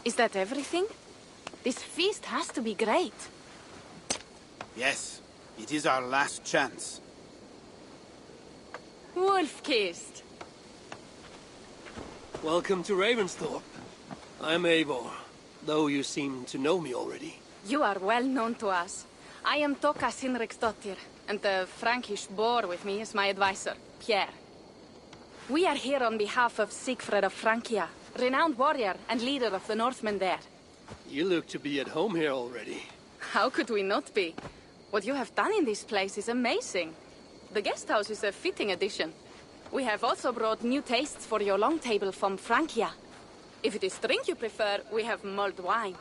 Is that everything? This feast has to be great. Yes, it is our last chance. Wolf-kissed. Welcome to Ravensthorpe. I'm Eivor, though you seem to know me already. You are well known to us. I am Toka Sinriksdottir, and the Frankish boar with me is my advisor, Pierre. We are here on behalf of Sigfred of Francia, renowned warrior and leader of the Northmen there. You look to be at home here already. How could we not be? What you have done in this place is amazing. The guest house is a fitting addition. We have also brought new tastes for your long table from Francia. If it is drink you prefer, we have mulled wine.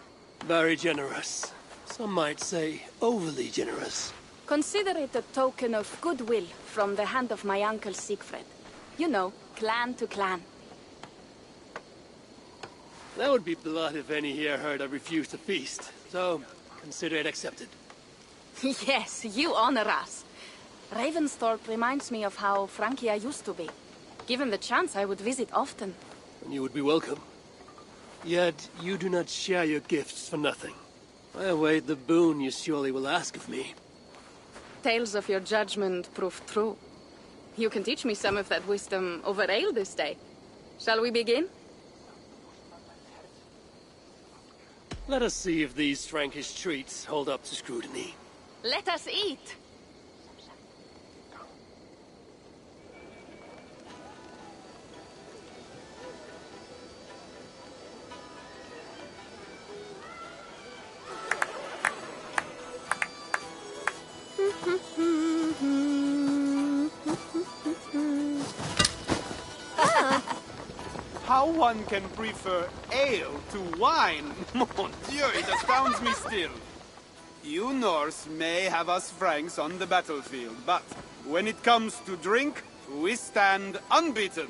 Very generous. Some might say overly generous. Consider it a token of goodwill from the hand of my uncle Sigfred. You know, clan to clan. That would be blood if any here heard I refused to feast, so consider it accepted. Yes, you honor us. Ravensthorpe reminds me of how Francia used to be. Given the chance, I would visit often. And you would be welcome. Yet you do not share your gifts for nothing. I await the boon you surely will ask of me. Tales of your judgment prove true. You can teach me some of that wisdom over ale this day. Shall we begin? Let us see if these Frankish treats hold up to scrutiny. Let us eat! How one can prefer ale to wine? Mon Dieu, it astounds me still. You Norse may have us Franks on the battlefield, but when it comes to drink, we stand unbeaten.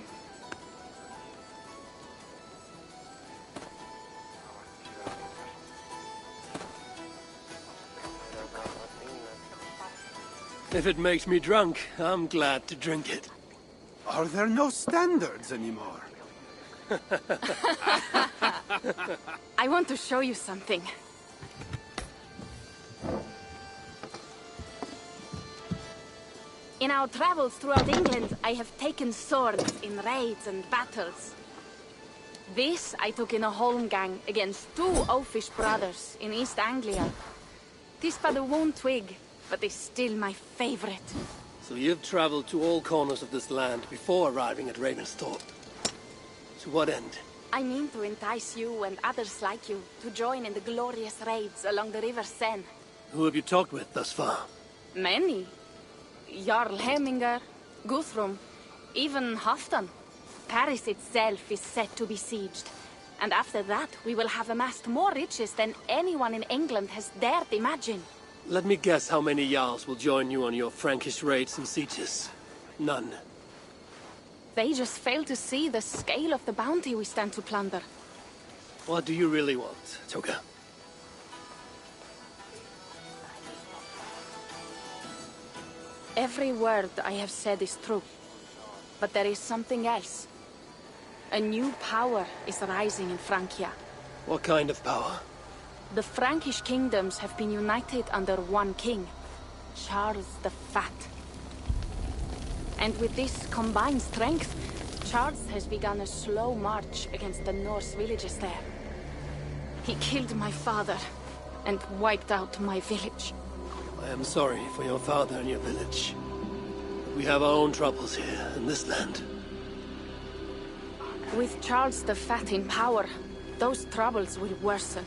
If it makes me drunk, I'm glad to drink it. Are there no standards anymore? I want to show you something. In our travels throughout England, I have taken swords in raids and battles. This I took in a holmgang against two oafish brothers in East Anglia. 'Tis but a worn twig, but is still my favorite. So you've traveled to all corners of this land before arriving at Ravensthorpe. To what end? I mean to entice you and others like you to join in the glorious raids along the River Seine. Who have you talked with thus far? Many. Jarl Hemminger, Guthrum, even Halfdan. Paris itself is set to be sieged. And after that, we will have amassed more riches than anyone in England has dared imagine. Let me guess how many Jarls will join you on your Frankish raids and sieges. None. They just fail to see the scale of the bounty we stand to plunder. What do you really want, Toka? Every word I have said is true. But there is something else. A new power is rising in Francia. What kind of power? The Frankish kingdoms have been united under one king, Charles the Fat. And with this combined strength, Charles has begun a slow march against the Norse villages there. He killed my father and wiped out my village. I am sorry for your father and your village. We have our own troubles here in this land. With Charles the Fat in power, those troubles will worsen.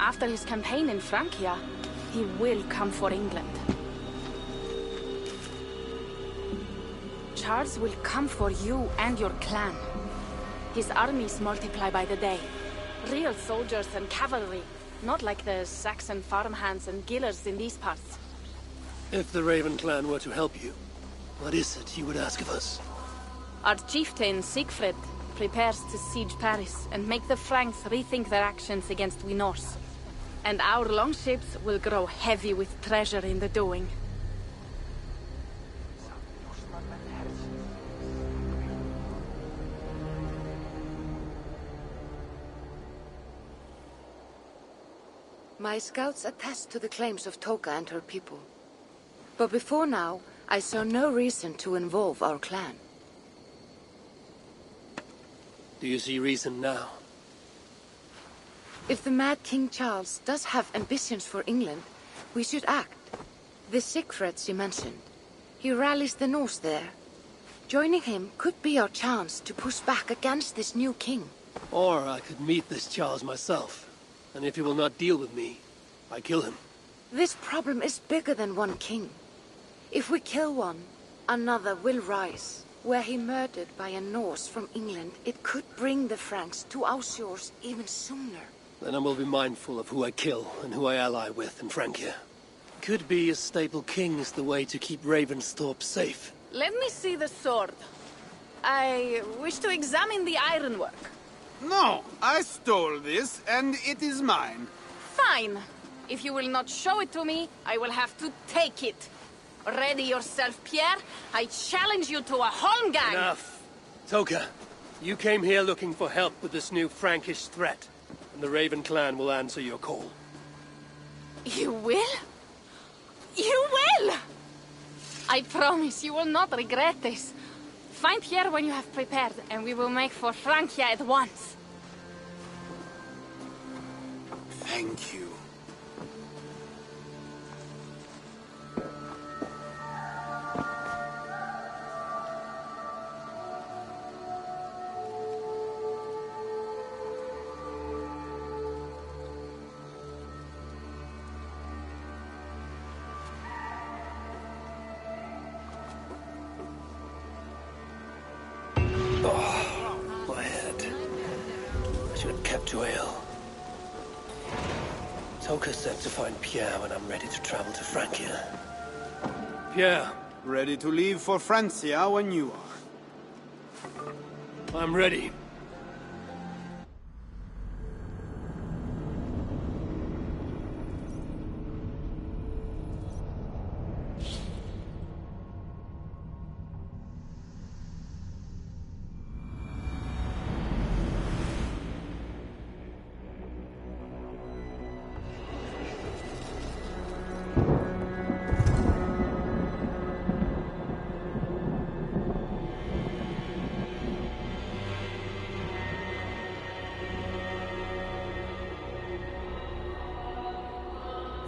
After his campaign in Francia, he will come for England. Charles will come for you and your clan. His armies multiply by the day. Real soldiers and cavalry, not like the Saxon farmhands and gillers in these parts. If the Raven clan were to help you, what is it you would ask of us? Our chieftain, Sigfred, prepares to siege Paris and make the Franks rethink their actions against we Norse. And our longships will grow heavy with treasure in the doing. My scouts attest to the claims of Toka and her people. But before now, I saw no reason to involve our clan. Do you see reason now? If the Mad King Charles does have ambitions for England, we should act. The Sigfrids you mentioned. He rallies the Norse there. Joining him could be our chance to push back against this new king. Or I could meet this Charles myself. And if he will not deal with me, I kill him. This problem is bigger than one king. If we kill one, another will rise. Were he murdered by a Norse from England, it could bring the Franks to our shores even sooner. Then I will be mindful of who I kill and who I ally with in Francia. Could be a stable king is the way to keep Ravensthorpe safe. Let me see the sword. I wish to examine the ironwork. No, I stole this, and it is mine. Fine. If you will not show it to me, I will have to take it. Ready yourself, Pierre. I challenge you to a holmgang. Enough. Toka, you came here looking for help with this new Frankish threat, and the Raven clan will answer your call. You will? You will! I promise you will not regret this. Find Pierre when you have prepared, and we will make for Francia at once. Thank you. My head. I should have kept to ale. Toka said to find Pierre when I'm ready to travel to Francia. Pierre. Ready to leave for Francia when you are. I'm ready.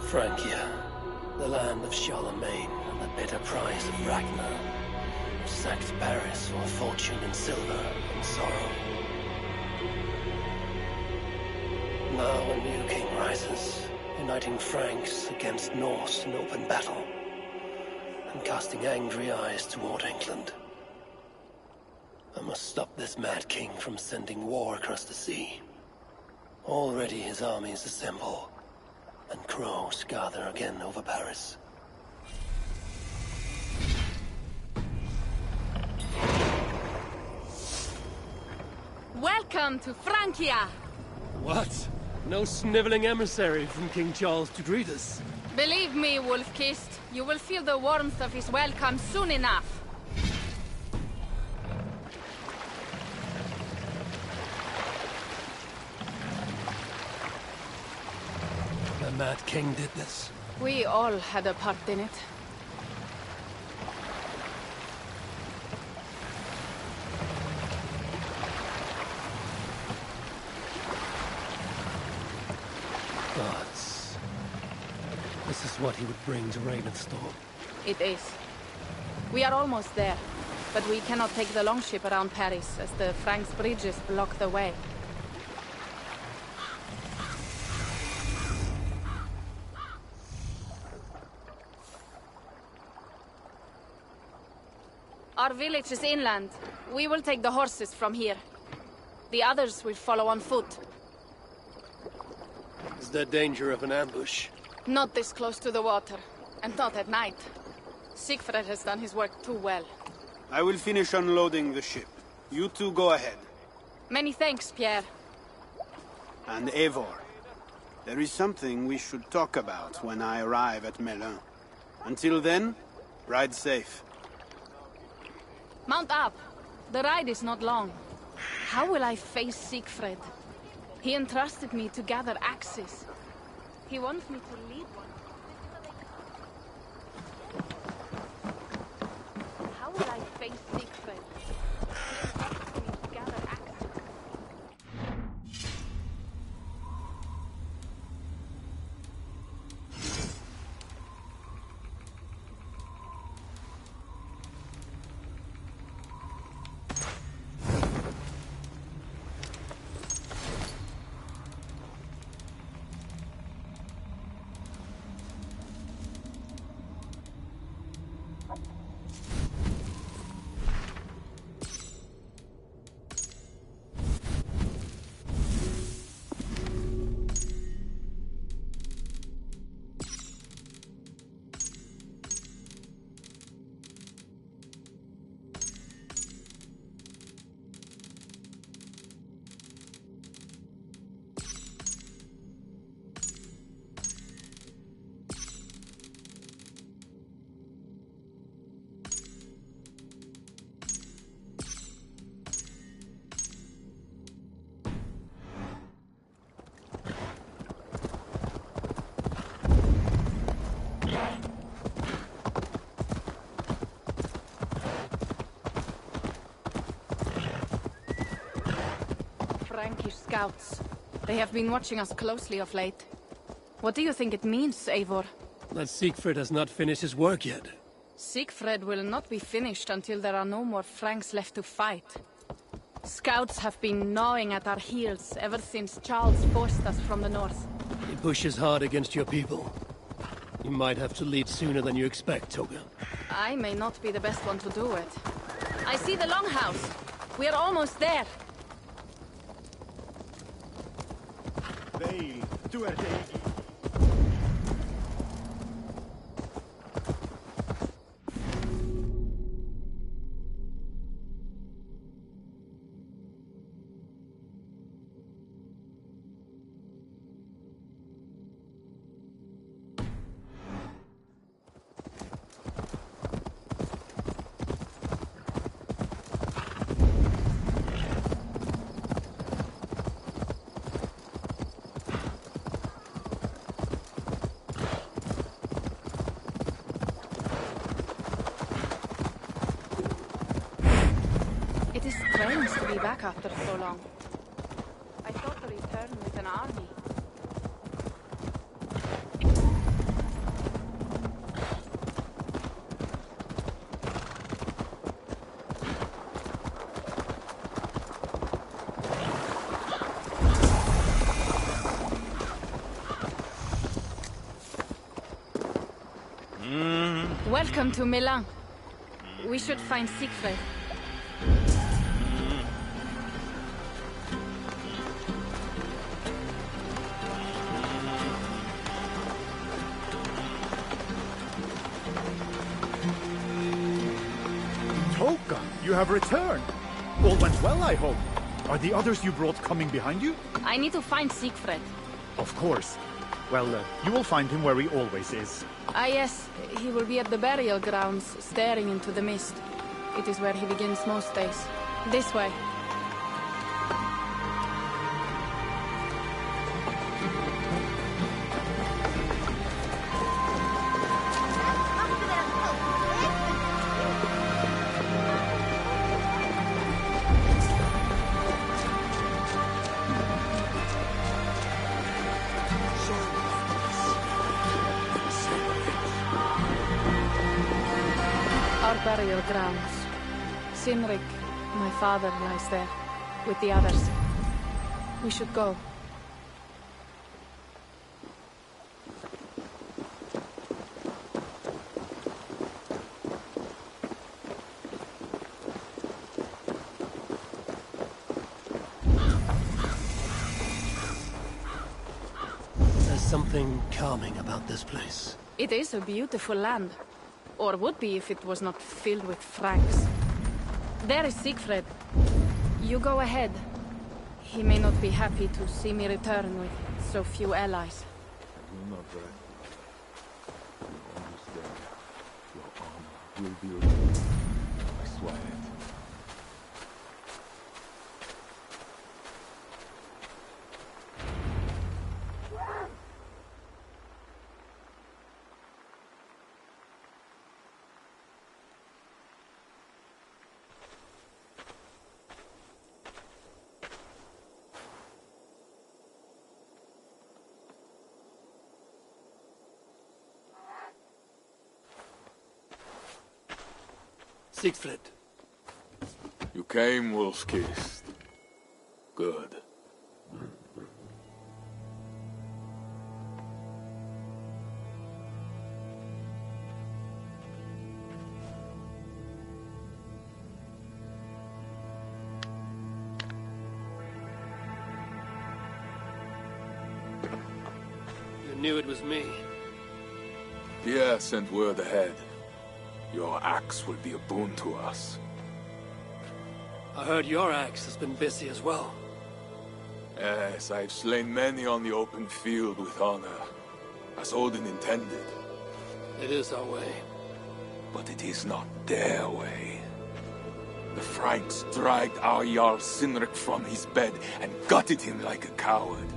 Francia, the land of Charlemagne and the bitter prize of Ragnar. Sacked Paris for a fortune in silver and sorrow. Now a new king rises, uniting Franks against Norse in open battle, and casting angry eyes toward England. I must stop this mad king from sending war across the sea. Already his armies assemble, and crows gather again over Paris. Welcome to Francia! What? No sniveling emissary from King Charles to greet us? Believe me, Wolf-Kissed, you will feel the warmth of his welcome soon enough. The Mad King did this. We all had a part in it. Gods. This is what he would bring to Ravensthorpe. It is. We are almost there, but we cannot take the longship around Paris as the Franks' bridges block the way. Our village is inland. We will take the horses from here. The others will follow on foot. Is there danger of an ambush? Not this close to the water, and not at night. Siegfried has done his work too well. I will finish unloading the ship. You two go ahead. Many thanks, Pierre. And Eivor. There is something we should talk about when I arrive at Melun. Until then, ride safe. Mount up. The ride is not long. How will I face Siegfried? He entrusted me to gather axes. He wants me to lead one. How will I face Siegfried? He expects me to gather axes. Frankish scouts. They have been watching us closely of late. What do you think it means, Eivor? That Siegfried has not finished his work yet. Siegfried will not be finished until there are no more Franks left to fight. Scouts have been gnawing at our heels ever since Charles forced us from the north. He pushes hard against your people. You might have to lead sooner than you expect, Toga. I may not be the best one to do it. I see the longhouse. We are almost there. It is strange to be back after so long. I thought to return with an army. Welcome to Milan. We should find Siegfried. Toka, you have returned. All went well, I hope. Are the others you brought coming behind you? I need to find Siegfried. Of course. Well, you will find him where he always is. Ah yes, he will be at the burial grounds, staring into the mist. It is where he begins most days. This way. Our burial grounds. Sinrik, my father, lies there, with the others. We should go. There's something calming about this place. It is a beautiful land. Or would be if it was not filled with Franks. There is Siegfried. You go ahead. He may not be happy to see me return with so few allies. Do not rest. You understand. Your honor will be restored. I swear it. Siegfried. You came, wolf-kissed. Good. You knew it was me. Pierre sent word ahead. Your axe will be a boon to us. I heard your axe has been busy as well. Yes, I've slain many on the open field with honor, as Odin intended. It is our way. But it is not their way. The Franks dragged our Jarl Sinric from his bed and gutted him like a coward.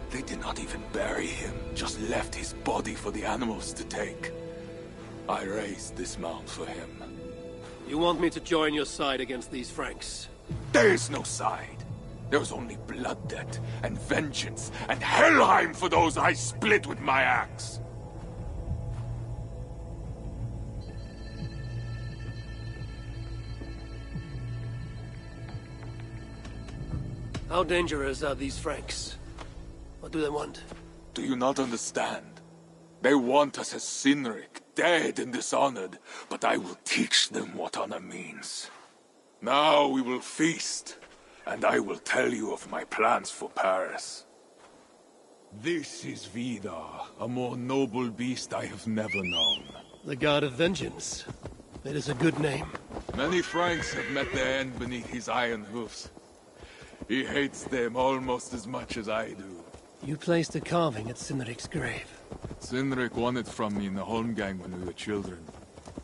They did not even bury him, just left his body for the animals to take. I raised this mound for him. You want me to join your side against these Franks? There is no side. There is only blood debt, and vengeance, and Helheim for those I split with my axe. How dangerous are these Franks? What do they want? Do you not understand? They want us as Sinric, dead and dishonored, but I will teach them what honor means. Now we will feast, and I will tell you of my plans for Paris. This is Vidar, a more noble beast I have never known. The God of Vengeance. It is a good name. Many Franks have met their end beneath his iron hoofs. He hates them almost as much as I do. You placed a carving at Sinric's grave. Sinric won it from me in the Holmgang when we were children.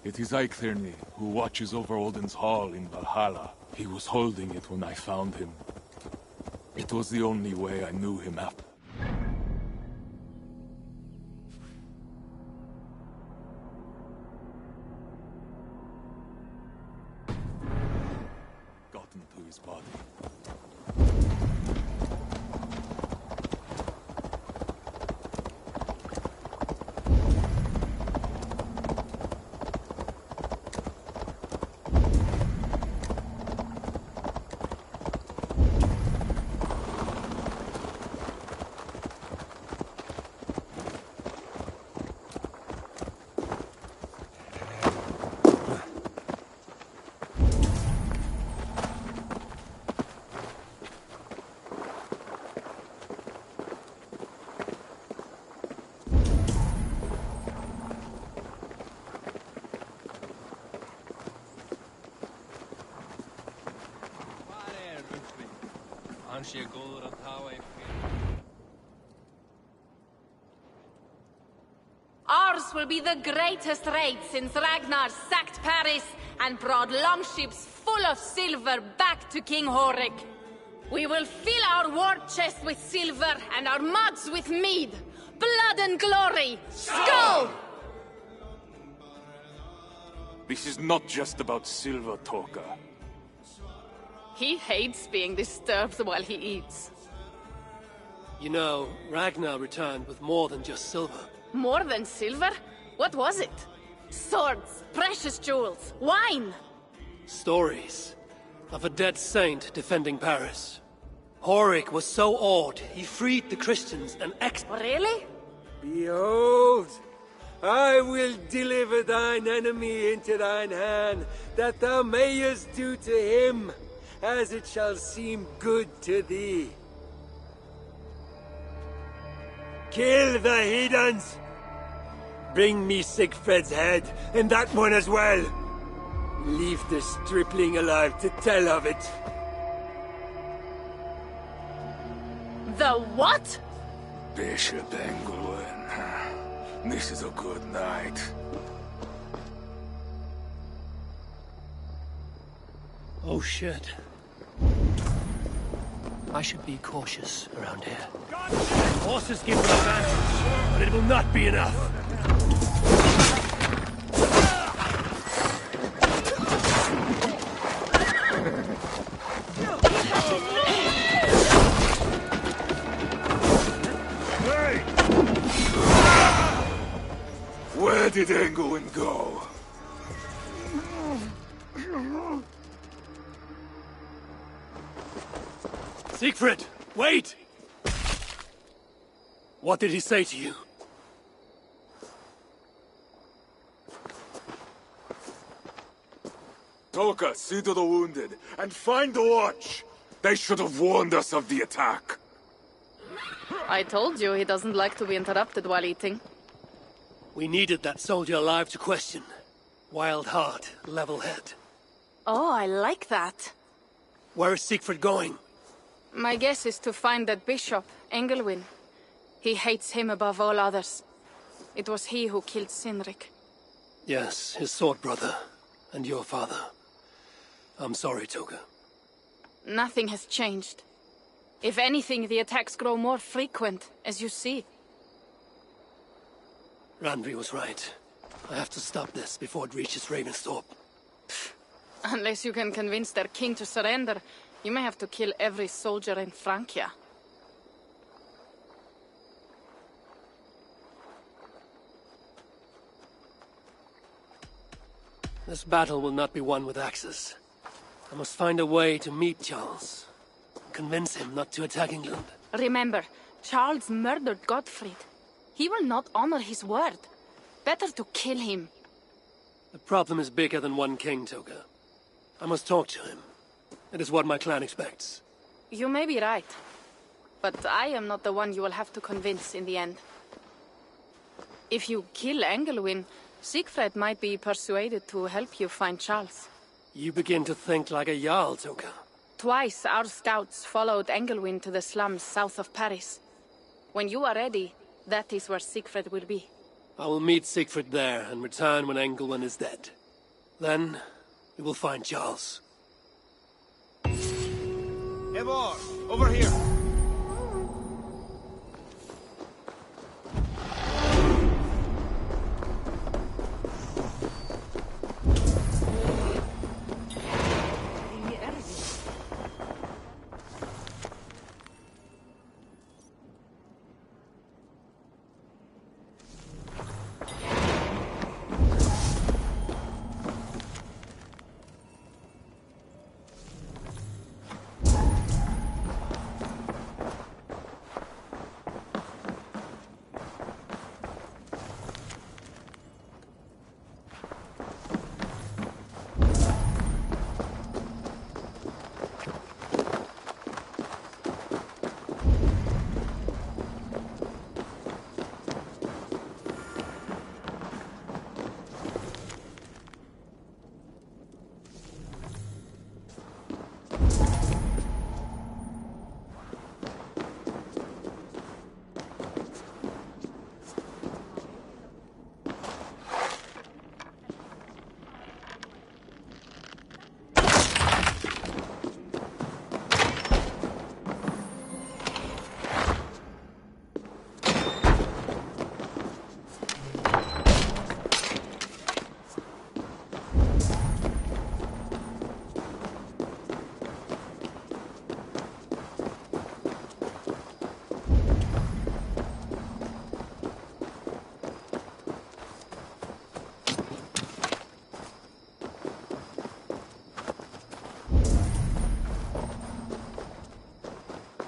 It is Eiktherni, who watches over Odin's hall in Valhalla. He was holding it when I found him. It was the only way I knew him after. Gotten to his body. Ours will be the greatest raid since Ragnar sacked Paris and brought longships full of silver back to King Horik. We will fill our war chest with silver and our mugs with mead. Blood and glory! Skull! This is not just about silver, Torka. He hates being disturbed while he eats. You know, Ragnar returned with more than just silver. More than silver? What was it? Swords, precious jewels, wine! Stories of a dead saint defending Paris. Horik was so awed, he freed the Christians and Really? Behold, I will deliver thine enemy into thine hand, that thou mayest do to him as it shall seem good to thee. Kill the heathens! Bring me Siegfried's head, and that one as well. Leave the stripling alive to tell of it. The what? Bishop Engelwin. This is a good night. Oh shit. I should be cautious around here. Horses give an advantage, but it will not be enough. Where did Engelwin go? Siegfried, wait! What did he say to you? Toka, see to the wounded, and find the watch! They should have warned us of the attack. I told you he doesn't like to be interrupted while eating. We needed that soldier alive to question. Wild heart, level head. Oh, I like that. Where is Siegfried going? My guess is to find that bishop, Engelwin. He hates him above all others. It was he who killed Cynric. Yes, his sword brother. And your father. I'm sorry, Toga. Nothing has changed. If anything, the attacks grow more frequent, as you see. Randvi was right. I have to stop this before it reaches Ravensthorpe. Unless you can convince their king to surrender, you may have to kill every soldier in Francia. This battle will not be won with axes. I must find a way to meet Charles. Convince him not to attack England. Remember, Charles murdered Godfrey. He will not honor his word. Better to kill him. The problem is bigger than one king, Toga. I must talk to him. It is what my clan expects. You may be right. But I am not the one you will have to convince in the end. If you kill Engelwin, Siegfried might be persuaded to help you find Charles. You begin to think like a Jarl, Toga. Twice our scouts followed Engelwin to the slums south of Paris. When you are ready, that is where Siegfried will be. I will meet Siegfried there and return when Engelwin is dead. Then, we will find Charles. Eivor, over here!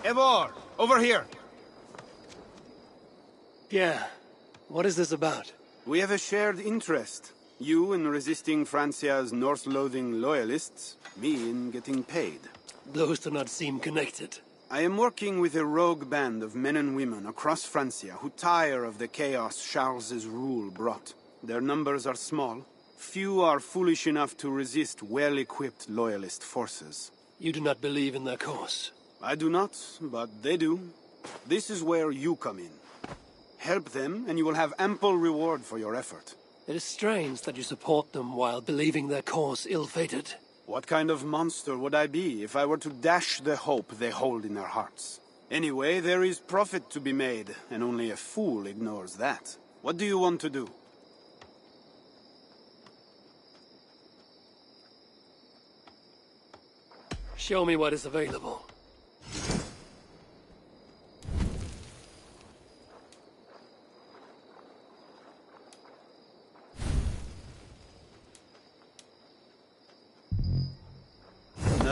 Eivor, over here! Pierre, what is this about? We have a shared interest. You in resisting Francia's Norse-loathing loyalists, me in getting paid. Those do not seem connected. I am working with a rogue band of men and women across Francia who tire of the chaos Charles's rule brought. Their numbers are small. Few are foolish enough to resist well-equipped loyalist forces. You do not believe in their cause. I do not, but they do. This is where you come in. Help them, and you will have ample reward for your effort. It is strange that you support them while believing their cause ill-fated. What kind of monster would I be if I were to dash the hope they hold in their hearts? Anyway, there is profit to be made, and only a fool ignores that. What do you want to do? Show me what is available.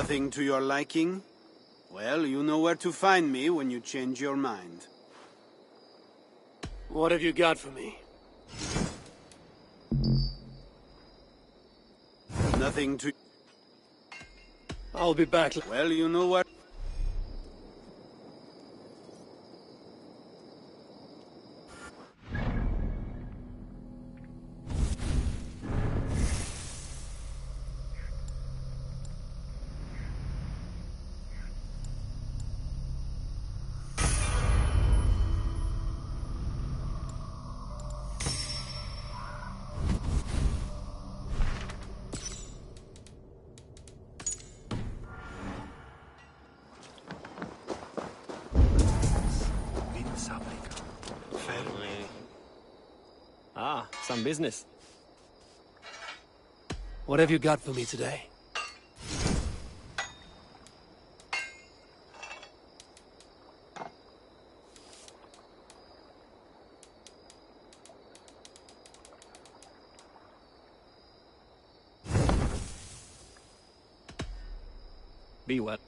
Nothing to your liking? Well, you know where to find me when you change your mind. What have you got for me? Nothing to... I'll be back. Well, you know where... Ah, some business. What have you got for me today? Be what?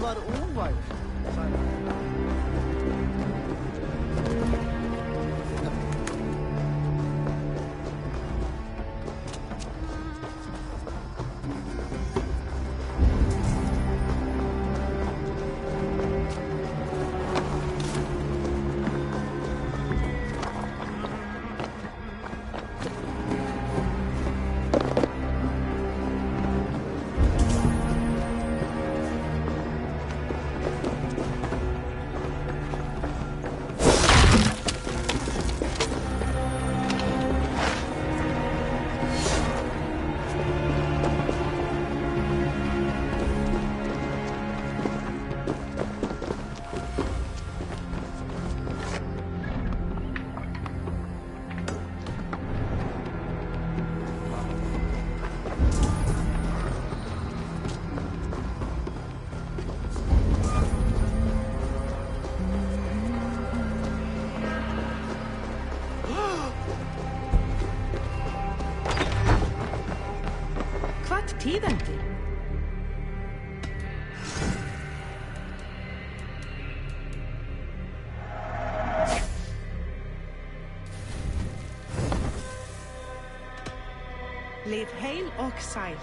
var óvæg, sagði hann. Tíðindi. Lif heil og sæl.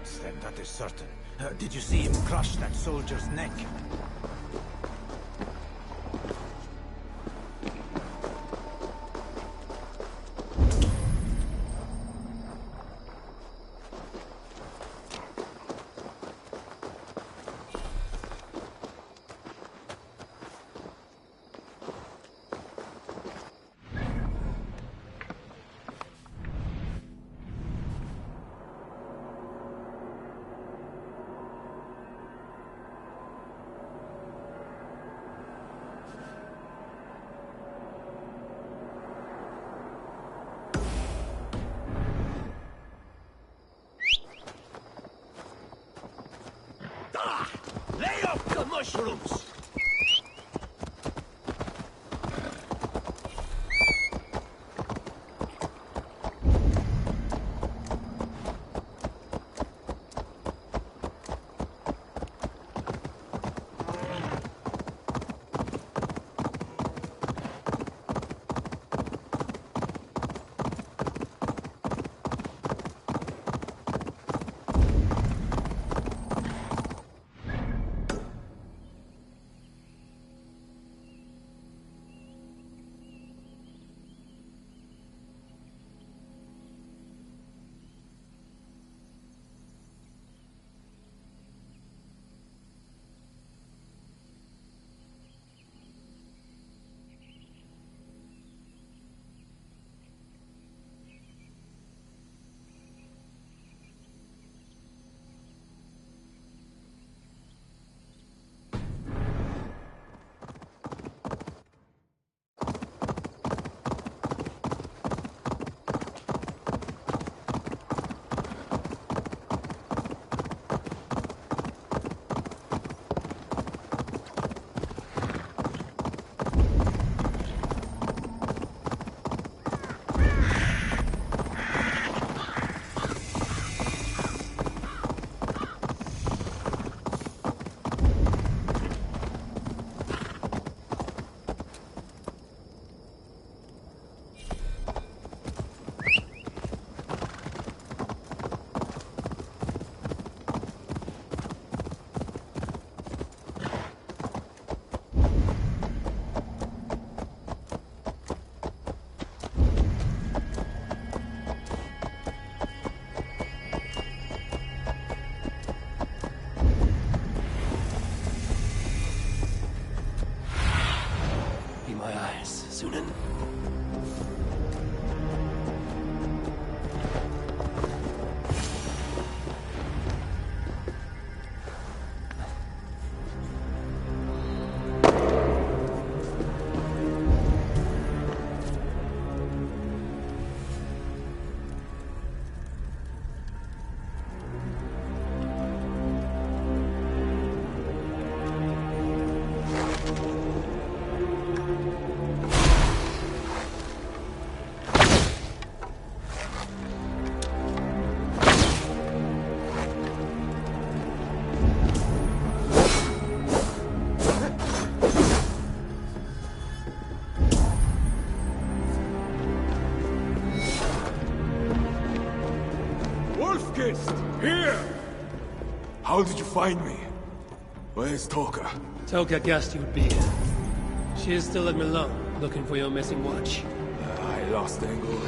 chance, then, that is certain. Did you see him crush that soldier's neck? Lay off the mushrooms! Here! How did you find me? Where's Toka? Toka guessed you would be here. She is still at Milan, looking for your missing watch. I lost Engel,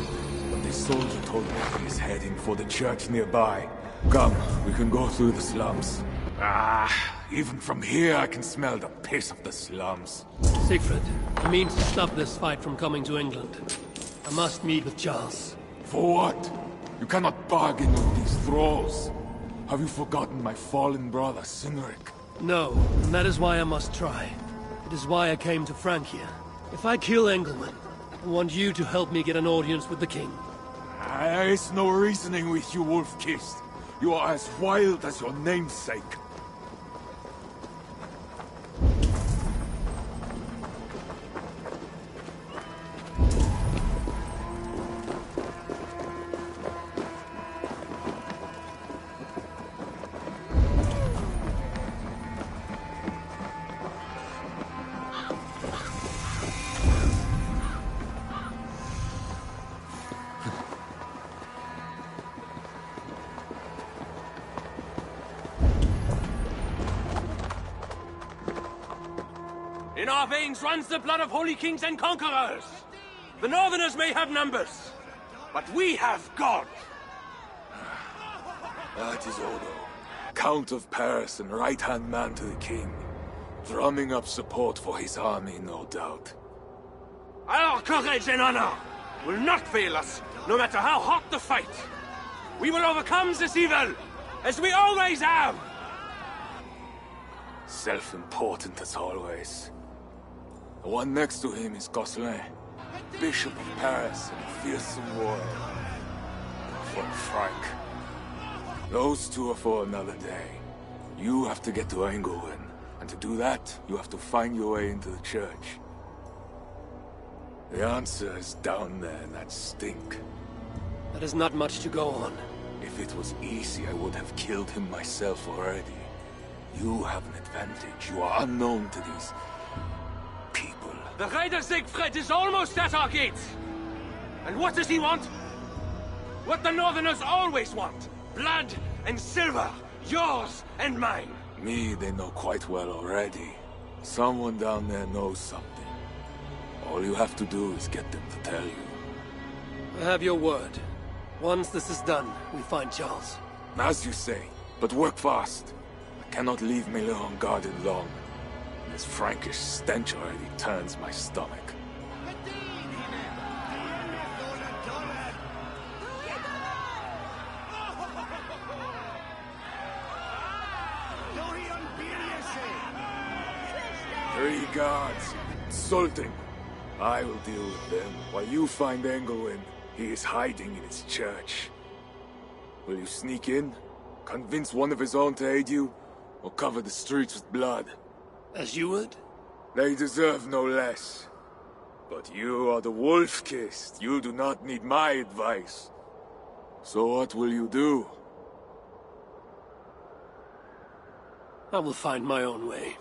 but this soldier told me he's heading for the church nearby. Come, we can go through the slums. Even from here I can smell the piss of the slums. Siegfried, I mean to stop this fight from coming to England. I must meet with Charles. For what? You cannot bargain with these thralls. Have you forgotten my fallen brother, Cynric? No, and that is why I must try. It is why I came to Francia. If I kill Engelman, I want you to help me get an audience with the king. There is no reasoning with you, Wolf-Kissed. You are as wild as your namesake. In our veins runs the blood of holy kings and conquerors. The Northerners may have numbers, but we have God. That is Odo, Count of Paris and right-hand man to the king. Drumming up support for his army, no doubt. Our courage and honor will not fail us, no matter how hot the fight. We will overcome this evil, as we always have. Self-important as always. The one next to him is Gosselin, Bishop of Paris and a fearsome warrior. For Frank. Those two are for another day. You have to get to Engelwin, and to do that, you have to find your way into the church. The answer is down there in that stink. That is not much to go on. If it was easy, I would have killed him myself already. You have an advantage. You are unknown to these people. The Raider Siegfried is almost at our gates. And what does he want? What the Northerners always want. Blood and silver. Yours and mine. Me, they know quite well already. Someone down there knows something. All you have to do is get them to tell you. I have your word. Once this is done, we find Charles. As you say, but work fast. I cannot leave Miller unguarded long. This Frankish stench already turns my stomach. Three guards, insulting. I will deal with them, while you find Engelwin. He is hiding in his church. Will you sneak in? Convince one of his own to aid you? Or cover the streets with blood? As you would? They deserve no less. But you are the wolf-kissed. You do not need my advice. So what will you do? I will find my own way.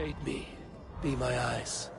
Aid me. Be my eyes.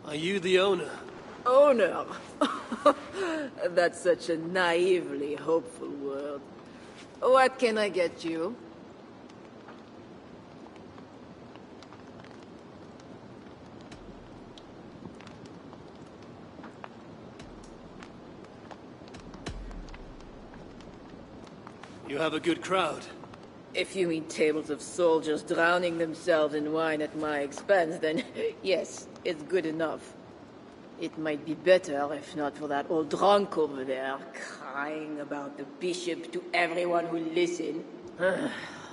Are you the owner? Owner? That's such a naively hopeful word. What can I get you? You have a good crowd. If you mean tables of soldiers drowning themselves in wine at my expense, then yes, it's good enough. It might be better if not for that old drunk over there, crying about the bishop to everyone who listened.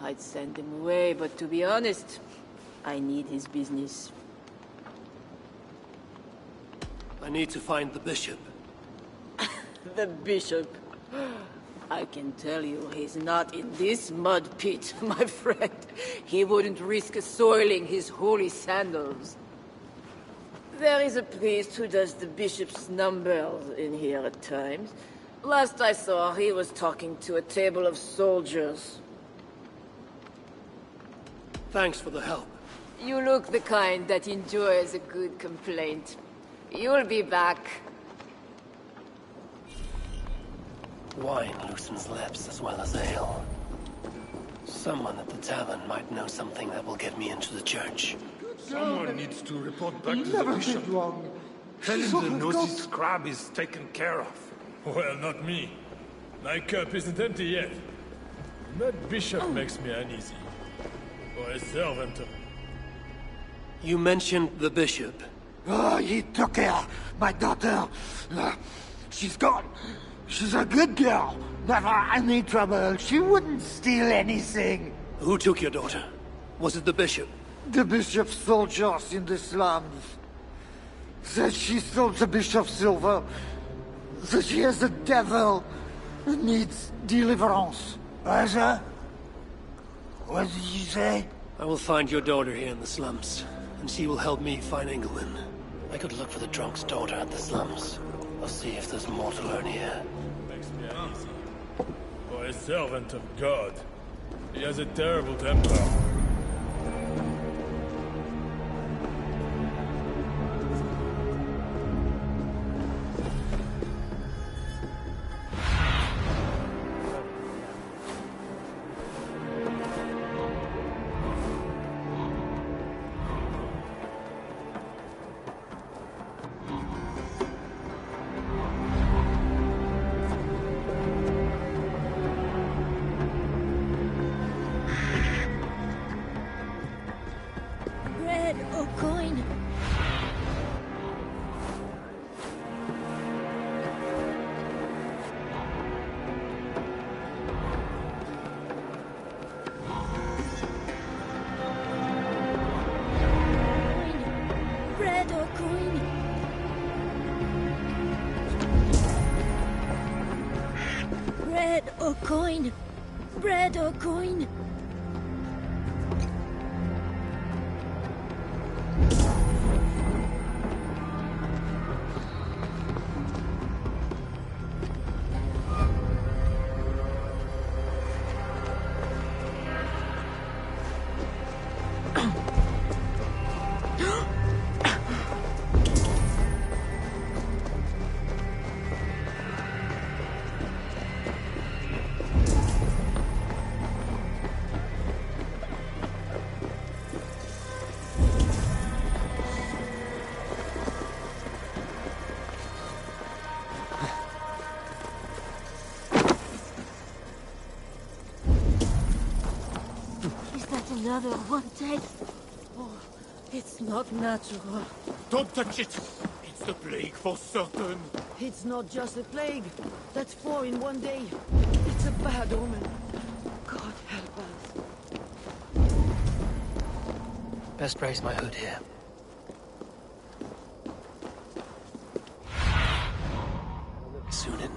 I'd send him away, but to be honest, I need his business. I need to find the bishop. The bishop? I can tell you he's not in this mud pit, my friend. He wouldn't risk soiling his holy sandals. There is a priest who does the bishop's numbers in here at times. Last I saw, he was talking to a table of soldiers. Thanks for the help. You look the kind that enjoys a good complaint. You'll be back. Wine loosens lips as well as ale. Someone at the tavern might know something that will get me into the church. Someone needs to report back to the bishop. Tell him the nosy scrab is taken care of. Well, not me. My cup isn't empty yet. That bishop makes me uneasy. Or a servant of... You mentioned the bishop. Oh, he took her, my daughter. She's gone. She's a good girl. Never any trouble. She wouldn't steal anything. Who took your daughter? Was it the bishop? The bishop's soldiers in the slums. Said she stole the bishop's silver. Said she has the devil and needs deliverance. What did you say? I will find your daughter here in the slums, and she will help me find England. I could look for the drunk's daughter at the slums. I'll see if there's more to learn here. Makes me uneasy. Or a servant of God. He has a terrible temper. Bread or coin? Another one take. Oh, it's not natural. Don't touch it! It's the plague for certain. It's not just a plague. That's 4 in one day. It's a bad omen. God help us. Best raise my hood here. Soon in.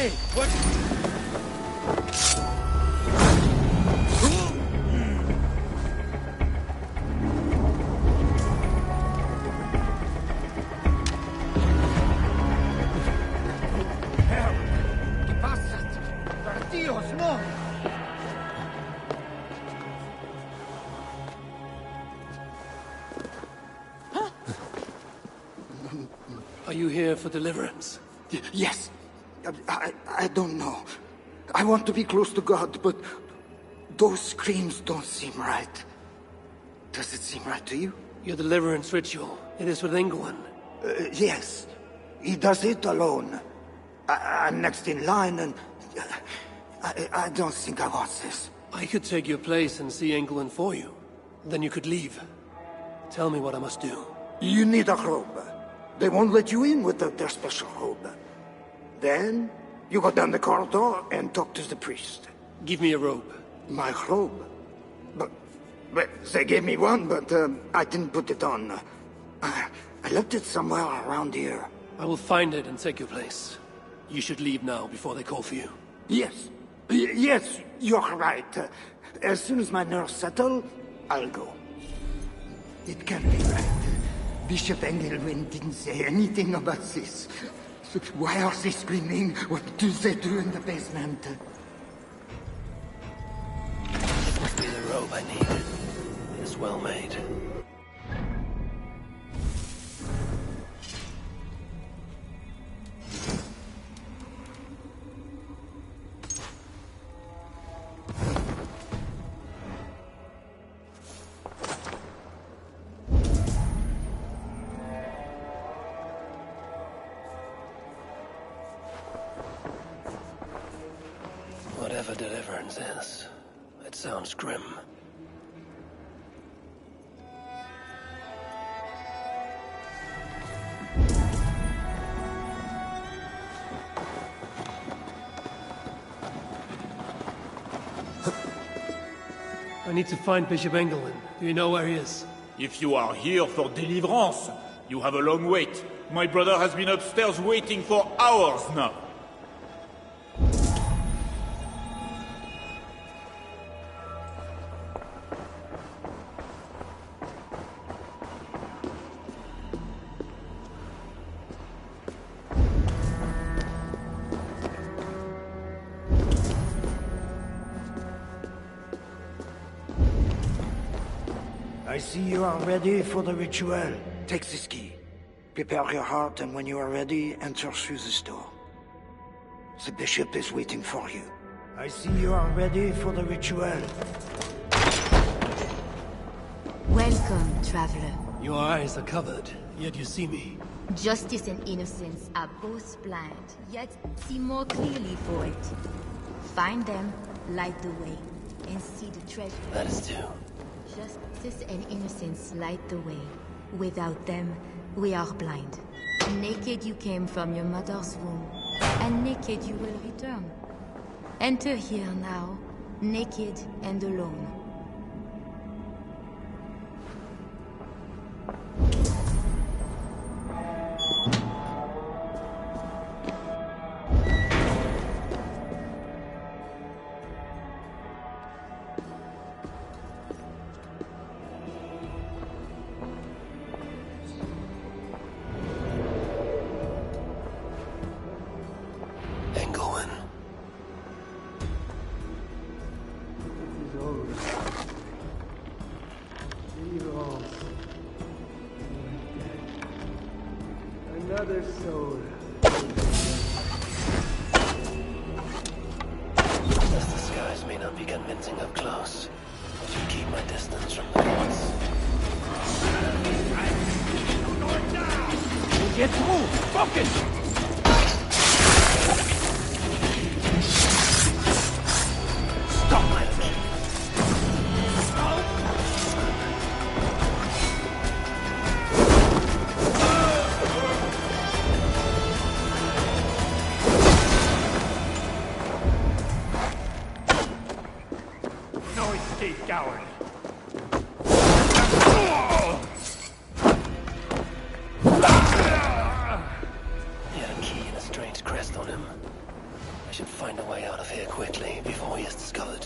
Hey, what? ¿Qué pasa? Partidos, no. Are you here for deliverance? Yes. I don't know. I want to be close to God, but those screams don't seem right. Does it seem right to you? Your deliverance ritual. It is with Ingwin. Yes. He does it alone. I'm next in line, and I don't think I want this. I could take your place and see Ingwin for you. Then you could leave. Tell me what I must do. You need a robe. They won't let you in without their special robe. Then, you go down the corridor and talk to the priest. Give me a robe. My robe? But they gave me one, but I didn't put it on. I left it somewhere around here. I will find it and take your place. You should leave now before they call for you. Yes. Yes, you're right. As soon as my nerves settle, I'll go. It can't be right. Bishop Engelwin didn't say anything about this. So why are they screaming? What do they do in the basement? It must be the robe I need. It is well made. Whatever deliverance is, it sounds grim. I need to find Bishop Engelwin. Do you know where he is? If you are here for deliverance, you have a long wait. My brother has been upstairs waiting for hours now. I see you are ready for the ritual. Take this key. Prepare your heart, and when you are ready, enter through this door. The bishop is waiting for you. I see you are ready for the ritual. Welcome, traveler. Your eyes are covered, yet you see me. Justice and innocence are both blind, yet see more clearly for it. Find them, light the way, and see the treasure. That is two. Justice and innocence light the way. Without them, we are blind. Naked you came from your mother's womb, and naked you will return. Enter here now, naked and alone. Engelwin. Another soul. This disguise may not be convincing up close. I should keep my distance from the gods. Get through! Focus! Stop my No escape, coward. He had a key and a strange crest on him. find a way out of here quickly before he is discovered.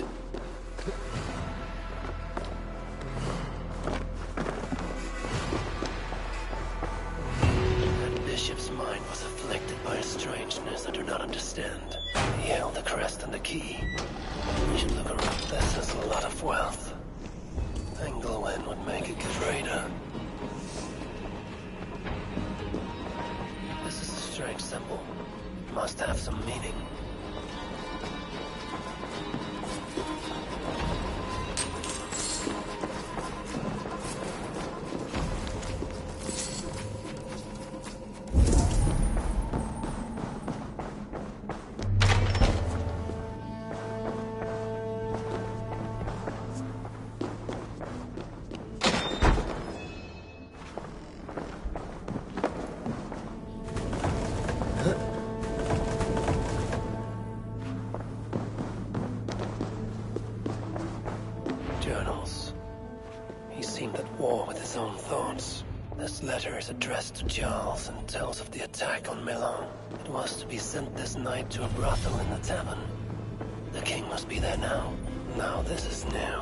That bishop's mind was afflicted by a strangeness I do not understand. He held the crest and the key. We should look around. This is a lot of wealth. Englewen would make a good raider. This is a strange symbol. It must have some meaning. Journals. He seemed at war with his own thoughts. This letter is addressed to Charles and tells of the attack on Milan. It was to be sent this night to a brothel in the tavern. The king must be there now. Now this is new.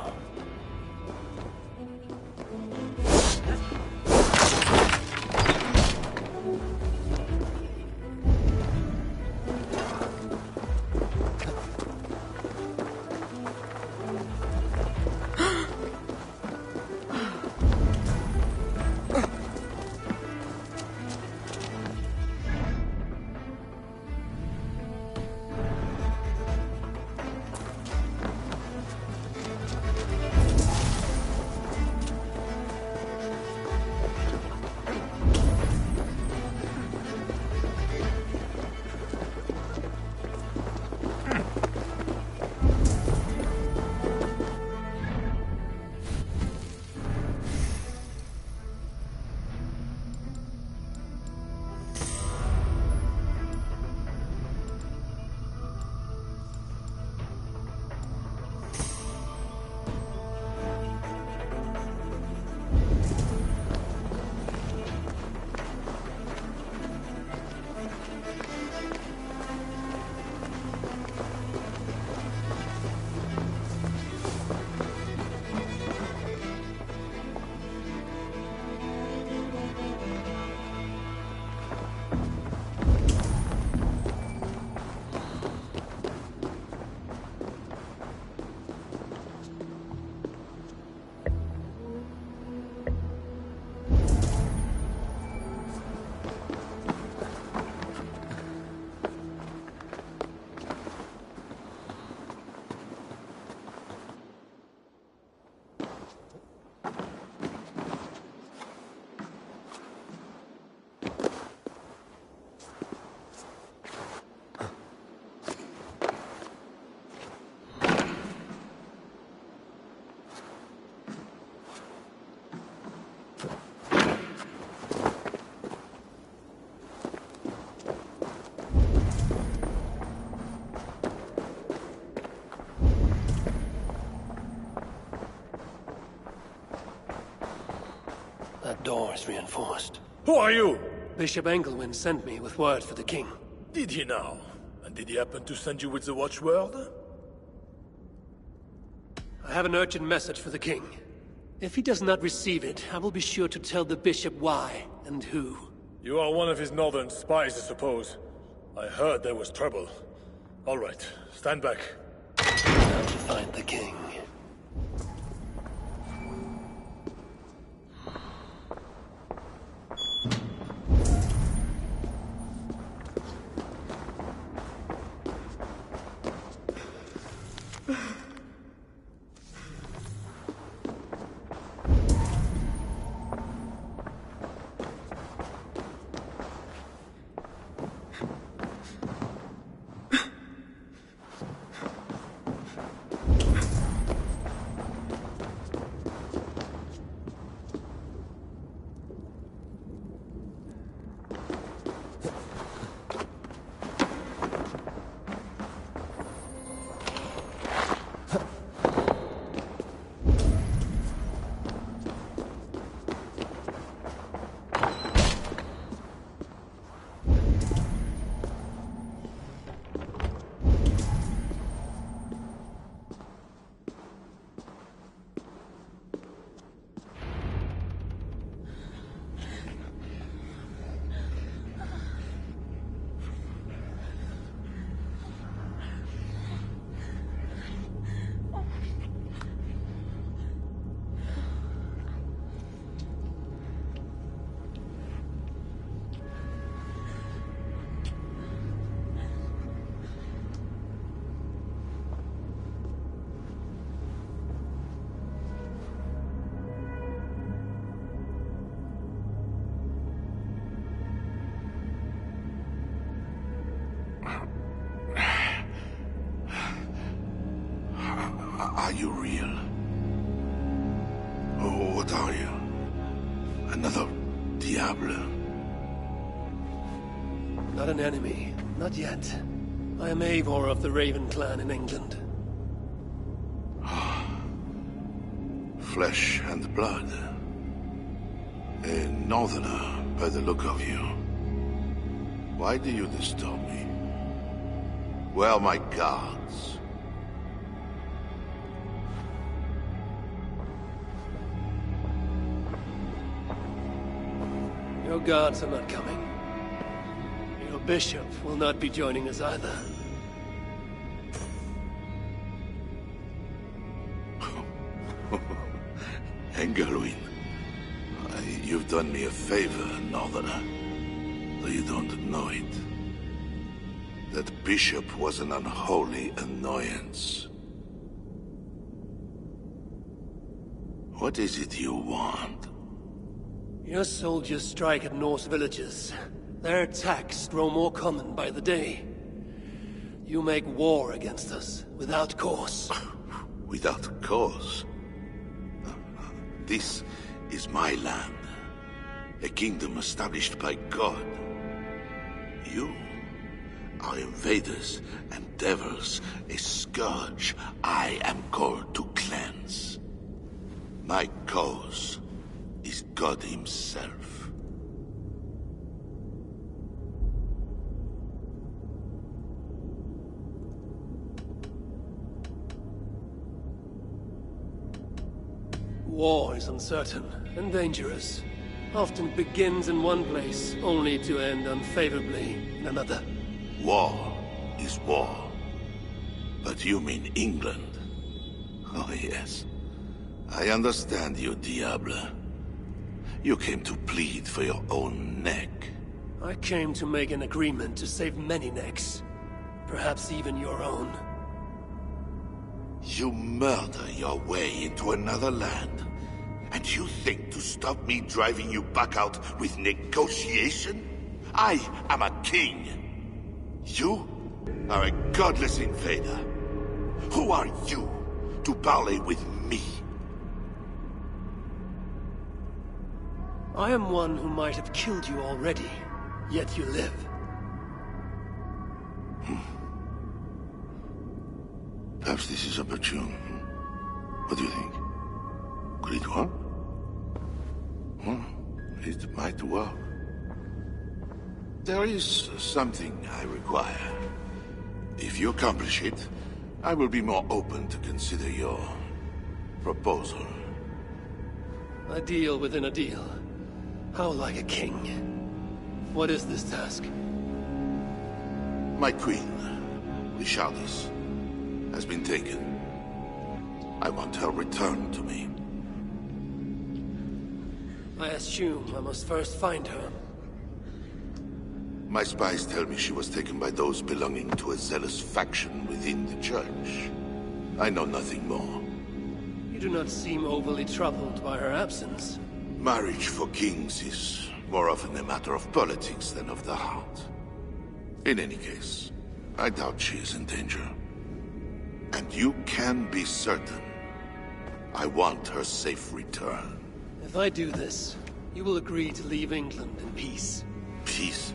That door is reinforced. Who are you? Bishop Engelwin sent me with word for the king. Did he now? And did he happen to send you with the watchword? I have an urgent message for the king. If he does not receive it, I will be sure to tell the bishop why and who. You are one of his northern spies, I suppose. I heard there was trouble. All right, stand back. Now to find the king. What are you? Another Diable? Not an enemy. Not yet. I am Eivor of the Raven clan in England. Flesh and blood. A northerner, by the look of you. Why do you disturb me? Where are my guards? Your guards are not coming. Your bishop will not be joining us either. Engelwin, you've done me a favor, northerner. Though you don't know it. That bishop was an unholy annoyance. What is it you want? Your soldiers strike at Norse villages. Their attacks grow more common by the day. You make war against us, without cause. Without cause? This is my land. A kingdom established by God. You are invaders and devils, a scourge I am called to cleanse. My cause is God himself. War is uncertain and dangerous. Often begins in one place, only to end unfavorably in another. War is war. But you mean England? Oh yes. I understand you, Diable. You came to plead for your own neck. I came to make an agreement to save many necks. Perhaps even your own. You murder your way into another land. And you think to stop me driving you back out with negotiation? I am a king. You are a godless invader. Who are you to parley with me? I am one who might have killed you already, yet you live. Perhaps this is opportune. What do you think? Could it work? It might work. There is something I require. If you accomplish it, I will be more open to consider your proposal. A deal within a deal. How like a king. What is this task? My queen, Richardis, has been taken. I want her returned to me. I assume I must first find her. My spies tell me she was taken by those belonging to a zealous faction within the church. I know nothing more. You do not seem overly troubled by her absence. Marriage for kings is more often a matter of politics than of the heart. In any case, I doubt she is in danger. And you can be certain I want her safe return. If I do this, you will agree to leave England in peace. Peace?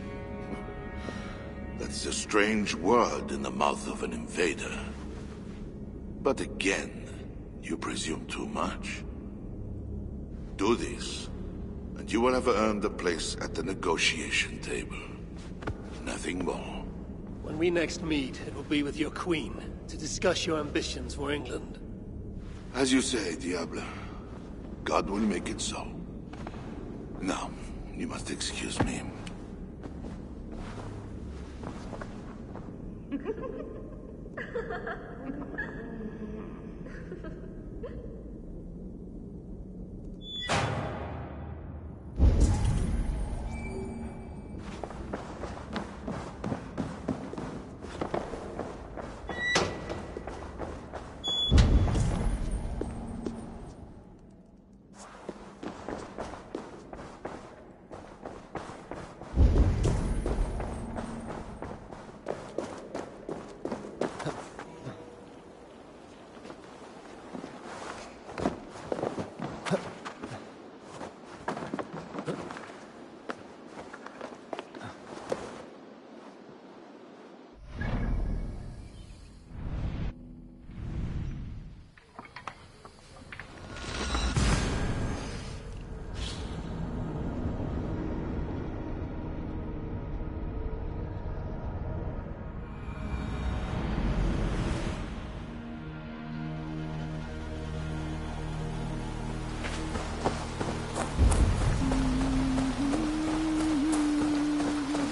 That's a strange word in the mouth of an invader. But again, you presume too much. Do this, and you will have earned a place at the negotiation table. Nothing more. When we next meet, it will be with your queen, to discuss your ambitions for England. As you say, Diable. God will make it so. Now, you must excuse me.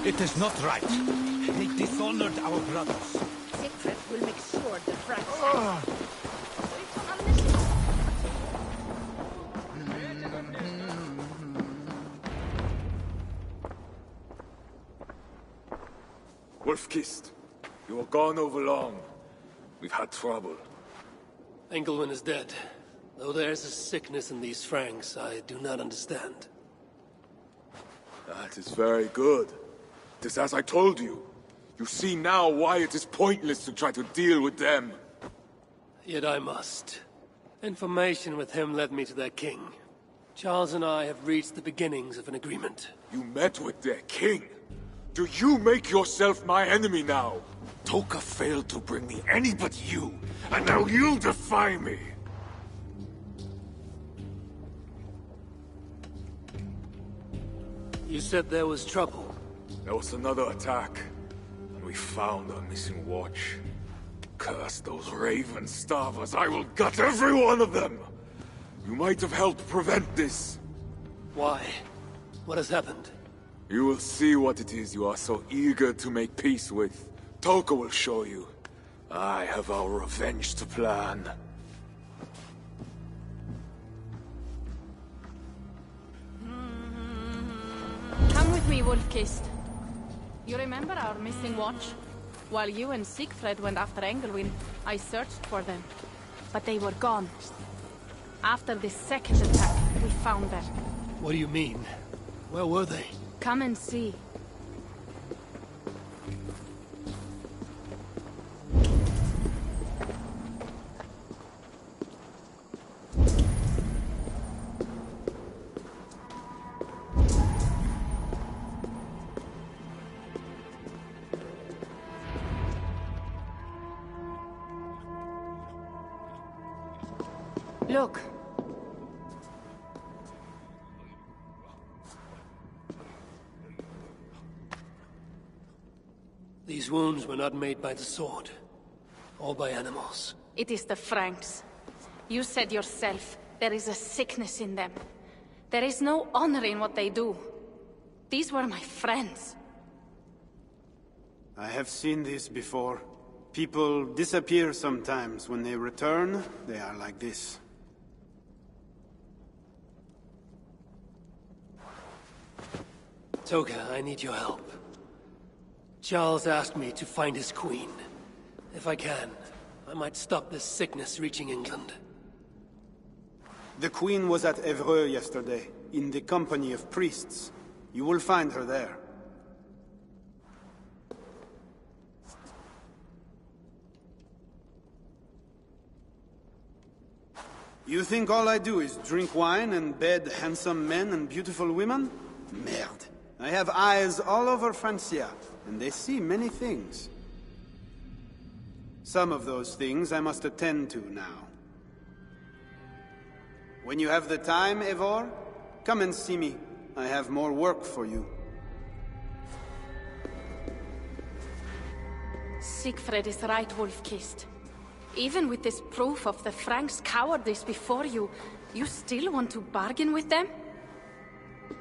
It is not right. They dishonored our brothers. Siegfried will make sure the Franks Wolf-Kissed, you were gone over long. We've had trouble. Engelwin is dead. Though there is a sickness in these Franks, I do not understand. That is very good. It is as I told you. You see now why it is pointless to try to deal with them. Yet I must. Information with him led me to their king. Charles and I have reached the beginnings of an agreement. You met with their king? Do you make yourself my enemy now? Toka failed to bring me any but you, and now you defy me! You said there was trouble. There was another attack, and we found our missing watch. Curse those raven starvers, I will gut every one of them! You might have helped prevent this. Why? What has happened? You will see what it is you are so eager to make peace with. Toka will show you. I have our revenge to plan. Come with me, Wolf-Kissed. You remember our missing watch? While you and Siegfried went after Engelwin, I searched for them. But they were gone. After the second attack, we found them. What do you mean? Where were they? Come and see. Look. These wounds were not made by the sword, or by animals. It is the Franks. You said yourself, there is a sickness in them. There is no honor in what they do. These were my friends. I have seen this before. People disappear sometimes. When they return, they are like this. Toka, I need your help. Charles asked me to find his queen. If I can, I might stop this sickness reaching England. The queen was at Evreux yesterday, in the company of priests. You will find her there. You think all I do is drink wine and bed handsome men and beautiful women? Merde. I have eyes all over Francia, and they see many things. Some of those things I must attend to now. When you have the time, Eivor, come and see me. I have more work for you. Siegfried is right, Wolf-Kissed. Even with this proof of the Franks' cowardice before you, you still want to bargain with them?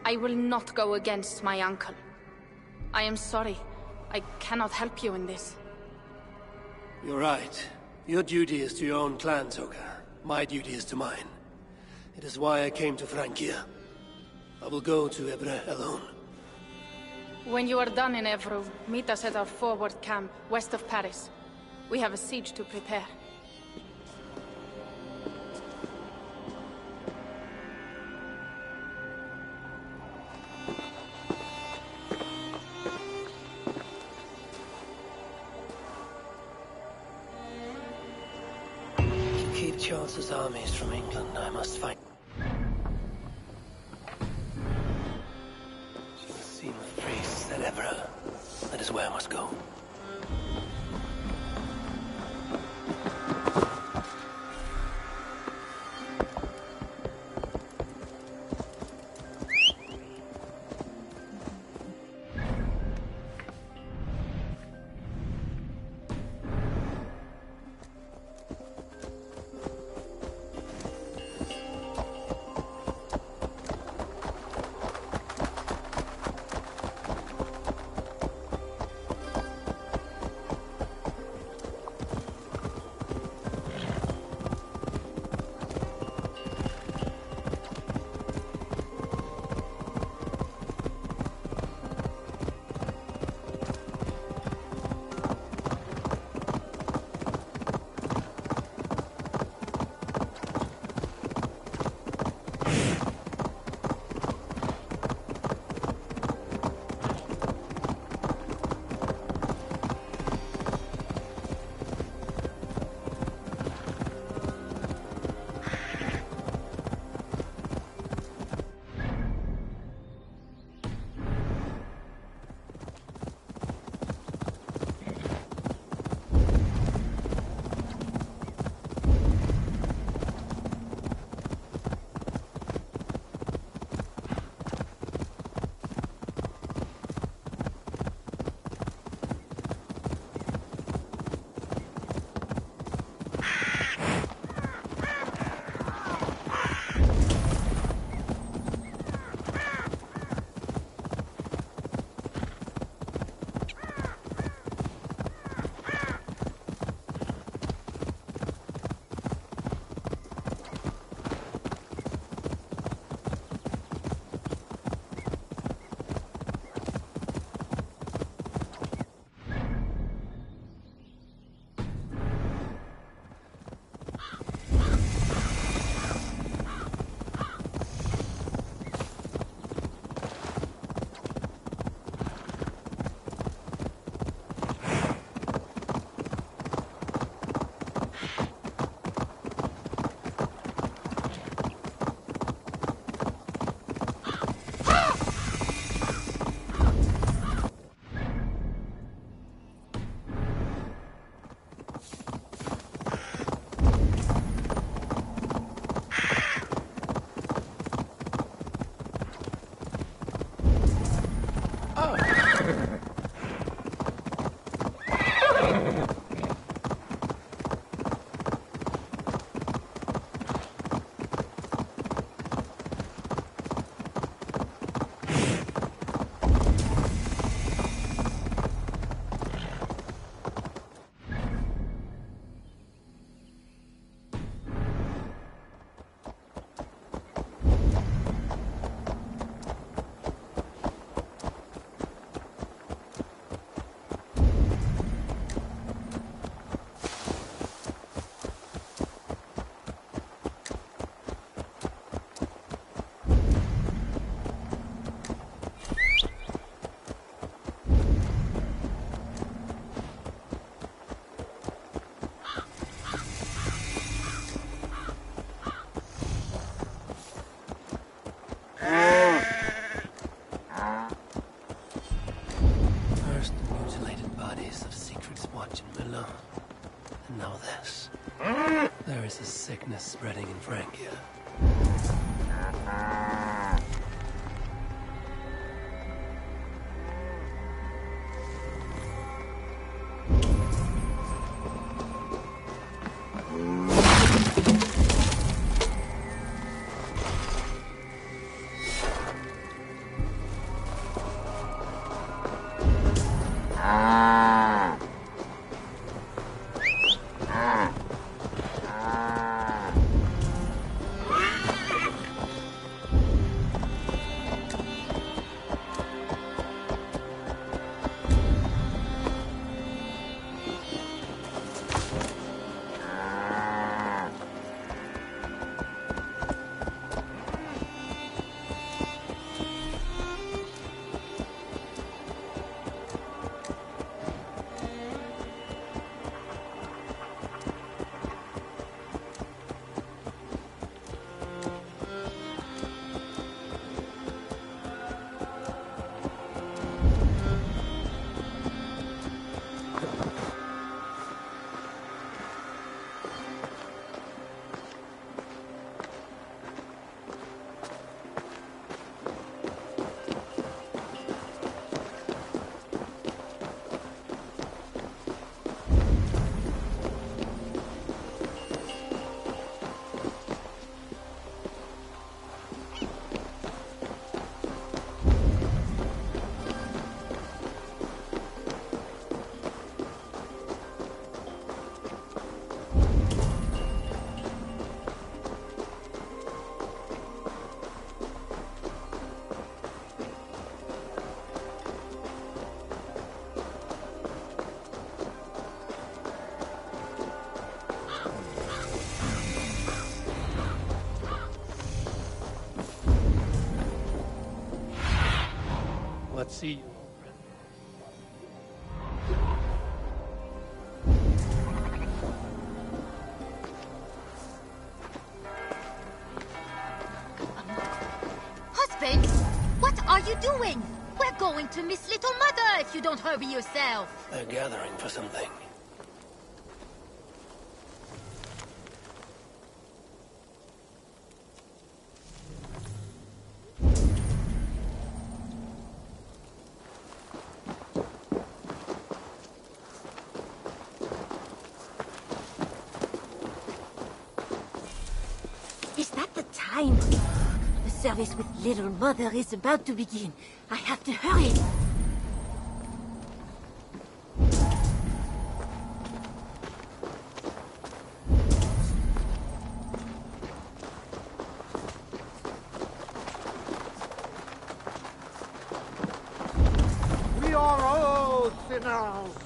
I will not go against my uncle. I am sorry. I cannot help you in this. You're right. Your duty is to your own clan, Toka. My duty is to mine. It is why I came to Francia. I will go to Evreux alone. When you are done in Evreux, meet us at our forward camp, west of Paris. We have a siege to prepare. To keep Charles's armies from England, I must fight. To the scene of priests at Evreux. That is where I must go. is spreading in Francia. Let's see. Husband, what are you doing? We're going to miss Little Mother if you don't hurry yourself. They're gathering for something. Is that the time? The service with Little Mother is about to begin. I have to hurry. We are all sinners.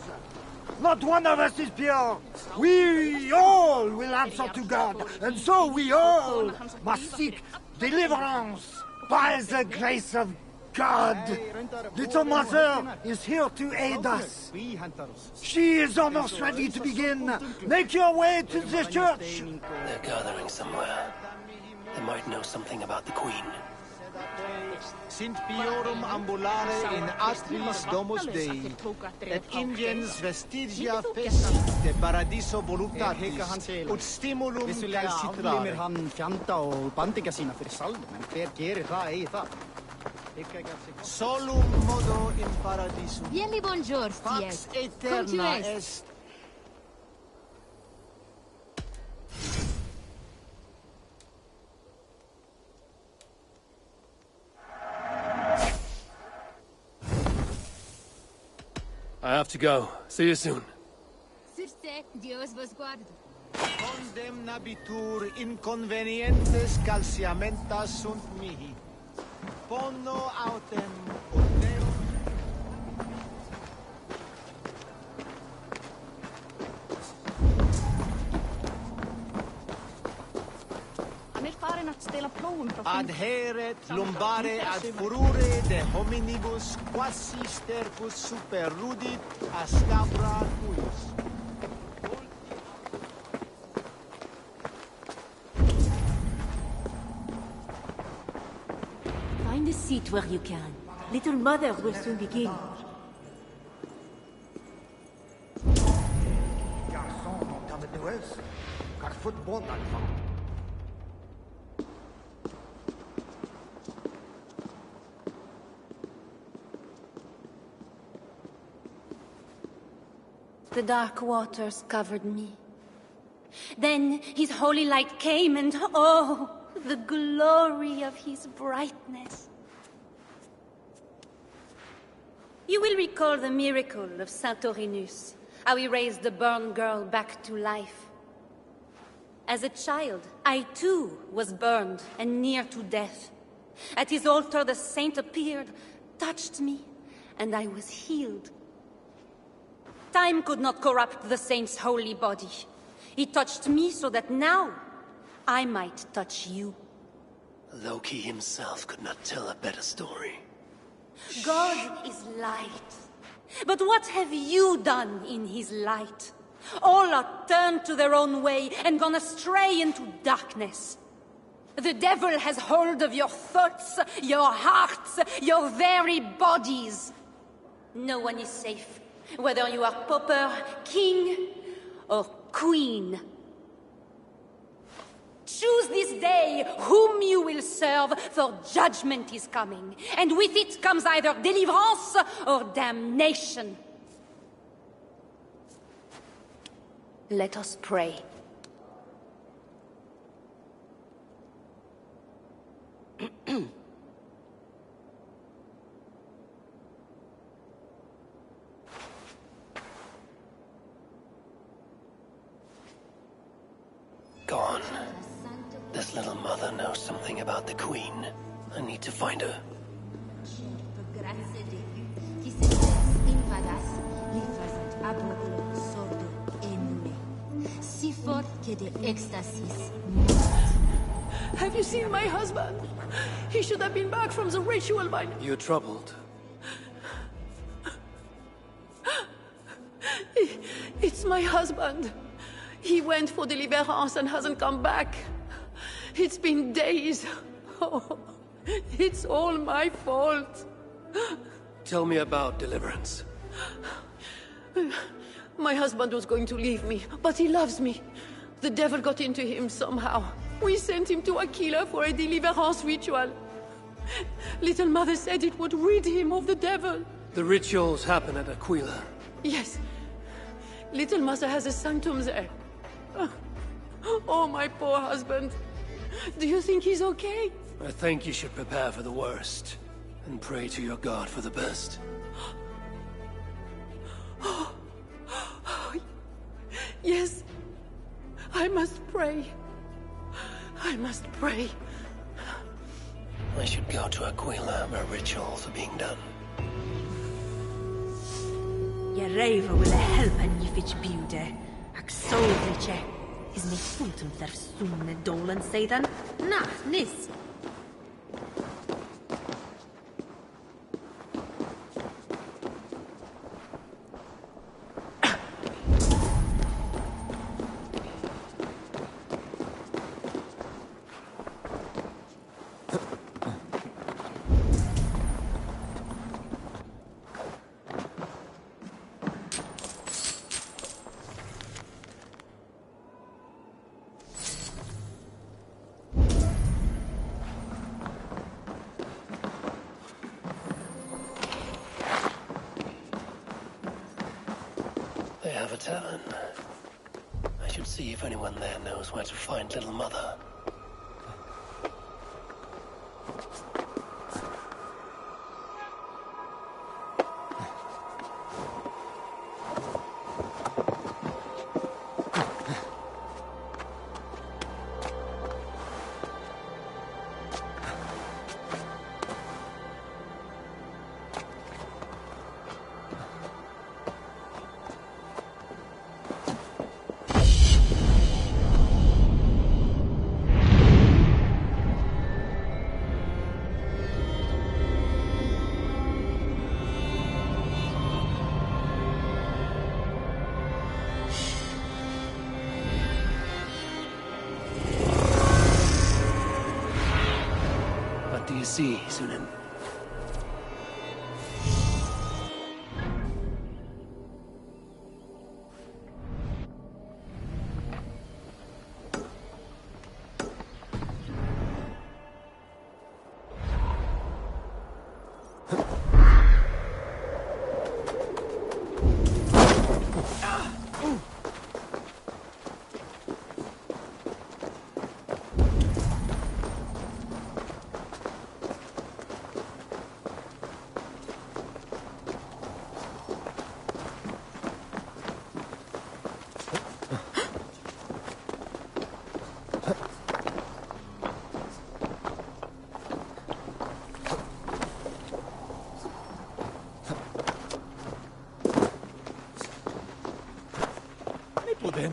Not one of us is pure. We all will answer to God, and so we all must seek deliverance by the grace of God. Little Mother is here to aid us. She is almost ready to begin. Make your way to the church. They're gathering somewhere. They might know something about the Queen. Sint Piorum ambulare in atris domus Dei, et ingens vestigia fecit de paradiso voluptatis, ut stimulum calcitrare. hann fjanda og bandingja sína fyrir salnum, en hver gerir það eigi það? Solum modo in paradisum. Vieni buongiorno, Pax Come to eterna rest. est. I have to go. See you soon. Sur ce, Dios vos guarde. Condemnabitur inconvenientes calciamentas sunt mihi. Pono autem ut Deo. Hann farin að stela plógum frá Adheret lumbare ad furore de hominibus quasi stercus superrudit a scabra cuius. Find a seat where you can. Little Mother will soon begin. Garçon, monta de nuez, car football d'enfant. The dark waters covered me. Then his holy light came, and oh, the glory of his brightness. You will recall the miracle of Saint-Aurinus, how he raised the burned girl back to life. As a child, I too was burned and near to death. At his altar the saint appeared, touched me, and I was healed. Time could not corrupt the saint's holy body. He touched me so that now I might touch you. Loki himself could not tell a better story. God is light. But what have you done in his light? All are turned to their own way and gone astray into darkness. The devil has hold of your thoughts, your hearts, your very bodies. No one is safe, whether you are pauper, king, or queen. Choose this day whom you will serve, for judgment is coming, and with it comes either deliverance or damnation. Let us pray. Gone. This little mother knows something about the Queen. I need to find her. Have you seen my husband? He should have been back from the ritual by now. You're troubled. It's my husband. He went for deliverance and hasn't come back. It's been days. Oh, it's all my fault. Tell me about deliverance. My husband was going to leave me, but he loves me. The devil got into him somehow. We sent him to Aquila for a deliverance ritual. Little Mother said it would rid him of the devil. The rituals happen at Aquila. Yes. Little Mother has a sanctum there. Oh, my poor husband. Do you think he's okay? I think you should prepare for the worst and pray to your God for the best. Yes. I must pray. I must pray. I should go to Aquila where rituals are being done. Jareva will help an ifich bude. Ak solriche. Is me fultum therf sunne dolan seidan? Na, nis. They have a tavern. I should see if anyone there knows where to find Little Mother. What do you see, Sunan?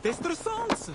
contestreessance.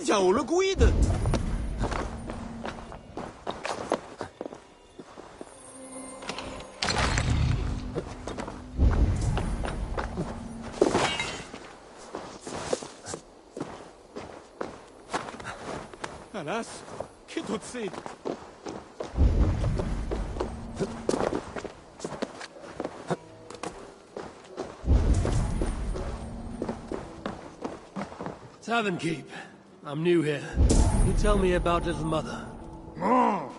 Tiens, le guide! Alas, che tozzi! Tavern Keep. I'm new here. You tell me about little mother. Oh,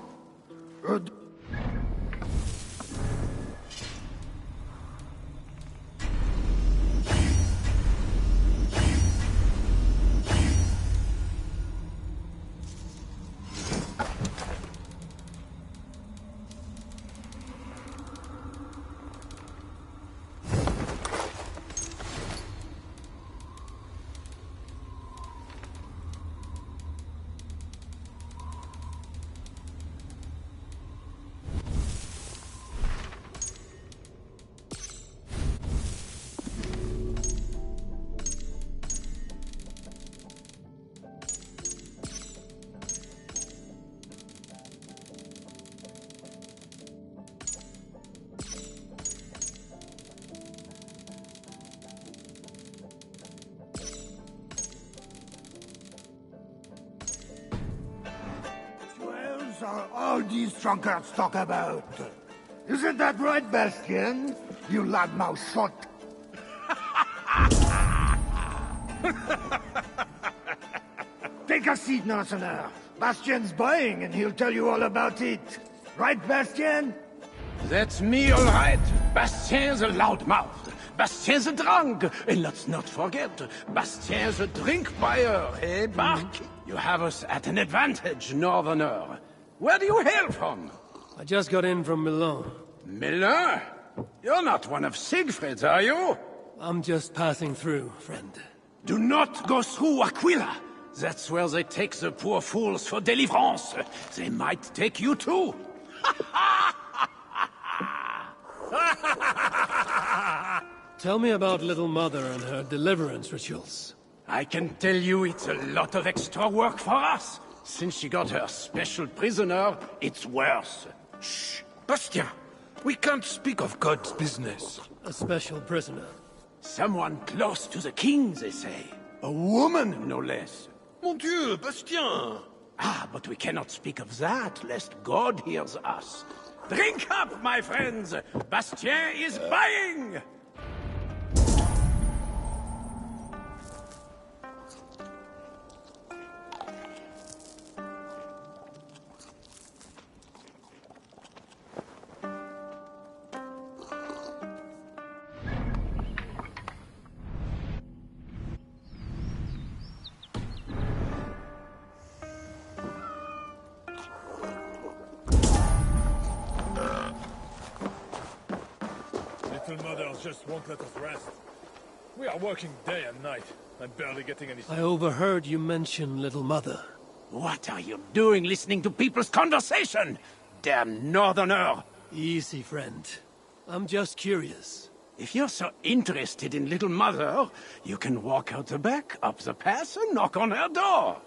are all these drunkards talk about? Isn't that right, Bastian? You loudmouth shot. Take a seat, Northerner. Bastian's buying, and he'll tell you all about it. Right, Bastian? That's me, all right. Bastien's a loudmouth. Bastien's a drunk. And let's not forget, Bastien's a drink buyer, eh, Bark? You have us at an advantage, Northerner. Where do you hail from? I just got in from Milan. Milan? You're not one of Siegfried's, are you? I'm just passing through, friend. Do not go through Aquila. That's where they take the poor fools for deliverance. They might take you too. Tell me about Little Mother and her deliverance rituals. I can tell you it's a lot of extra work for us. Since she got her special prisoner, it's worse. Shh! Bastien! We can't speak of God's business. A special prisoner. Someone close to the king, they say. A woman, no less. Mon Dieu, Bastien! Ah, but we cannot speak of that, lest God hears us. Drink up, my friends! Bastien is buying! Little mothers just won't let us rest. We are working day and night, and barely getting any sleep. I overheard you mention Little Mother. What are you doing listening to people's conversation? Damn Northerner! Easy, friend. I'm just curious. If you're so interested in Little Mother, you can walk out the back, up the path, and knock on her door.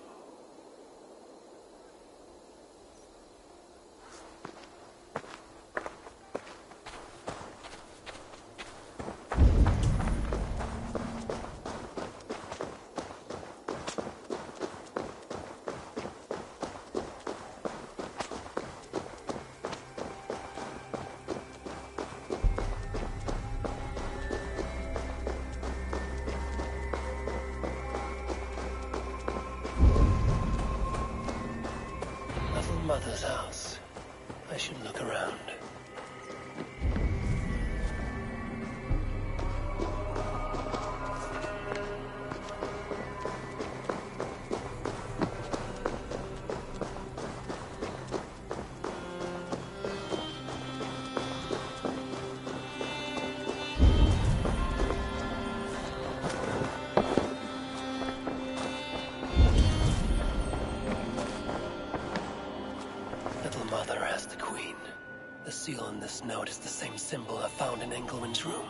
Mother's house. I should look around. Mother as the Queen. The seal on this note is the same symbol I found in Engelman's room.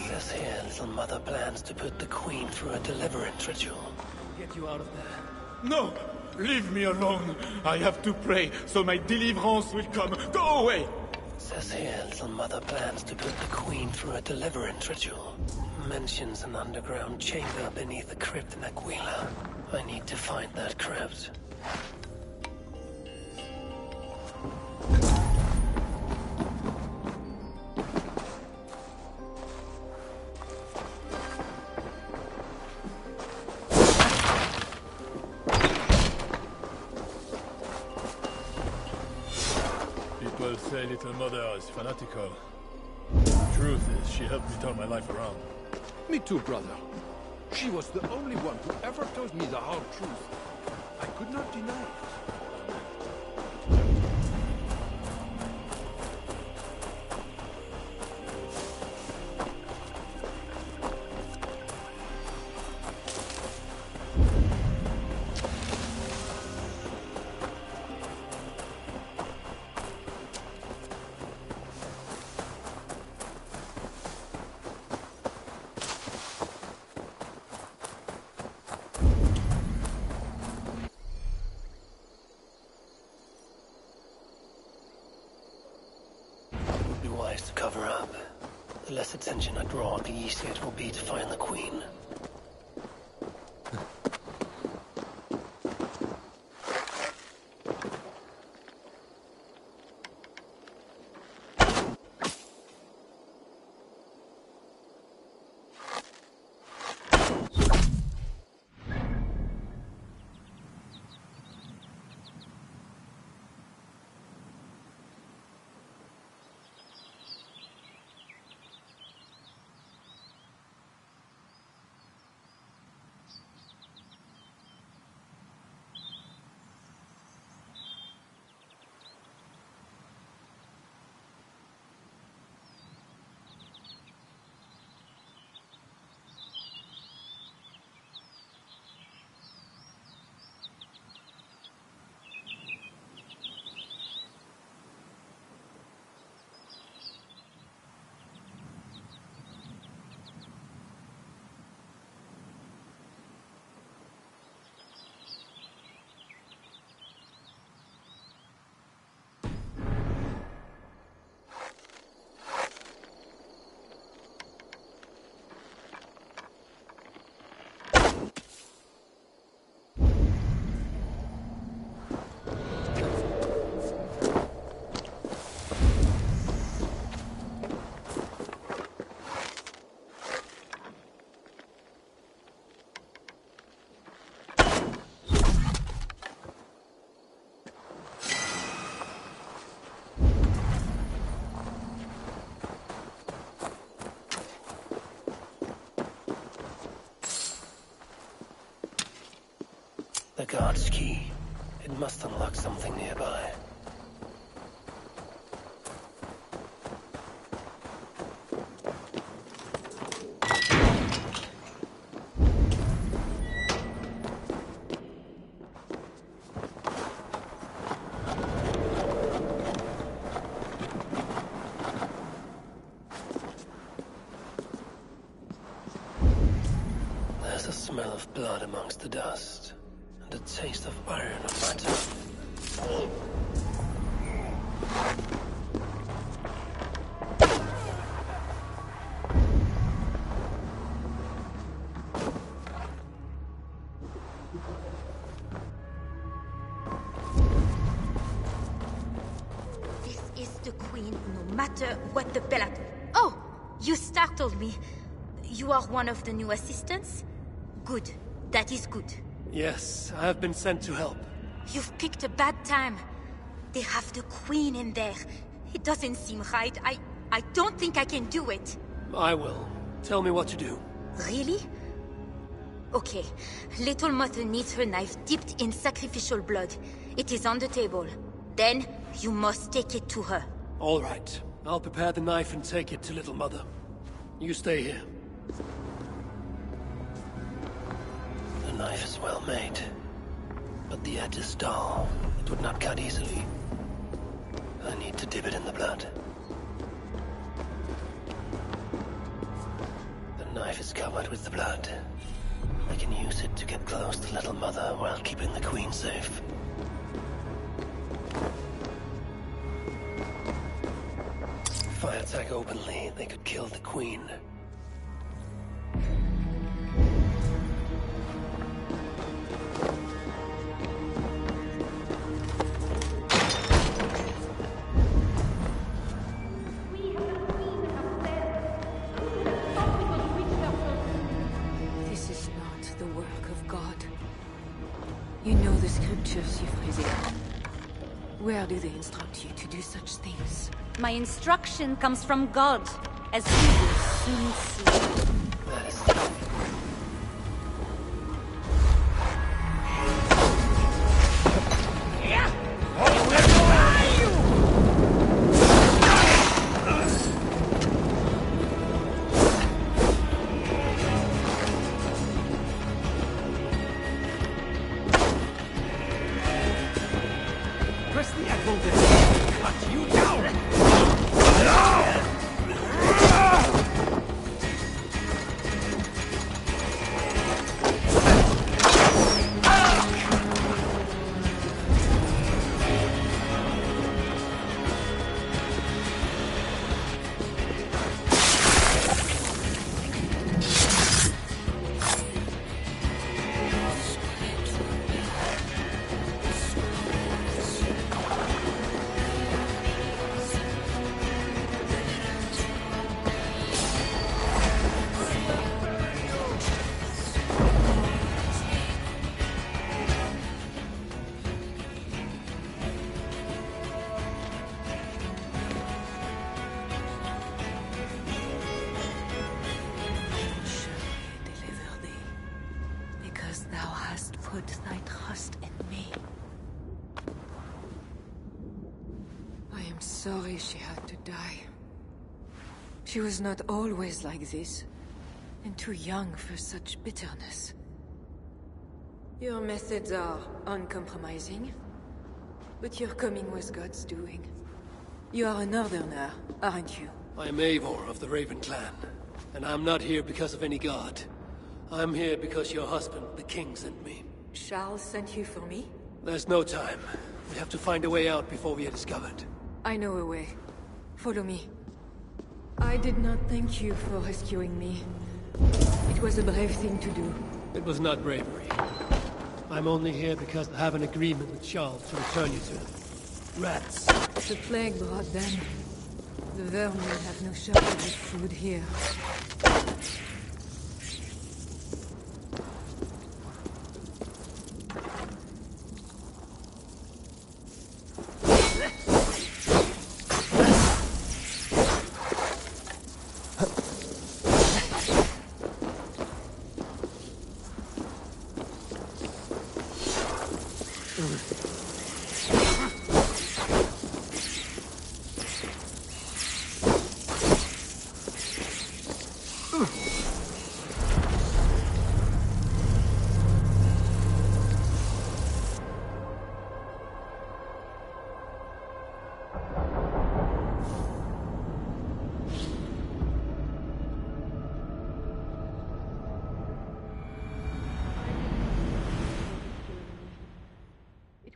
Says here, Little Mother plans to put the Queen through a deliverance ritual. Get you out of there. No! Leave me alone! I have to pray, so my deliverance will come. Go away! Says here, Little Mother plans to put the Queen through a deliverance ritual. Mentions an underground chamber beneath the crypt in Aquila. I need to find that crypt. People say Little Mother is fanatical. Truth is, she helped me turn my life around. Me too, brother. She was the only one who ever told me the hard truth. I could not deny it. To cover up. The less attention I draw, the easier it will be to find the Queen. The guard's key. It must unlock something nearby. There's a smell of blood amongst the dust, and a taste of iron on my tongue. This is the Queen, no matter what the bella... Oh! You startled me. You are one of the new assistants? Good. That is good. Yes, I have been sent to help. You've picked a bad time. They have the Queen in there. It doesn't seem right. I don't think I can do it. I will. Tell me what to do. Really? Okay. Little Mother needs her knife dipped in sacrificial blood. It is on the table. Then, you must take it to her. All right. I'll prepare the knife and take it to Little Mother. You stay here. The knife is well made, but the edge is dull. It would not cut easily. I need to dip it in the blood. The knife is covered with the blood. I can use it to get close to Little Mother while keeping the Queen safe. If I attack openly, they could kill the Queen. This is not the work of God. You know the scriptures, Euphrasia. Where do they instruct you to do such things? My instruction comes from God, as you will soon see. Press the apple to cut you down! Because thou hast put thy trust in me. I am sorry she had to die. She was not always like this, and too young for such bitterness. Your methods are uncompromising, but your coming was God's doing. You are a northerner, aren't you? I am Eivor of the Raven clan, and I'm not here because of any god. I'm here because your husband, the king, sent me. Charles sent you for me? There's no time. We have to find a way out before we are discovered. I know a way. Follow me. I did not thank you for rescuing me. It was a brave thing to do. It was not bravery. I'm only here because I have an agreement with Charles to return you to him. Rats. The plague brought them. The vermin have no shortage of food here. It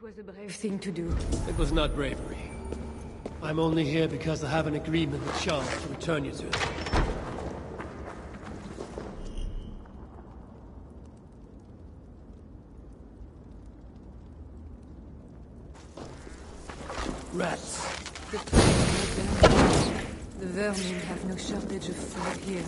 was a brave thing to do. It was not bravery. I'm only here because I have an agreement with Charles to return you to him. Rats. The vermin have no shortage of food here.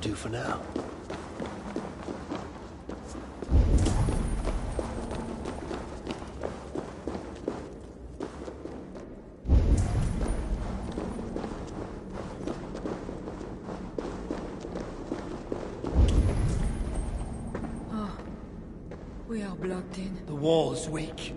Do for now. Oh, we are blocked in. The wall's weak.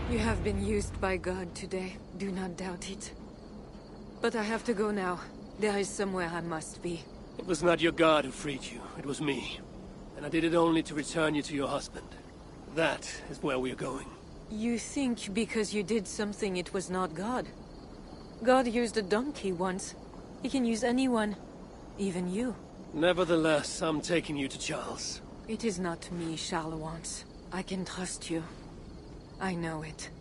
You have been used by God today. Do not doubt it. But I have to go now. There is somewhere I must be. It was not your God who freed you. It was me. And I did it only to return you to your husband. That is where we are going. You think because you did something it was not God? God used a donkey once. He can use anyone. Even you. Nevertheless, I'm taking you to Charles. It is not me Charles wants. I can trust you. I know it.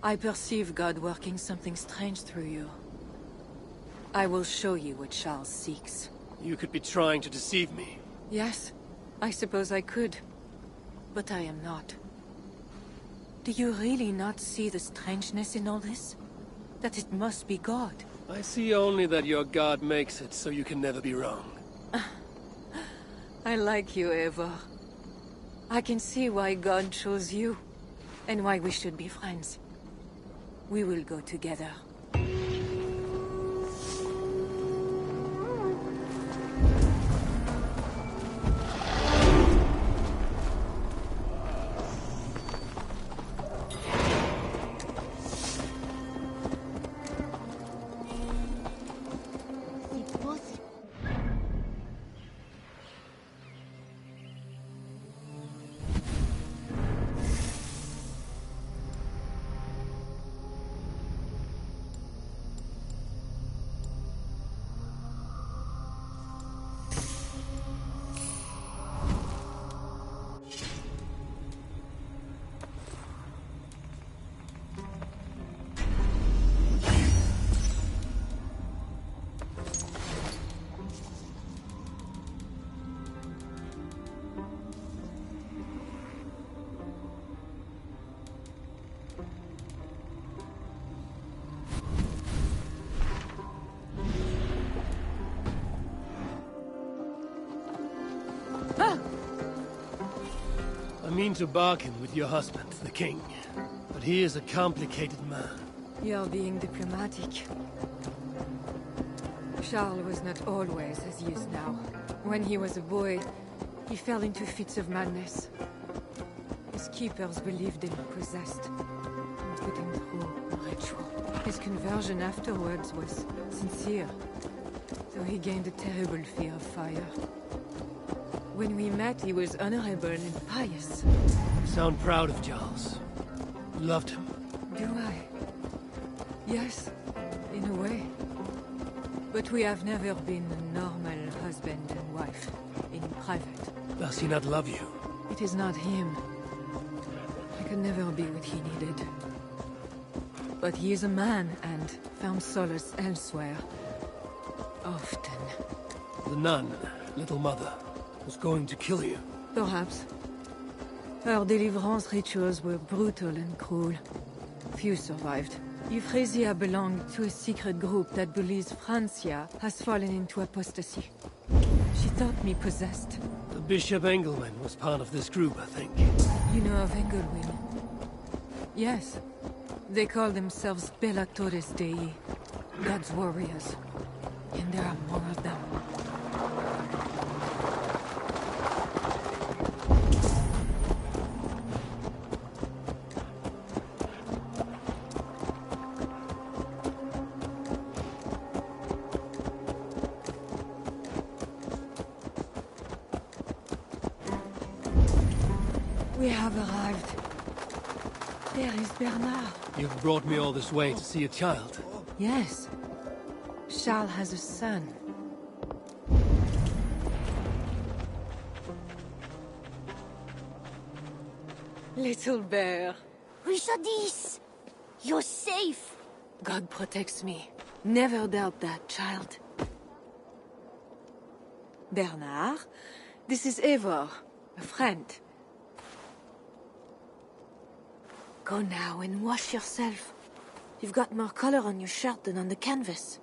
I perceive God working something strange through you. I will show you what Charles seeks. You could be trying to deceive me. Yes, I suppose I could. But I am not. Do you really not see the strangeness in all this? That it must be God? I see only that your God makes it so you can never be wrong. I like you, Eivor. I can see why God chose you. And why we should be friends. We will go together. willing to bargain with your husband, the king. But he is a complicated man. You're being diplomatic. Charles was not always as he is now. When he was a boy, he fell into fits of madness. His keepers believed him possessed and put him through a ritual. His conversion afterwards was sincere, though he gained a terrible fear of fire. When we met, he was honorable and pious. You sound proud of Charles. You loved him. Do I? Yes, in a way. But we have never been a normal husband and wife, in private. Does he not love you? It is not him. I could never be what he needed. But he is a man, and found solace elsewhere. Often. The nun, Little Mother, was going to kill you. Perhaps. Her deliverance rituals were brutal and cruel. Few survived. Euphrasia belonged to a secret group that believes Francia has fallen into apostasy. She thought me possessed. The Bishop Engelman was part of this group, I think. You know of Engelwin? Yes. They call themselves Bellatores Dei, God's warriors. And there are more of them. We have arrived. There is Bernard. You've brought me all this way to see a child. Yes. Charles has a son. Little bear. Richardis! You're safe! God protects me. Never doubt that, child. Bernard, this is Eivor, a friend. Go now and wash yourself. You've got more color on your shirt than on the canvas.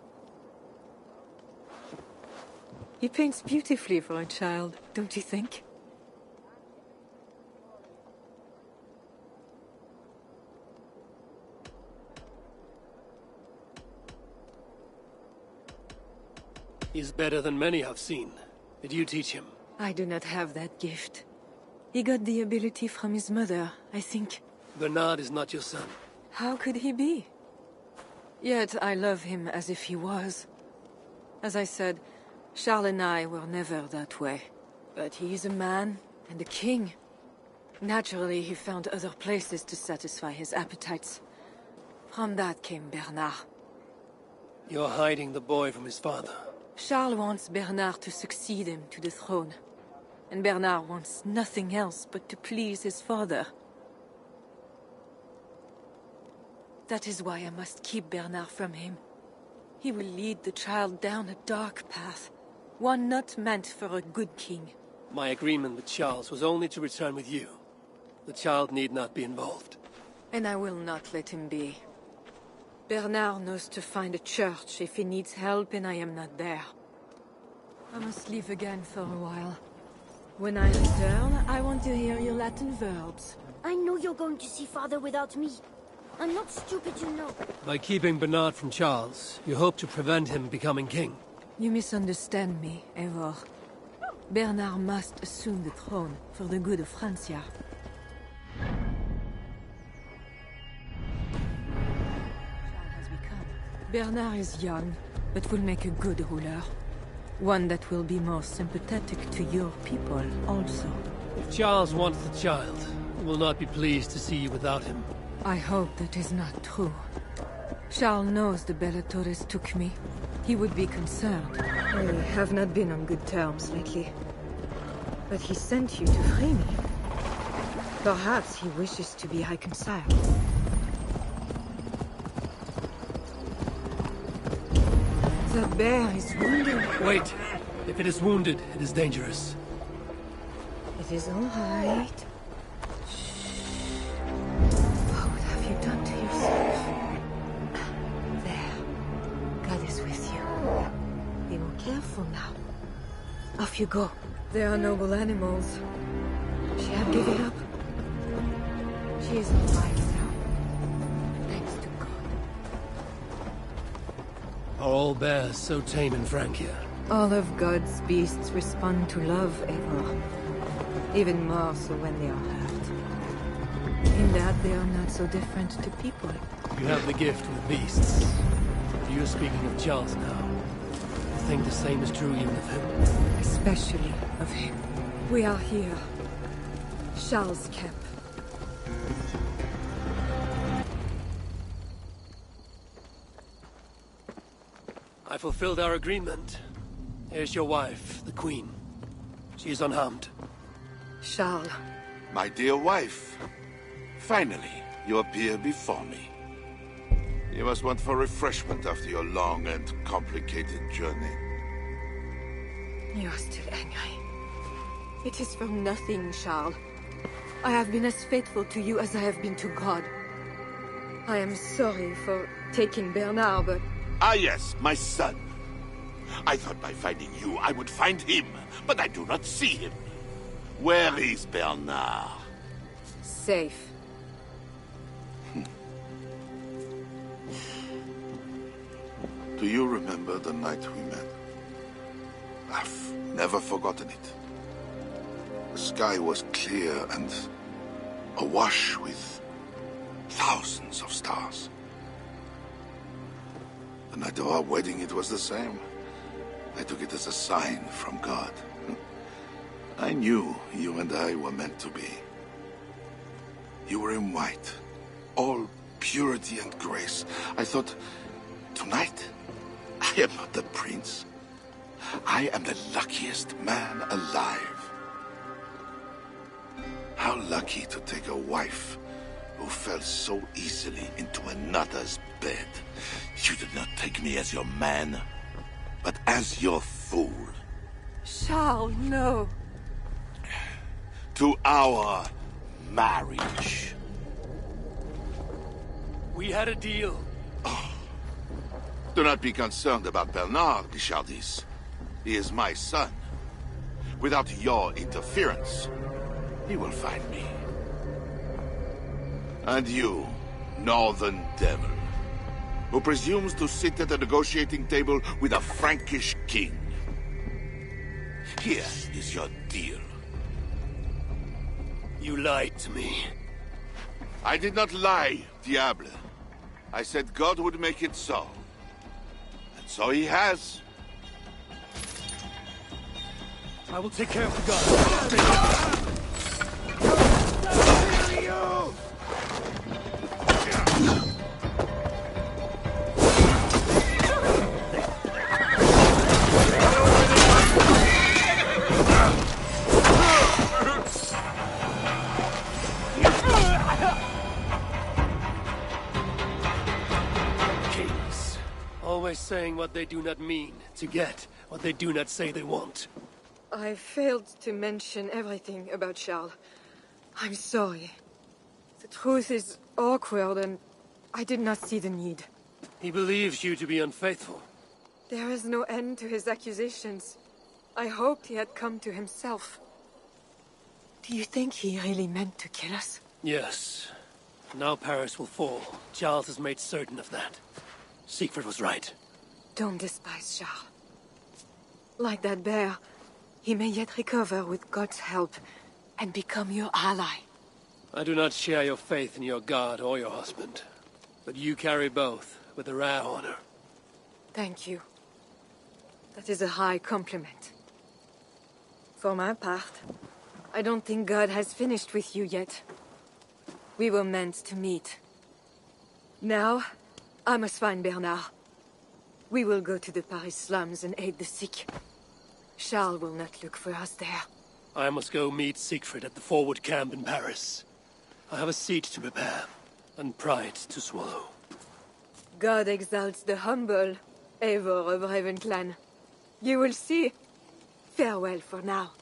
He paints beautifully for a child, don't you think? He's better than many I've seen. Did you teach him? I do not have that gift. He got the ability from his mother, I think. Bernard is not your son. How could he be? Yet I love him as if he was. As I said, Charles and I were never that way. But he is a man and a king. Naturally, he found other places to satisfy his appetites. From that came Bernard. You're hiding the boy from his father. Charles wants Bernard to succeed him to the throne. And Bernard wants nothing else but to please his father. That is why I must keep Bernard from him. He will lead the child down a dark path. One not meant for a good king. My agreement with Charles was only to return with you. The child need not be involved. And I will not let him be. Bernard knows to find a church if he needs help and I am not there. I must leave again for a while. When I return, I want to hear your Latin verbs. I know you're going to see Father without me. I'm not stupid, you know. By keeping Bernard from Charles, you hope to prevent him becoming king. You misunderstand me, Eivor. Bernard must assume the throne for the good of Francia. Bernard is young, but will make a good ruler. One that will be more sympathetic to your people, also. If Charles wants the child, he will not be pleased to see you without him. I hope that is not true. Charles knows the Bellatores took me. He would be concerned. We have not been on good terms lately. But he sent you to free me. Perhaps he wishes to be reconciled. The bear is wounded. Wait. If it is wounded, it is dangerous. It is all right. What have you done to yourself? There. God is with you. Be more careful now. Off you go. They are noble animals. She had given up. She is alive now. Thanks to God. Are all bears so tame in Francia? All of God's beasts respond to love, Eivor. Even more so when they are hurt. In that they are not so different to people. You have the gift with beasts. If you're speaking of Charles now, I think the same is true even of him. Especially of him. We are here. Charles' camp. I fulfilled our agreement. Here's your wife, the Queen. She is unharmed. Charles. My dear wife, finally you appear before me. You must want for refreshment after your long and complicated journey. You are still angry. It is for nothing, Charles. I have been as faithful to you as I have been to God. I am sorry for taking Bernard, but... Ah yes, my son. I thought by finding you I would find him, but I do not see him. Where is Bernard? Safe. Do you remember the night we met? I've never forgotten it. The sky was clear and awash with thousands of stars. The night of our wedding, it was the same. I took it as a sign from God. I knew you and I were meant to be. You were in white, all purity and grace. I thought, tonight, I am not the prince. I am the luckiest man alive. How lucky to take a wife who fell so easily into another's bed. You did not take me as your man, but as your fool. Charles, no. To our marriage. We had a deal. Oh. Do not be concerned about Bernard, Bichardis. He is my son. Without your interference, he will find me. And you, northern devil, who presumes to sit at a negotiating table with a Frankish king. Here is your deal. You lied to me. I did not lie, Diable. I said God would make it so. And so he has. I will take care of the guard. Kings, always saying what they do not mean to get what they do not say they want. I failed to mention everything about Charles. I'm sorry. The truth is awkward and I did not see the need. He believes you to be unfaithful. There is no end to his accusations. I hoped he had come to himself. Do you think he really meant to kill us? Yes. Now Paris will fall. Charles has made certain of that. Siegfried was right. Don't despise Charles. Like that bear, he may yet recover with God's help and become your ally. I do not share your faith in your god or your husband. But you carry both with a rare honor. Thank you. That is a high compliment. For my part, I don't think God has finished with you yet. We were meant to meet. Now, I must find Bernard. We will go to the Paris slums and aid the sick. Charles will not look for us there. I must go meet Siegfried at the forward camp in Paris. I have a seat to prepare, and pride to swallow. God exalts the humble, Eivor of Ravenclan. You will see. Farewell for now.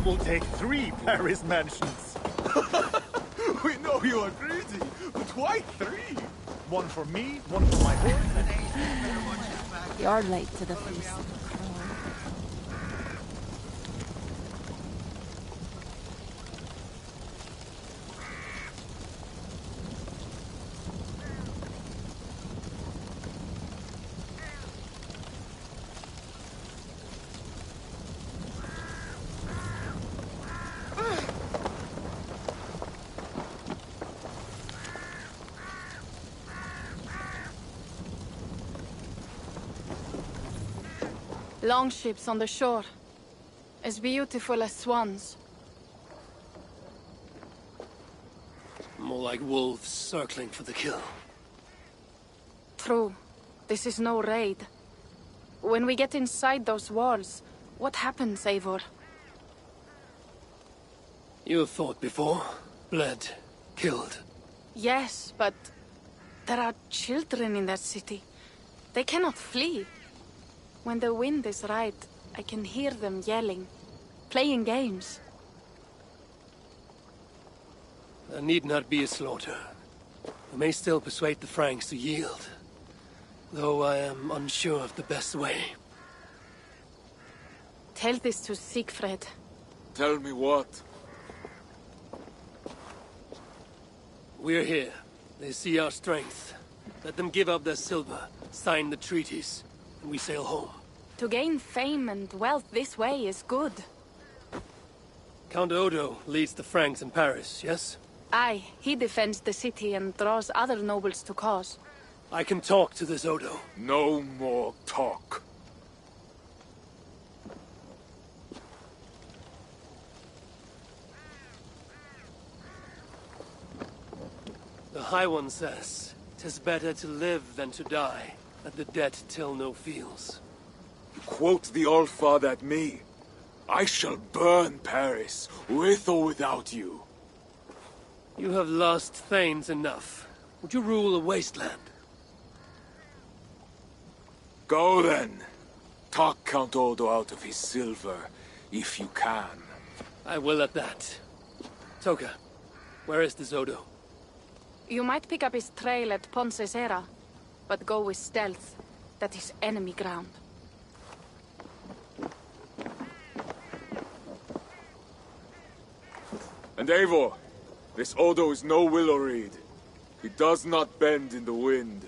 will take 3 Paris mansions. We know you are greedy, but why 3? 1 for me, 1 for my horse. You're late to the feast. Longships on the shore. As beautiful as swans. More like wolves circling for the kill. True. This is no raid. When we get inside those walls, what happens, Eivor? You have fought before. Bled. Killed. Yes, but there are children in that city. They cannot flee. When the wind is right, I can hear them yelling, playing games. There need not be a slaughter. We may still persuade the Franks to yield, though I am unsure of the best way. Tell this to Siegfried. Tell me what? We're here. They see our strength. Let them give up their silver, sign the treaties, and we sail home. To gain fame and wealth this way is good. Count Odo leads the Franks in Paris, yes? Aye, he defends the city and draws other nobles to cause. I can talk to this Odo. No more talk. The High One says, 'tis better to live than to die, that the dead tell no feels. You quote the All-Father at me. I shall burn Paris, with or without you. You have lost thanes enough. Would you rule a wasteland? Go then. Talk Count Odo out of his silver, if you can. I will at that. Toka, where is this Odo? You might pick up his trail at Poncesera, but go with stealth. That is enemy ground. And Eivor, this Odo is no willow reed. He does not bend in the wind.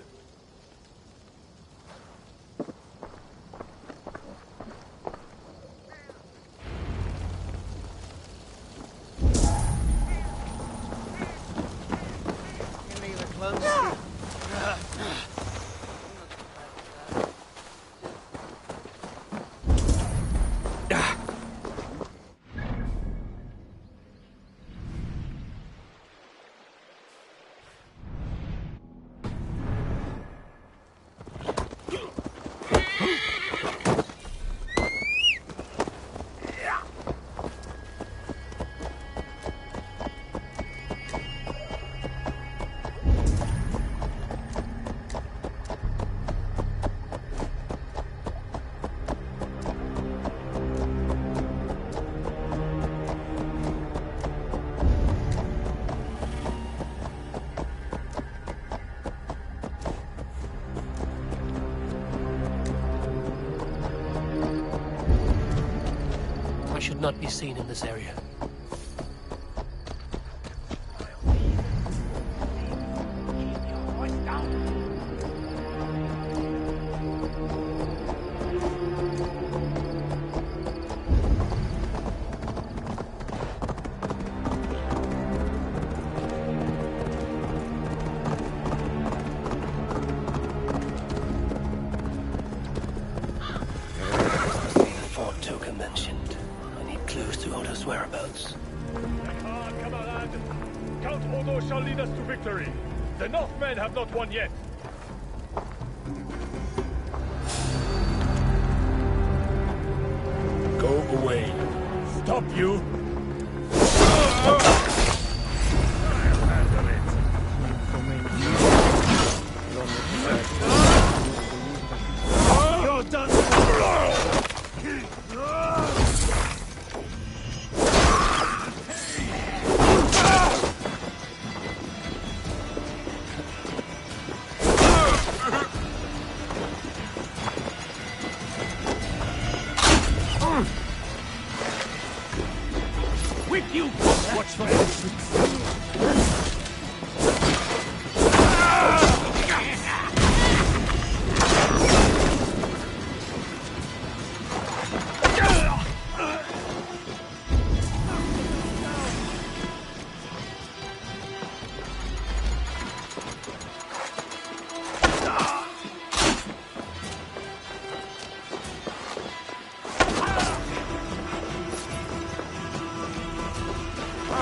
Should not be seen in this area. Whereabouts? Camarade! Count Odo shall lead us to victory. The Northmen have not won yet. Go away. Stop you! You're done!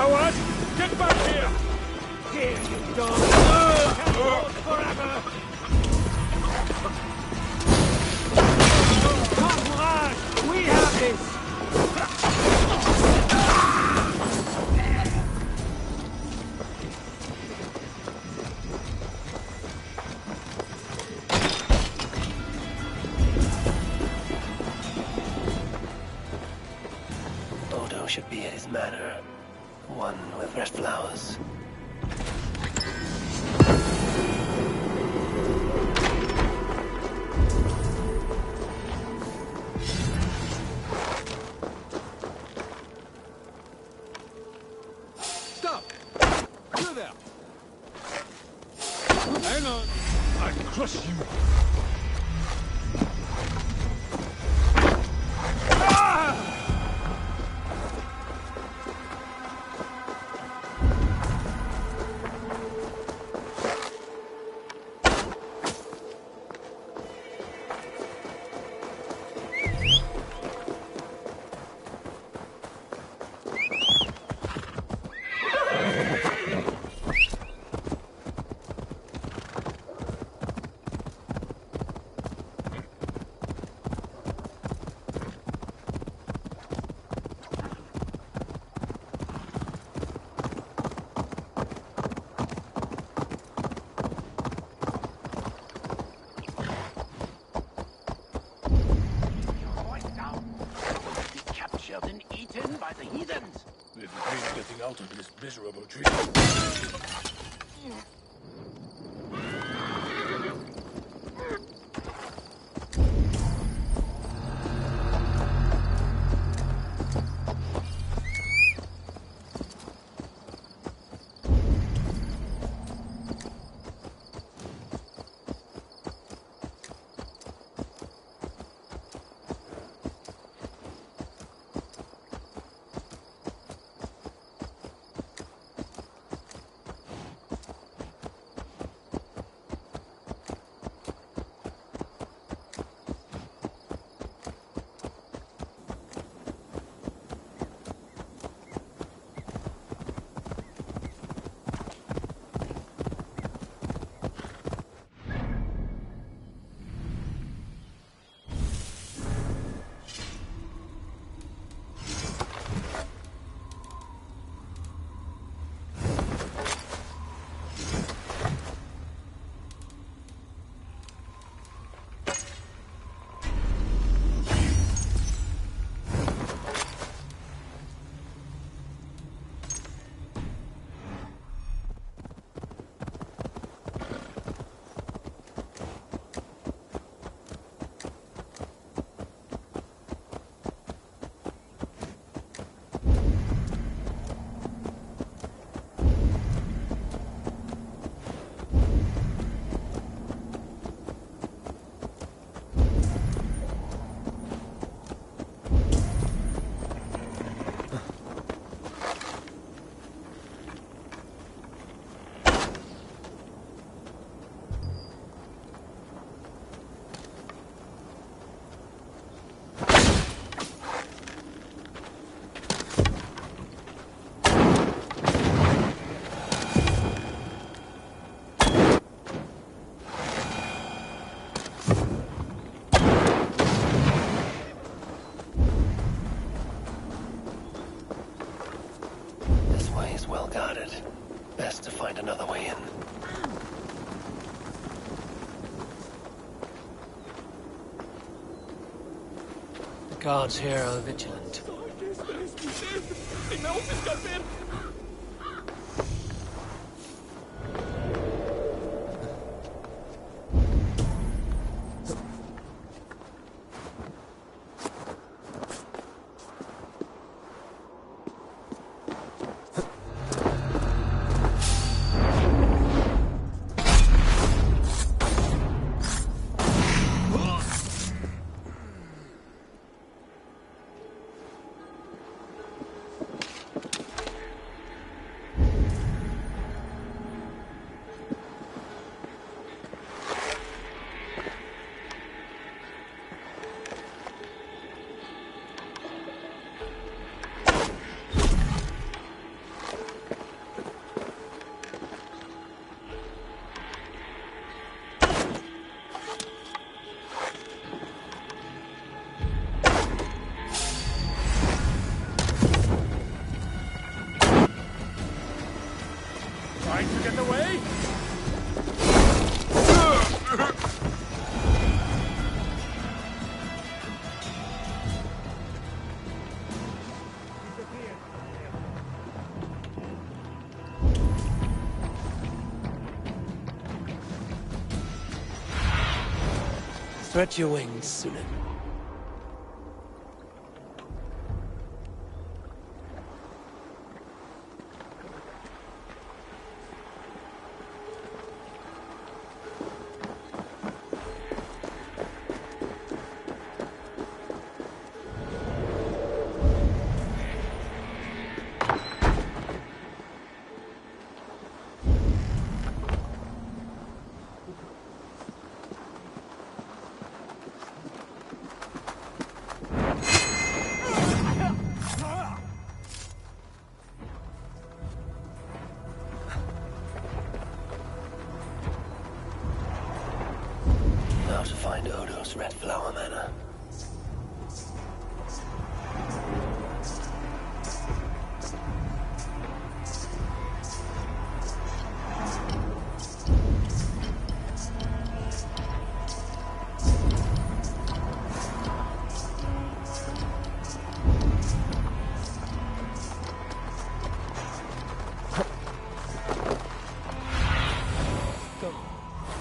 Howard, get back here! Here you go! Forever! Courage! We have this! Odo should be at his manor. One with red flowers. Stop! You there! Hang on! I crush you! And eaten by the heathens. We've agreed getting out of this miserable tree. Best to find another way in. The guards here are vigilant. Stretch your wings, Sunan. Now to find Odo's Red Flower Manor.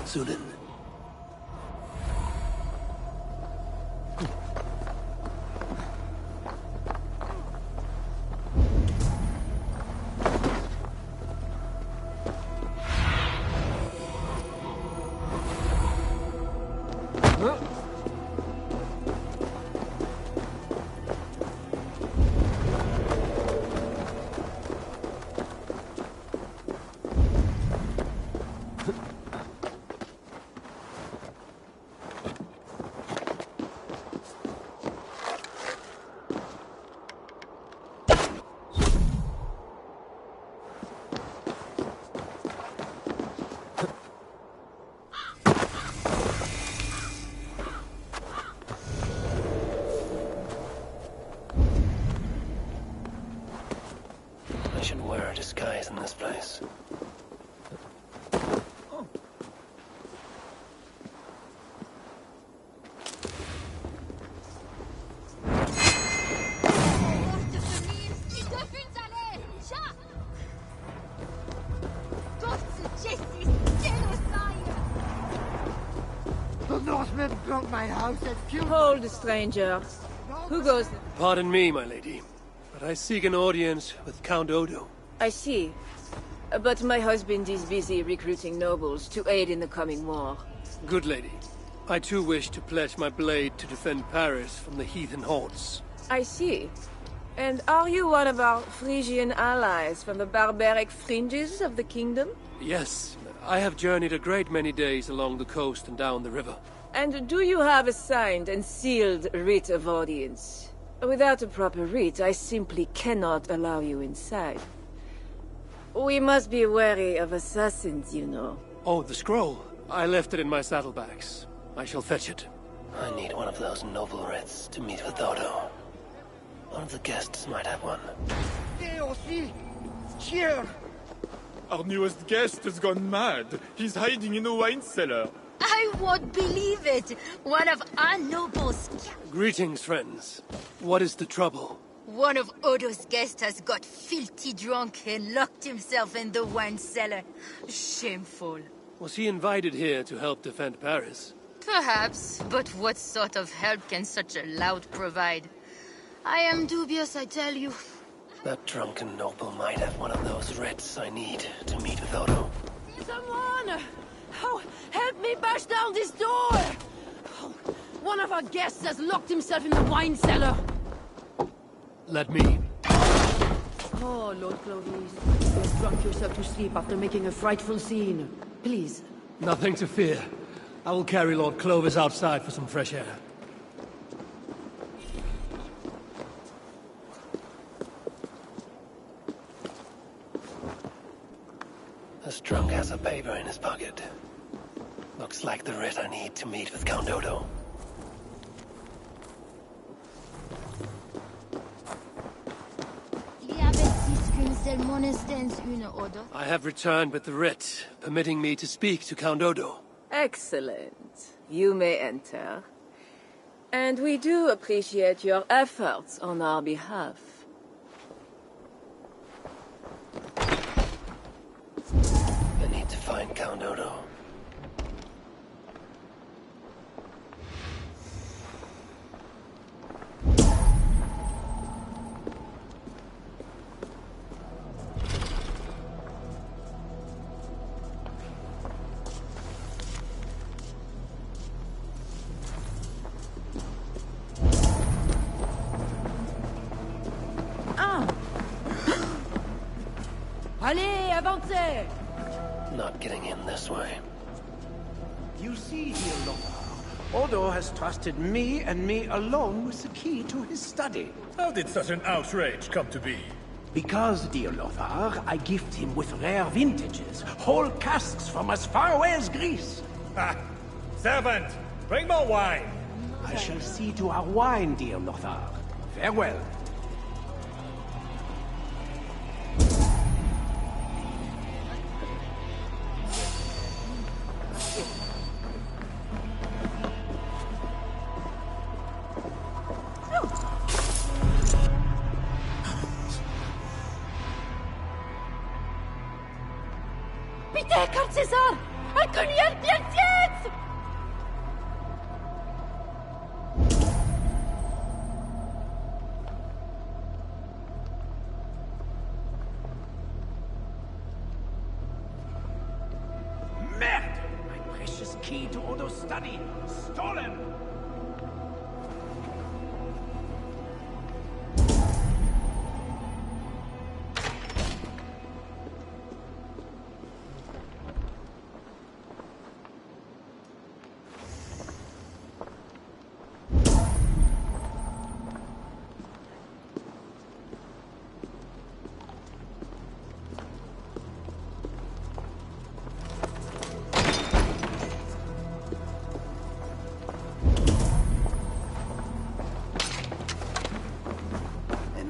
Sunan. I should wear a disguise in this place. The Northmen broke my house and killed... Hold, stranger. Who goes... Pardon me, my lady, but I seek an audience with Count Odo. I see. But my husband is busy recruiting nobles to aid in the coming war. Good lady. I too wish to pledge my blade to defend Paris from the heathen hordes. I see. And are you one of our Frisian allies from the barbaric fringes of the kingdom? Yes, I have journeyed a great many days along the coast and down the river. And do you have a signed and sealed writ of audience? Without a proper writ, I simply cannot allow you inside. We must be wary of assassins, you know. Oh, the scroll. I left it in my saddlebags. I shall fetch it. I need one of those noble writs to meet with Odo. One of the guests might have one. Stay aussi! Here! Our newest guest has gone mad. He's hiding in a wine cellar. I won't believe it! One of our nobles... Greetings, friends. What is the trouble? One of Odo's guests has got filthy drunk and locked himself in the wine cellar. Shameful. Was he invited here to help defend Paris? Perhaps, but what sort of help can such a lout provide? I am dubious, I tell you. That drunken noble might have one of those writs I need to meet with Odo. Someone! Oh, help me bash down this door! Oh, one of our guests has locked himself in the wine cellar. Let me. Oh, Lord Clovis, you have drunk yourself to sleep after making a frightful scene. Please. Nothing to fear. I will carry Lord Clovis outside for some fresh air. This drunk has a paper in his pocket. Looks like the writ I need to meet with Count Odo. I have returned with the writ, permitting me to speak to Count Odo. Excellent. You may enter. And we do appreciate your efforts on our behalf. I need to find Count Odo. avancez! Not getting in this way. You see, dear Lothar, Odo has trusted me and me alone with the key to his study. How did such an outrage come to be? Because, dear Lothar, I gift him with rare vintages, whole casks from as far away as Greece. Ha! Servant, bring more wine! I shall see to our wine, dear Lothar. Farewell. Bitte, Karl César! Elle conniert bien tiède! Merde! My precious key to Odo's study! Stolen!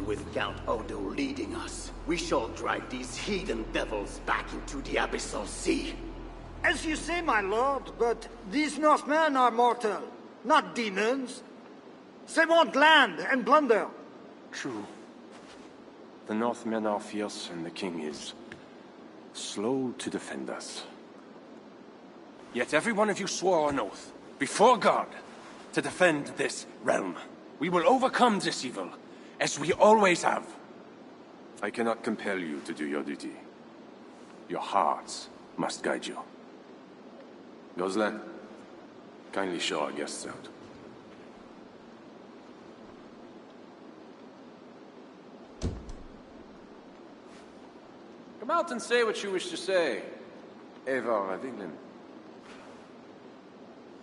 With Count Odo leading us, we shall drive these heathen devils back into the abyssal sea. As you say, my lord, but these Northmen are mortal, not demons. They want land and plunder. True. The Northmen are fierce, and the king is slow to defend us. Yet every one of you swore an oath, before God, to defend this realm. We will overcome this evil, as we always have. I cannot compel you to do your duty. Your hearts must guide you. Goslan, kindly show our guests out. Come out and say what you wish to say, Eivor of England.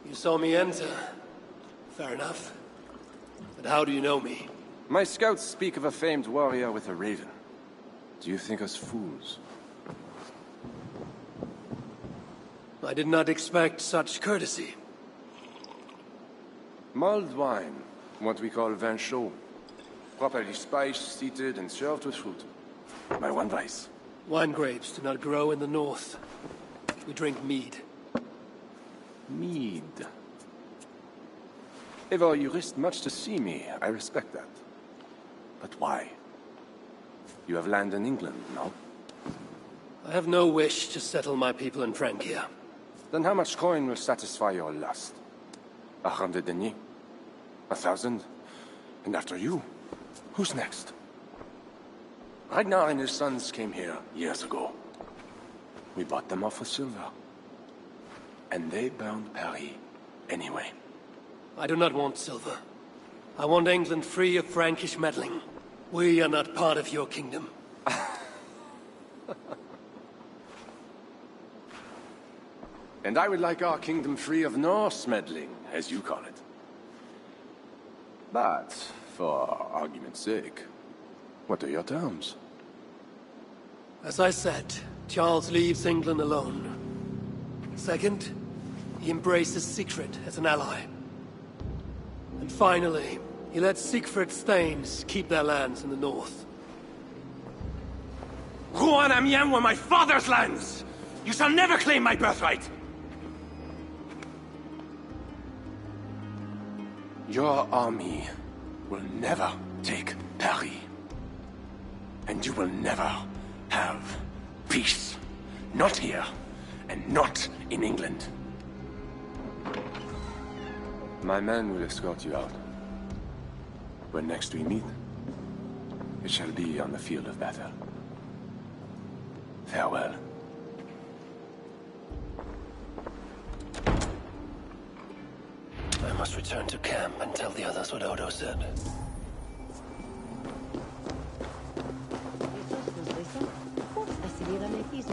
You saw me enter. Fair enough. But how do you know me? My scouts speak of a famed warrior with a raven. Do you think us fools? I did not expect such courtesy. Mulled wine, what we call vin chaud. Properly spiced, seated, and served with fruit. My one vice. Wine grapes do not grow in the north. We drink mead. Mead. Eivor, you risked much to see me. I respect that. But why? You have land in England, no? I have no wish to settle my people in Francia. Then how much coin will satisfy your lust? 100 deniers? 1,000? And after you, who's next? Ragnar and his sons came here years ago. We bought them off with silver. And they burned Paris anyway. I do not want silver. I want England free of Frankish meddling. We are not part of your kingdom. And I would like our kingdom free of Norse meddling, as you call it. But, for argument's sake, what are your terms? As I said, Charles leaves England alone. Second, he embraces Siegfried as an ally. And finally, he lets Siegfried's thanes keep their lands in the north. Rouen and Amiens were my father's lands! You shall never claim my birthright! Your army will never take Paris. And you will never have peace. Not here, and not in England. My men will escort you out. When next we meet, it shall be on the field of battle. Farewell. I must return to camp and tell the others what Odo said. Accélérer mes fils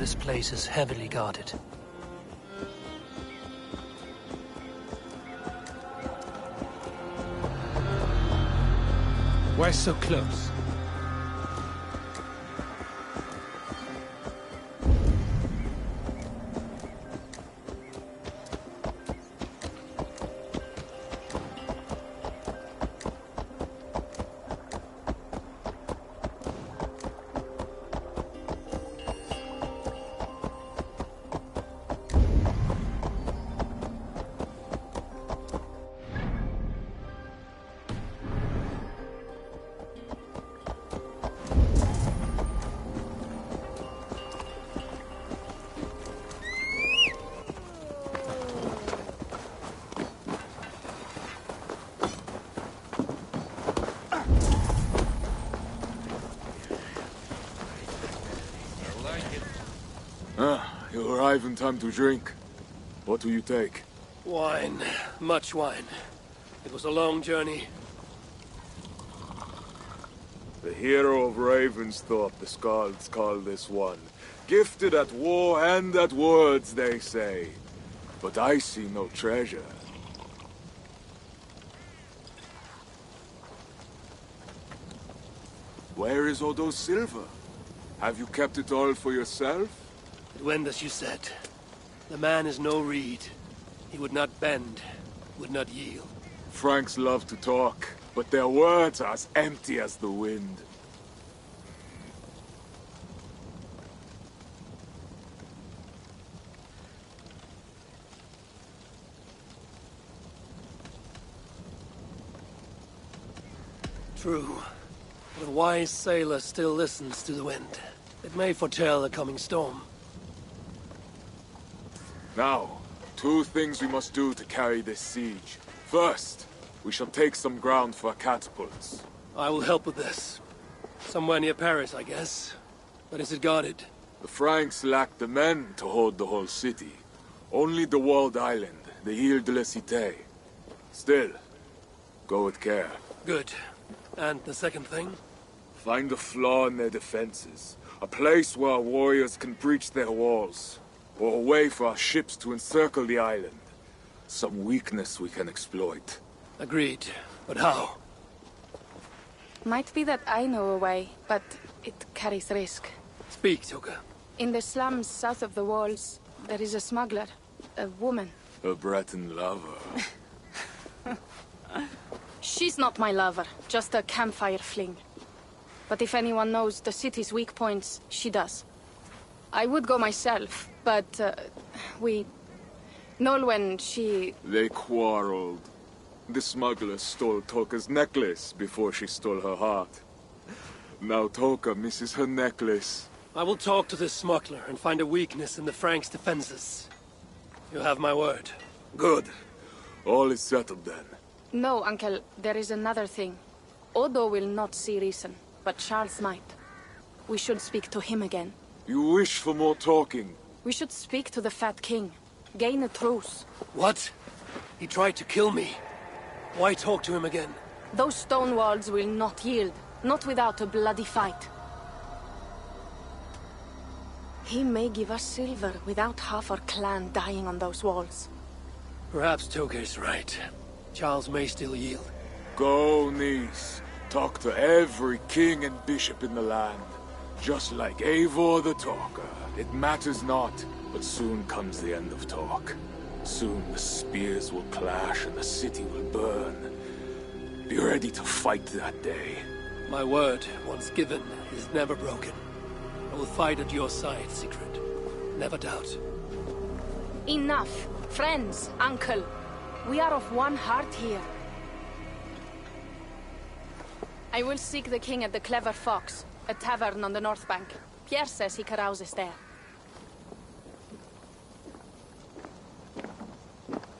This place is heavily guarded. Why so close? You arrive in time to drink. What will you take? Wine. Much wine. It was a long journey. The hero of Ravensthorpe, the Skalds call this one. Gifted at war and at words, they say. But I see no treasure. Where is Odo's silver? Have you kept it all for yourself? It went as you said. The man is no reed. He would not bend, would not yield. Franks love to talk, but their words are as empty as the wind. True. But a wise sailor still listens to the wind. It may foretell a coming storm. Now, two things we must do to carry this siege. First, we shall take some ground for catapults. I will help with this. Somewhere near Paris, I guess. But is it guarded? The Franks lacked the men to hold the whole city. Only the walled island, the Ile de la Cité. Still, go with care. Good. And the second thing? Find a flaw in their defenses. A place where our warriors can breach their walls. Or a way for our ships to encircle the island. Some weakness we can exploit. Agreed. But how? Might be that I know a way, but it carries risk. Speak, Toka. In the slums south of the walls, there is a smuggler. A woman. A Breton lover. She's not my lover, just a campfire fling. But if anyone knows the city's weak points, she does. I would go myself, but, Nolwenn, she... They quarreled. The smuggler stole Toka's necklace before she stole her heart. Now Toka misses her necklace. I will talk to this smuggler and find a weakness in the Franks' defenses. You have my word. Good. All is settled then. No, Uncle, there is another thing. Odo will not see reason, but Charles might. We should speak to him again. You wish for more talking? We should speak to the Fat King. Gain a truce. What? He tried to kill me. Why talk to him again? Those stone walls will not yield. Not without a bloody fight. He may give us silver without half our clan dying on those walls. Perhaps Toka is right. Charles may still yield. Go, niece. Talk to every king and bishop in the land. Just like Eivor the Talker. It matters not, but soon comes the end of talk. Soon the spears will clash and the city will burn. Be ready to fight that day. My word, once given, is never broken. I will fight at your side, Sigrid. Never doubt. Enough. Friends, uncle. We are of one heart here. I will seek the king at the Clever Fox, a tavern on the north bank. Pierre says he carouses there.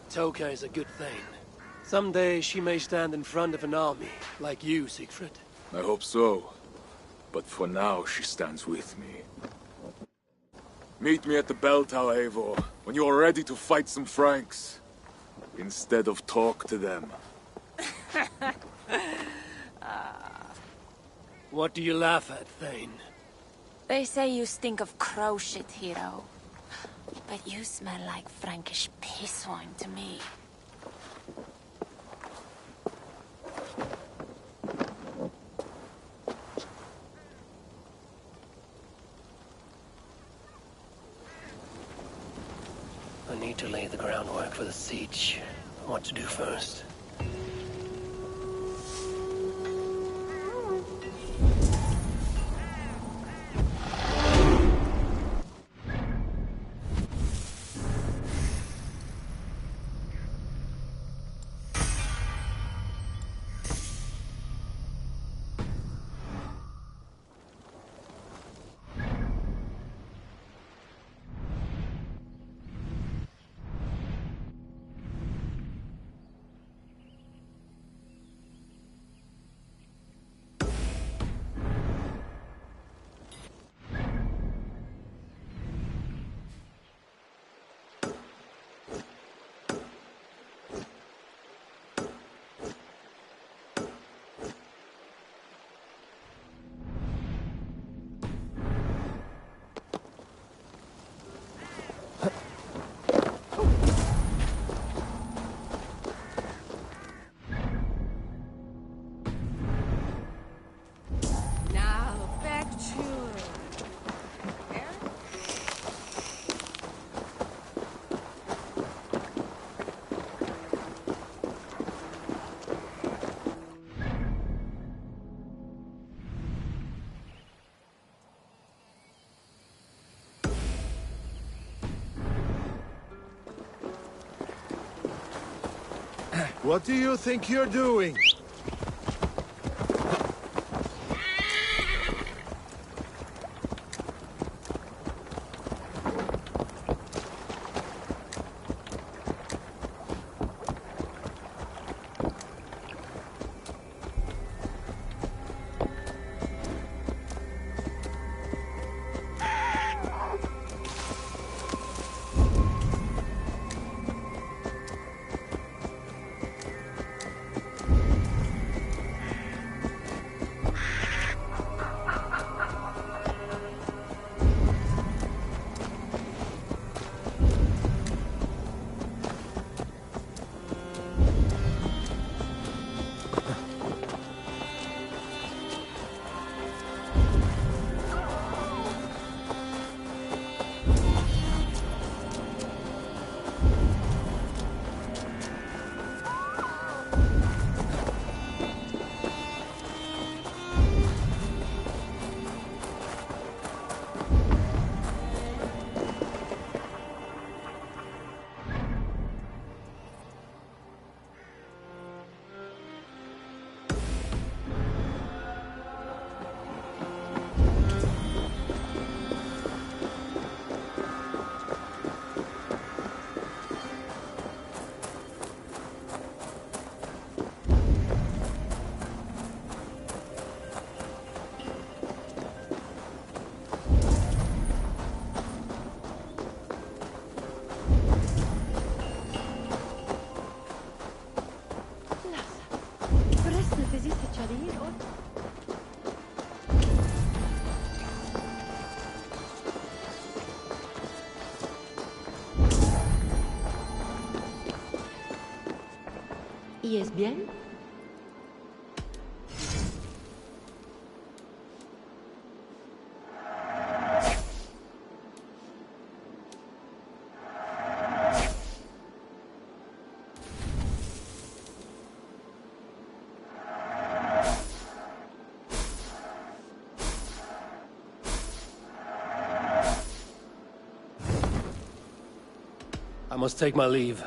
Toka is a good thing. Someday she may stand in front of an army, like you, Siegfried. I hope so. But for now, she stands with me. Meet me at the bell tower, Eivor, when you are ready to fight some Franks. Instead of talk to them. What do you laugh at, Thane? They say you stink of crow shit, hero. But you smell like Frankish piss wine to me. I need to lay the groundwork for the siege. What to do first? What do you think you're doing? Yes, bien? I must take my leave.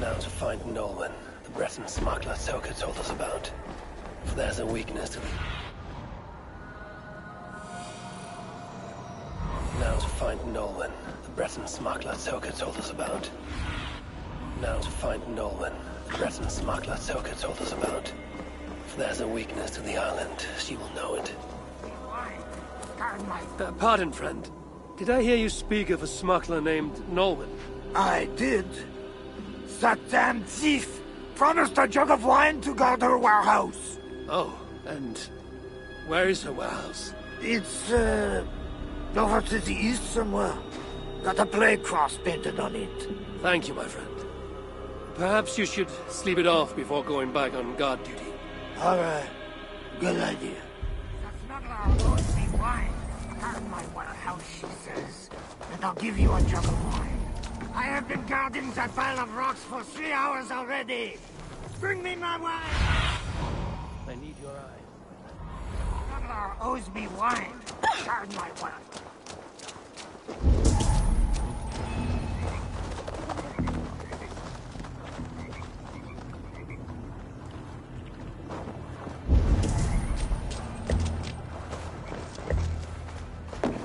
Now to find Nolan, the Breton smuggler Toka told us about. If there's a weakness to... Now to find Nolan, the Breton smuggler Toka told us about. Now to find Nolan, the Breton smuggler Toka told us about. If there's a weakness to the island, she will know it. Pardon, friend. Did I hear you speak of a smuggler named Nolwen? I did. That damn thief promised a jug of wine to guard her warehouse. Oh, and where is her warehouse? It's, Over to the east somewhere. Got a plague cross painted on it. Thank you, my friend. Perhaps you should sleep it off before going back on guard duty. Alright. Good idea. Smuggler owes me wine. Guard my warehouse, she says. And I'll give you a jug of wine. I have been guarding that pile of rocks for 3 hours already. Bring me my wine! I need your eye. Smuggler owes me wine. Guard my warehouse.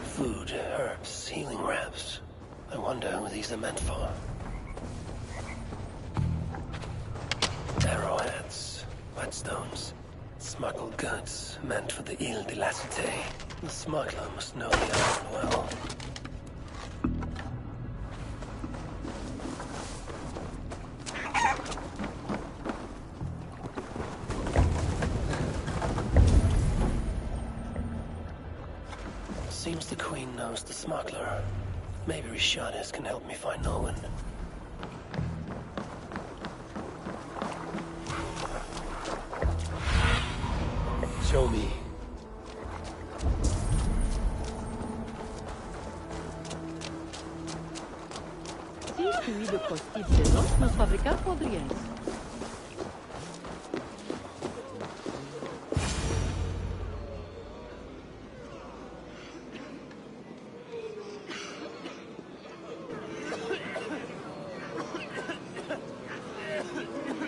Food, herbs, healing wraps. I wonder who these are meant for. Arrowheads, whetstones, smuggled goods meant for the Ile de la Cité. The smuggler must know the island well. Seems the Queen knows the smuggler. Maybe Rishadis can help me find Owen. Show me. Si celui de Costis Zenos nos fabricar podríais.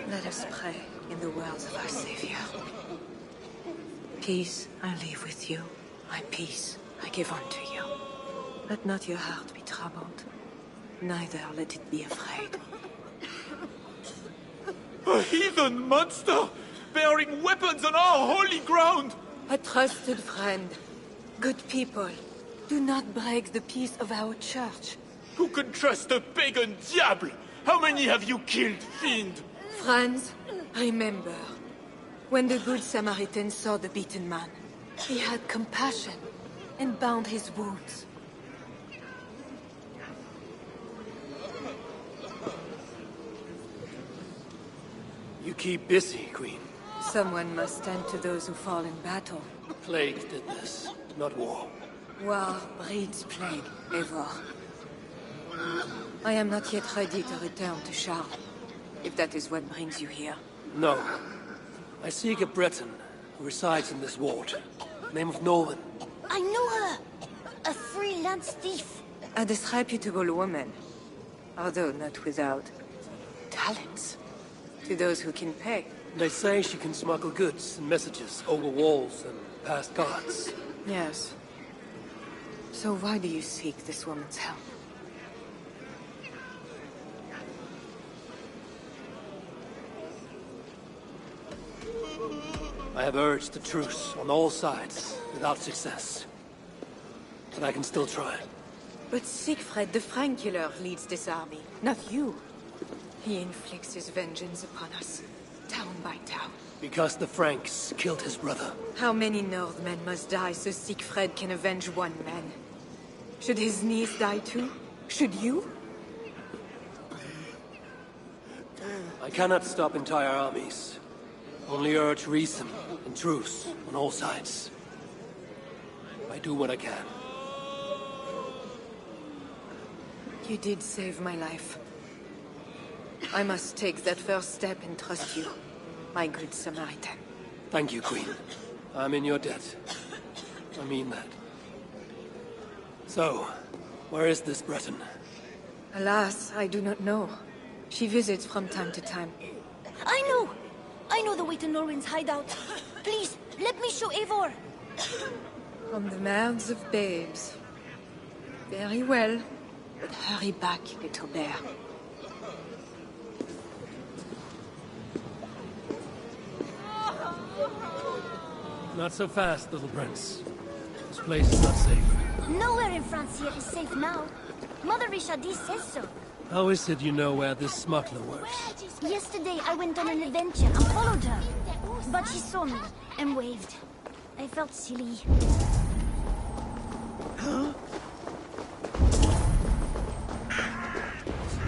Let us pray in the words of our Savior. Peace I leave with you, my peace I give unto you. Let not your heart be troubled, neither let it be afraid. A heathen monster! Bearing weapons on our holy ground! A trusted friend. Good people, do not break the peace of our church. Who can trust a pagan diable? How many have you killed, fiend? Friends, remember, when the Good Samaritan saw the beaten man, he had compassion and bound his wounds. You keep busy, Queen. Someone must stand to those who fall in battle. Plague did this, not war. War breeds plague, Eivor. I am not yet ready to return to Charles, if that is what brings you here. No. I seek a Breton who resides in this ward. Name of Nolan. I know her! A freelance thief. A disreputable woman, although not without talents. To those who can pay. They say she can smuggle goods and messages over walls and past guards. Yes. So why do you seek this woman's help? I have urged a truce on all sides, without success. But I can still try. But Siegfried the Frank killer leads this army, not you. He inflicts his vengeance upon us, town by town. Because the Franks killed his brother. How many Northmen must die so Siegfried can avenge one man? Should his niece die too? Should you? I cannot stop entire armies. Only urge reason and truce on all sides. I do what I can. You did save my life. I must take that first step and trust you, my good Samaritan. Thank you, Queen. I'm in your debt. I mean that. So, where is this Breton? Alas, I do not know. She visits from time to time. I know! I know the way to Norwin's hideout. Please, let me show Eivor. From the mouths of babes. Very well. But hurry back, little bear. Not so fast, little prince. This place is not safe. Nowhere in France here is safe now. Mother Richardis says so. How is it you know where this smuggler works? Yesterday I went on an adventure and followed her. But she saw me and waved. I felt silly.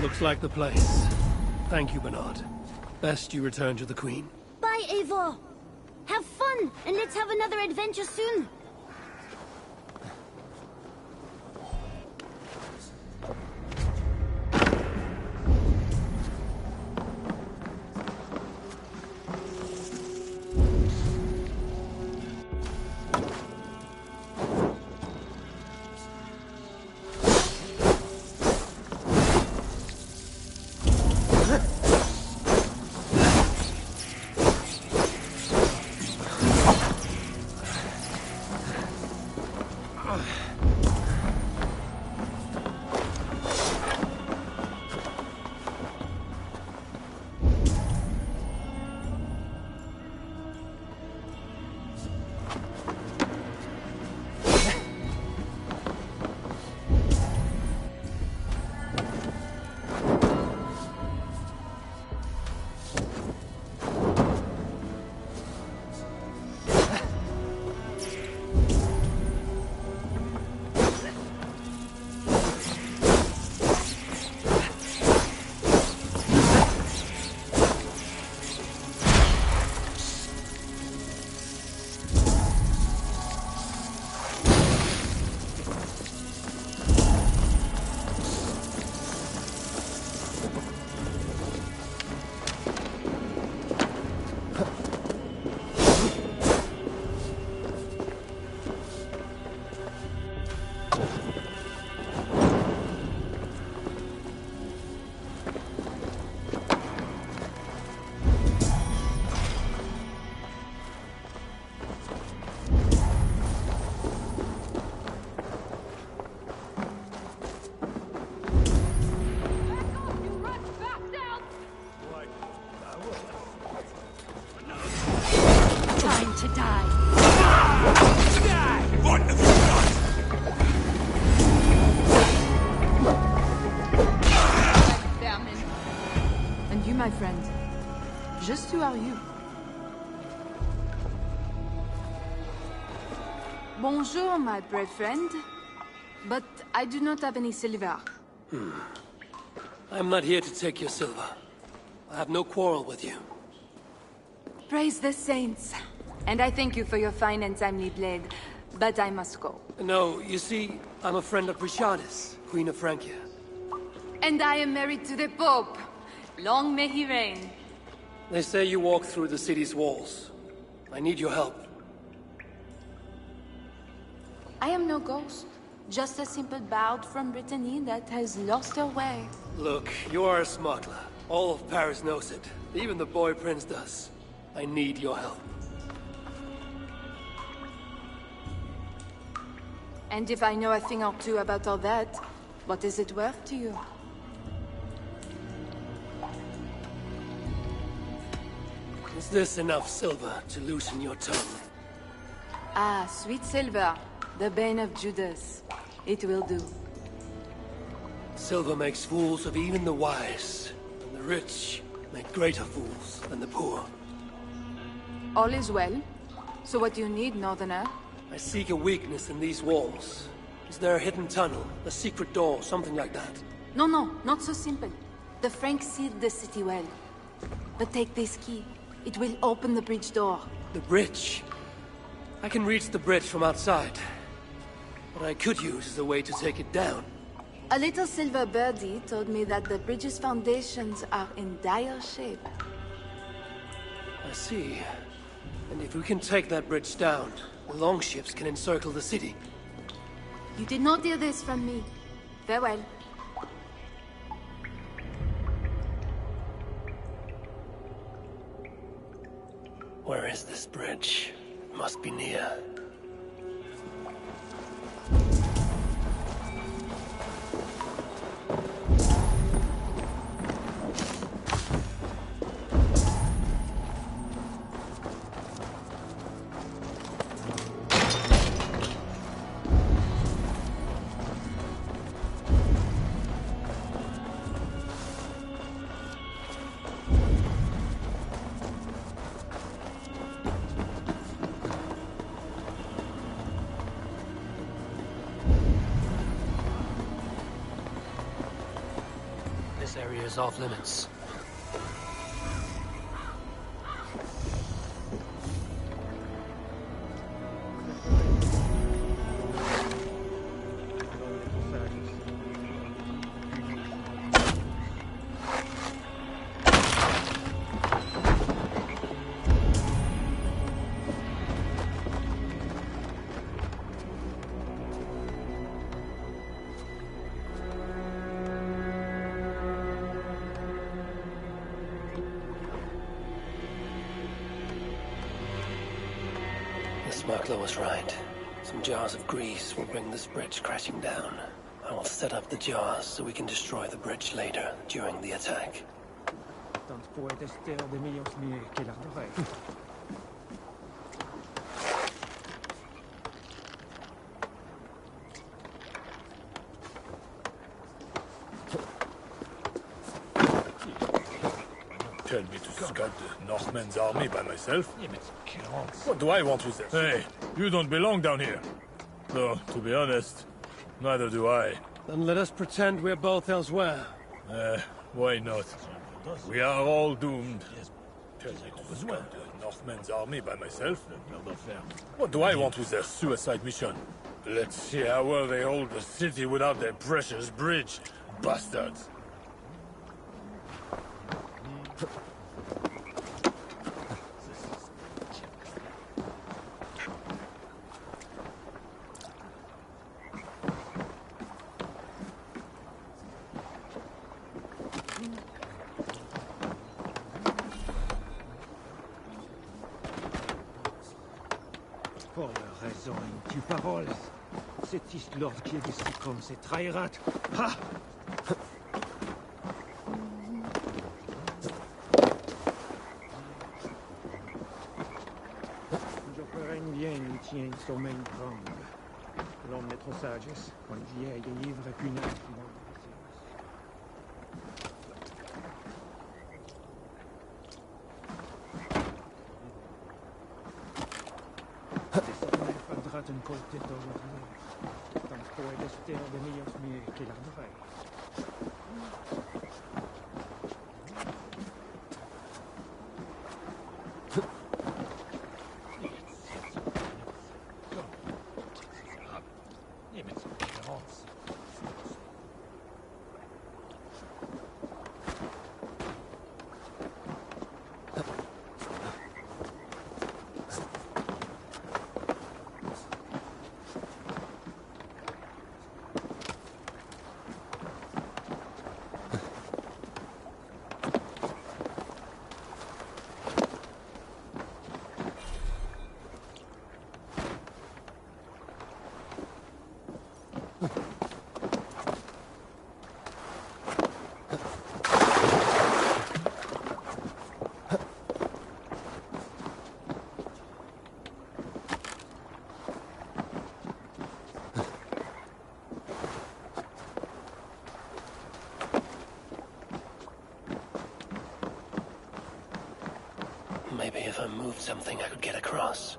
Looks like the place. Thank you, Bernard. Best you return to the Queen. Bye, Eivor. Have fun, and let's have another adventure soon. My friend, just who are you? Bonjour, my brave friend. But I do not have any silver. I'm not here to take your silver. I have no quarrel with you. Praise the saints. And I thank you for your fine and timely blade. But I must go. No, you see, I'm a friend of Richardis, Queen of Francia. And I am married to the Pope. Long may he reign. They say you walk through the city's walls. I need your help. I am no ghost. Just a simple bard from Brittany that has lost her way. Look, you are a smuggler. All of Paris knows it. Even the boy prince does. I need your help. And if I know a thing or two about all that, what is it worth to you? Is this enough silver to loosen your tongue? Ah, sweet silver. The bane of Judas. It will do. Silver makes fools of even the wise, and the rich make greater fools than the poor. All is well. So what do you need, Northerner? I seek a weakness in these walls. Is there a hidden tunnel, a secret door, something like that? No, not so simple. The Franks sealed the city well. But take this key. It will open the bridge door. The bridge? I can reach the bridge from outside. What I could use is a way to take it down. A little silver birdie told me that the bridge's foundations are in dire shape. I see. And if we can take that bridge down, the longships can encircle the city. You did not hear this from me. Farewell. Where is this bridge? It must be near. This area is off limits. The smuggler was right. Some jars of grease will bring this bridge crashing down. I will set up the jars so we can destroy the bridge later, during the attack. Tell me to scout the Northmen's army by myself? What do I want with this? Hey, you don't belong down here. Though, to be honest, neither do I. Then let us pretend we're both elsewhere. Why not? We are all doomed. Tell me to scout the Northmen's army by myself? What do I want with their suicide mission? Let's see how well they hold the city without their precious bridge. Bastards! Pour leur raison, il tue parole. Cet East-Lord qui est ici comme c'est trahirat. Ha! Je ferai bien, il tient le sommeil prendre. L'homme est trop sagesse, quand il vieille et ivre et punir. Een kolte dollar. Dan puede ser de millos meer que la mujer. Maybe if I moved something, I could get across.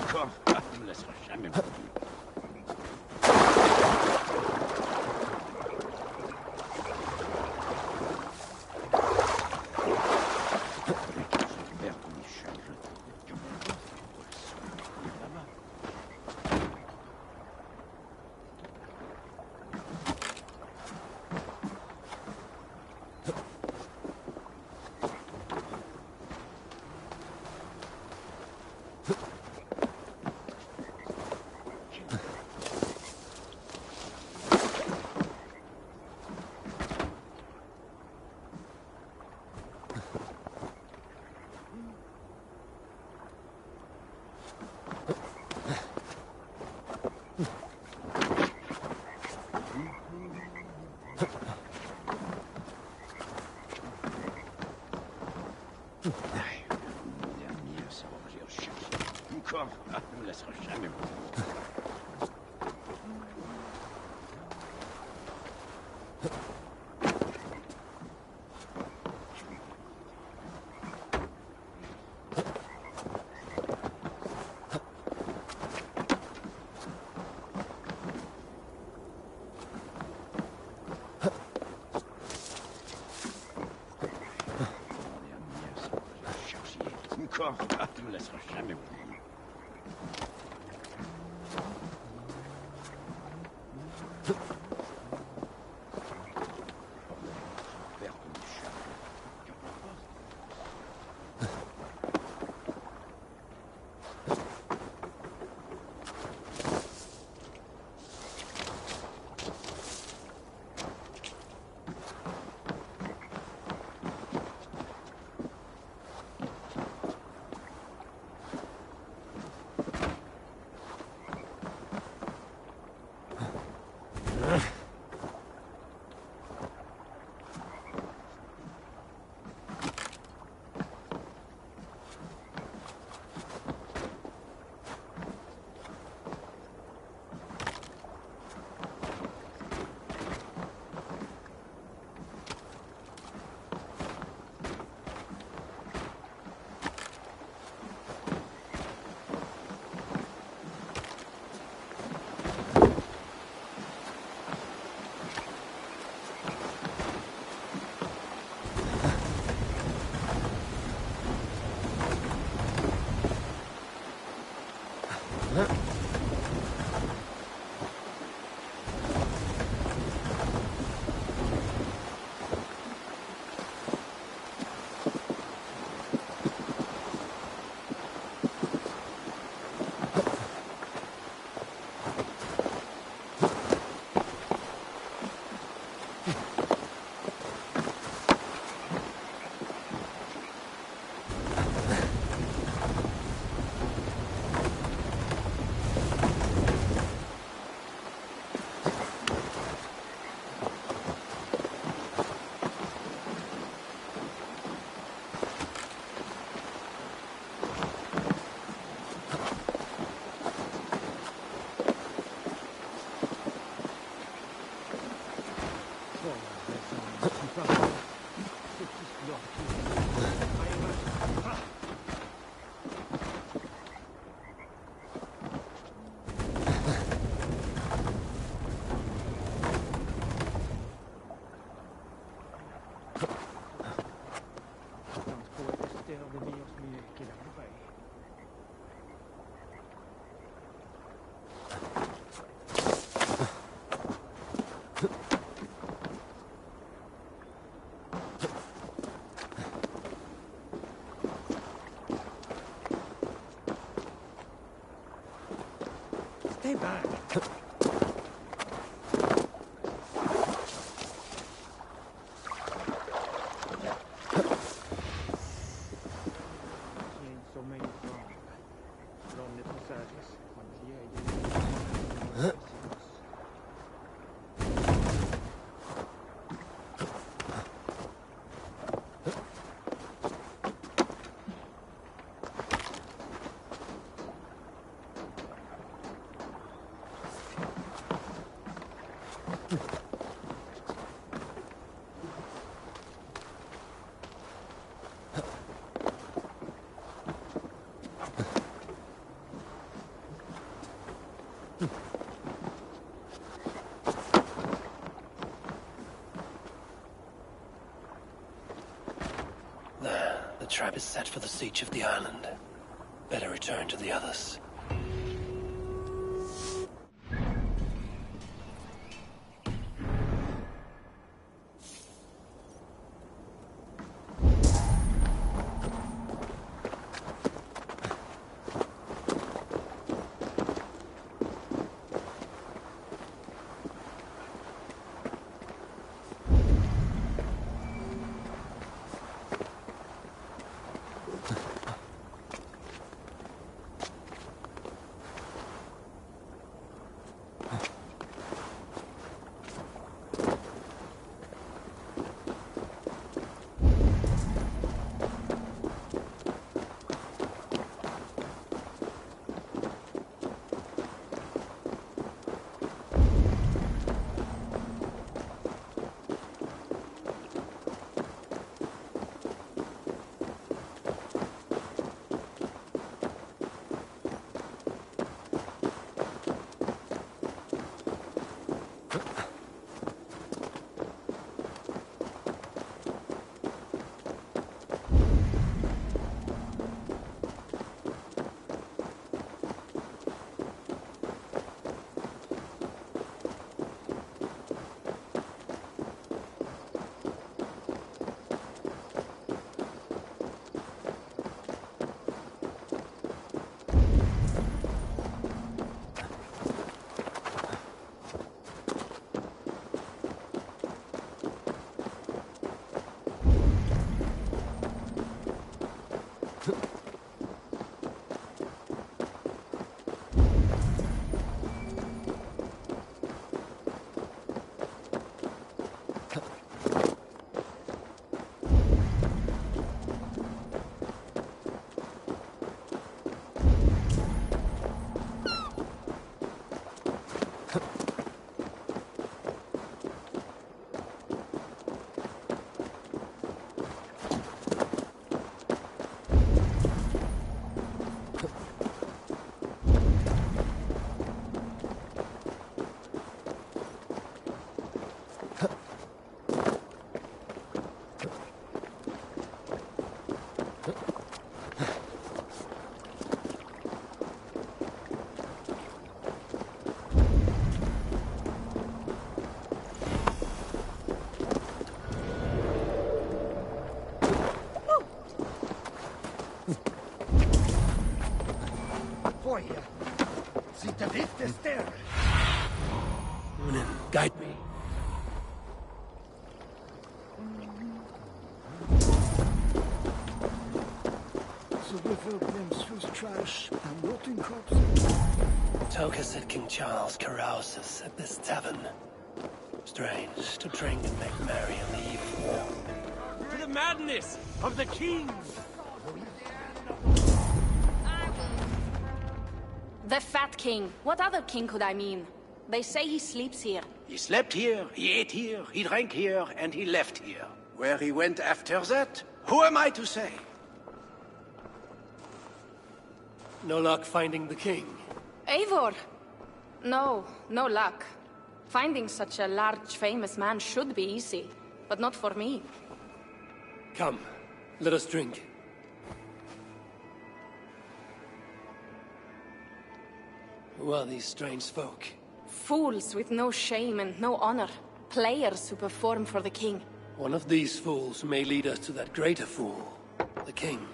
Encore, ne me laisserai jamais mourir. Encore, ne me laisserai jamais mourir. Encore, ne me laisserai jamais mourir. Stay back. trap is set for the siege of the island. Better return to the others. Feuer! Sie trifft es der! Unin, guide me. The river brims through trash and rotting corpses. Toka said King Charles carouses at this tavern. Strange to drink and make merry on the eve of war. To the madness of the king! The Fat King. What other king could I mean? They say he sleeps here. He slept here, he ate here, he drank here, and he left here. Where he went after that, who am I to say? No luck finding the king. Eivor! No, no luck. Finding such a large, famous man should be easy, but not for me. Come, let us drink. Who are these strange folk? Fools with no shame and no honor. Players who perform for the king. One of these fools may lead us to that greater fool, the king.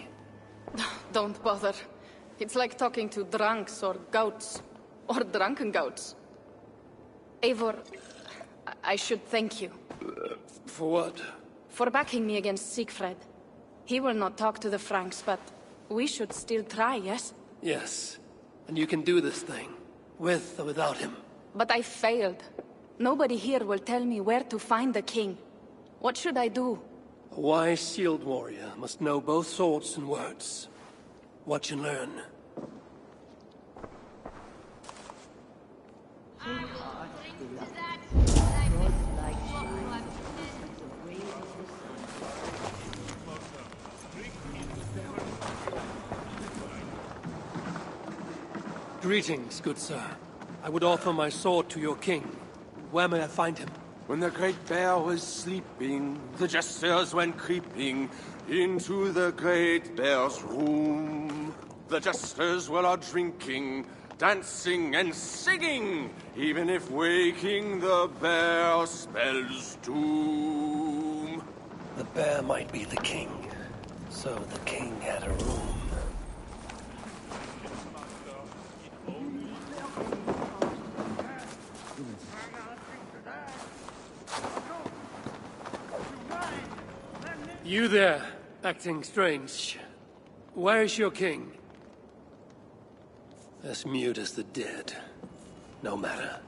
Don't bother. It's like talking to drunks or goats. Or drunken goats. Eivor, I should thank you. For what? For backing me against Siegfried. He will not talk to the Franks, but we should still try, yes? Yes. And you can do this thing, with or without him. But I failed. Nobody here will tell me where to find the king. What should I do? A wise shield warrior must know both swords and words. Watch and learn. Greetings, good sir. I would offer my sword to your king. Where may I find him? When the great bear was sleeping, the jesters went creeping into the great bear's room. The jesters were all drinking, dancing and singing, even if waking the bear spells doom. The bear might be the king, so the king had a room. You there, acting strange. Where is your king? As mute as the dead. No matter.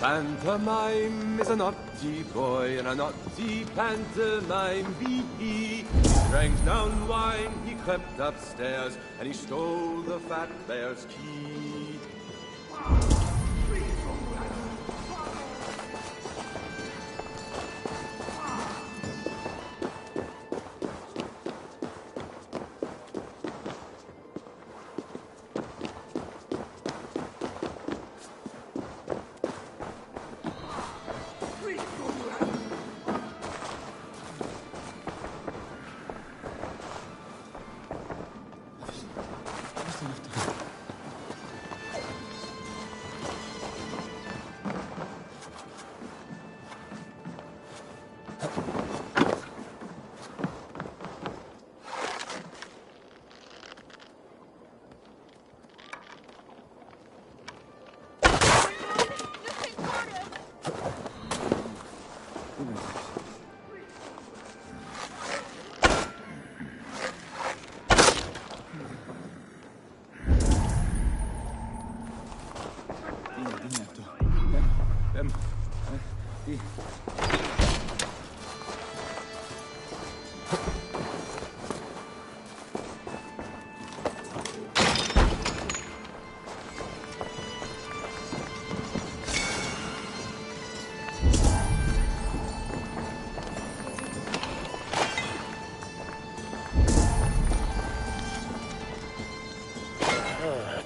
Pantomime is a naughty boy, and a naughty pantomime be he. He drank down wine, he crept upstairs, and he stole the fat bear's key.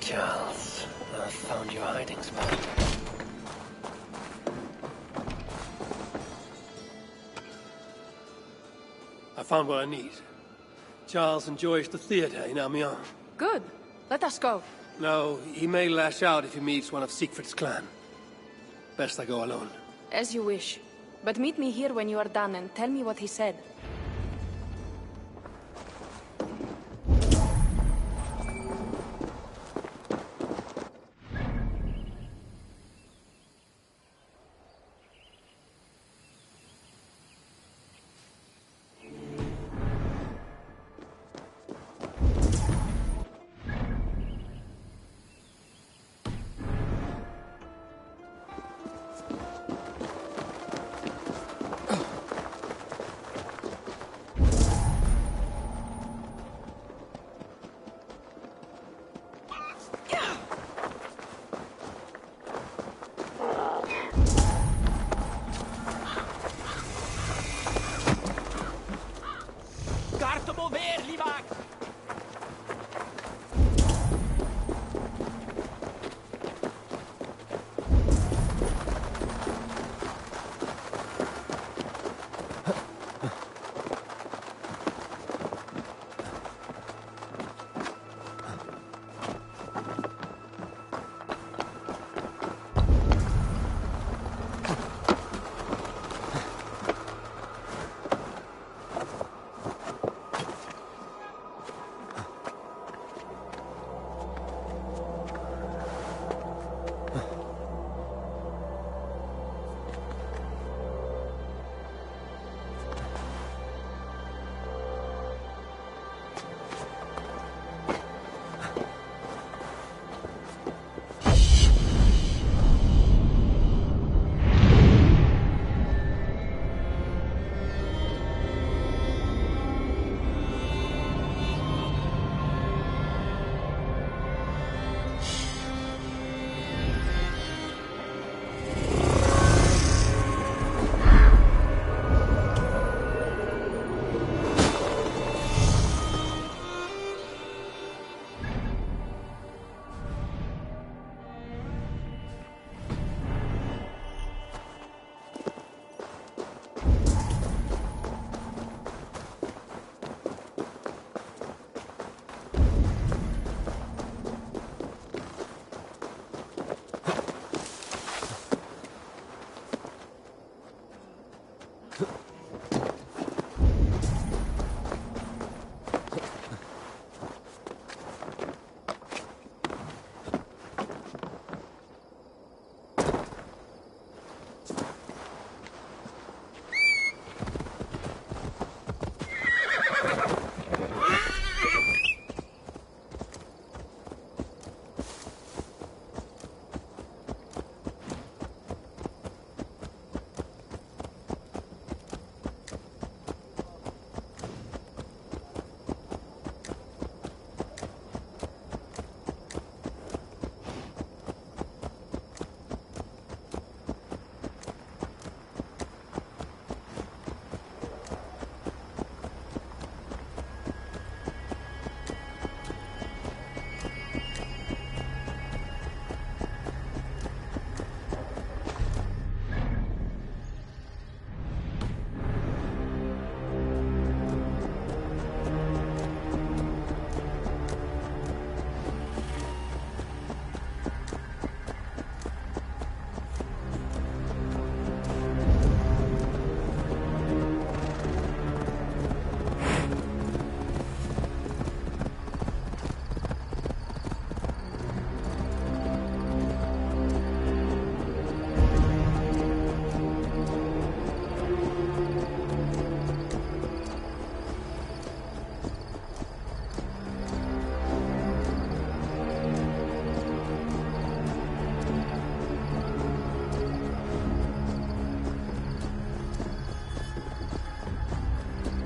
Charles, I've found your hiding spot. I found what I need. Charles enjoys the theater in Amiens. Good. Let us go. No, he may lash out if he meets one of Siegfried's clan. Best I go alone. As you wish. But meet me here when you are done and tell me what he said.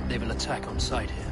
They will attack on sight here.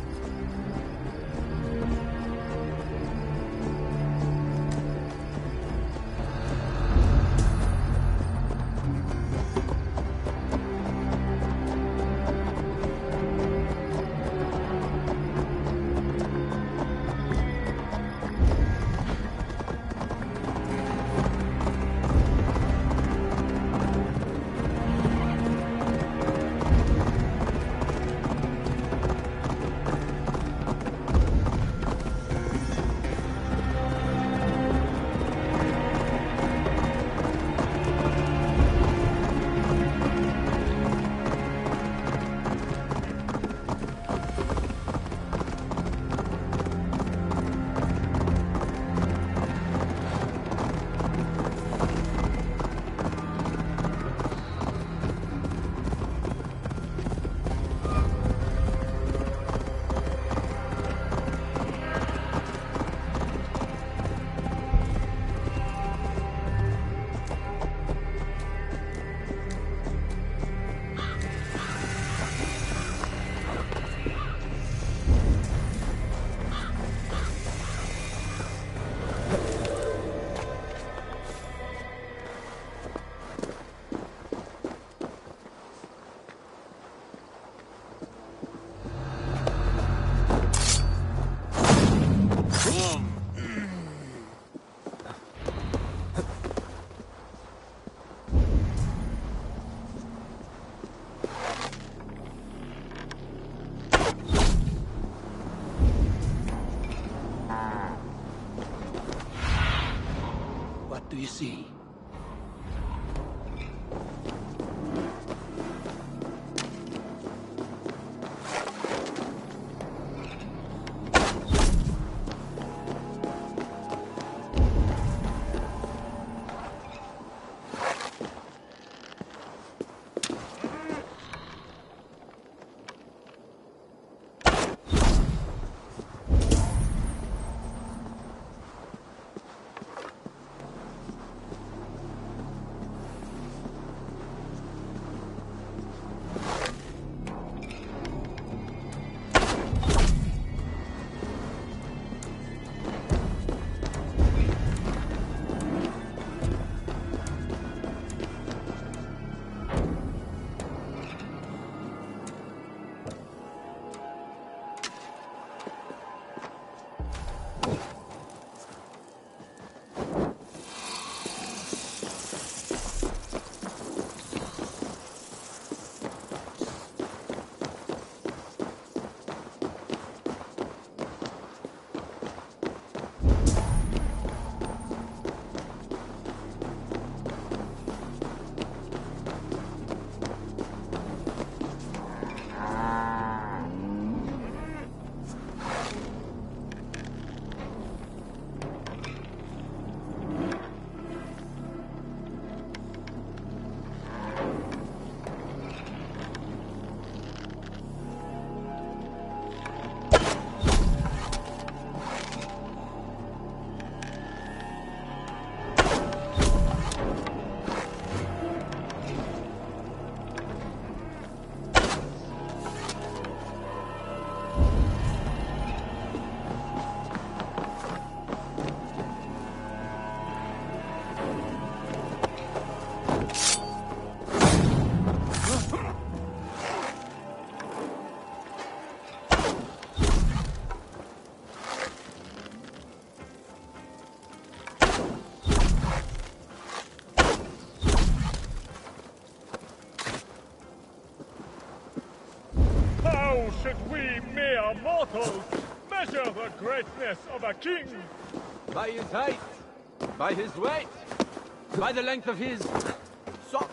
What do you see? How should we mere mortals measure the greatness of a king? By his height, by his weight, by the length of his sock.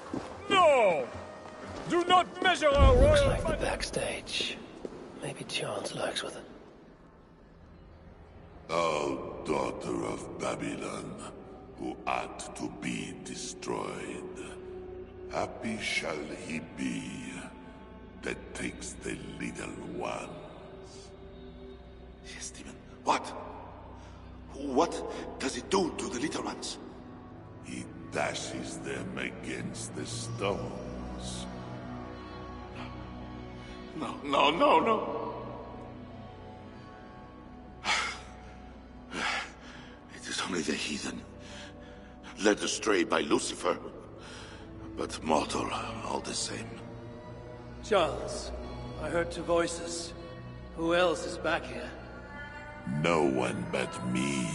No! Do not measure our Looks royal... like the backstage. Maybe Chance lurks with it. O daughter of Babylon, who ought to be destroyed, happy shall he be that takes the little ones. Yes, demon. What? What does it do to the little ones? He dashes them against the stones. No. It is only the heathen, led astray by Lucifer, but mortal all the same. Charles, I heard two voices. Who else is back here? No one but me,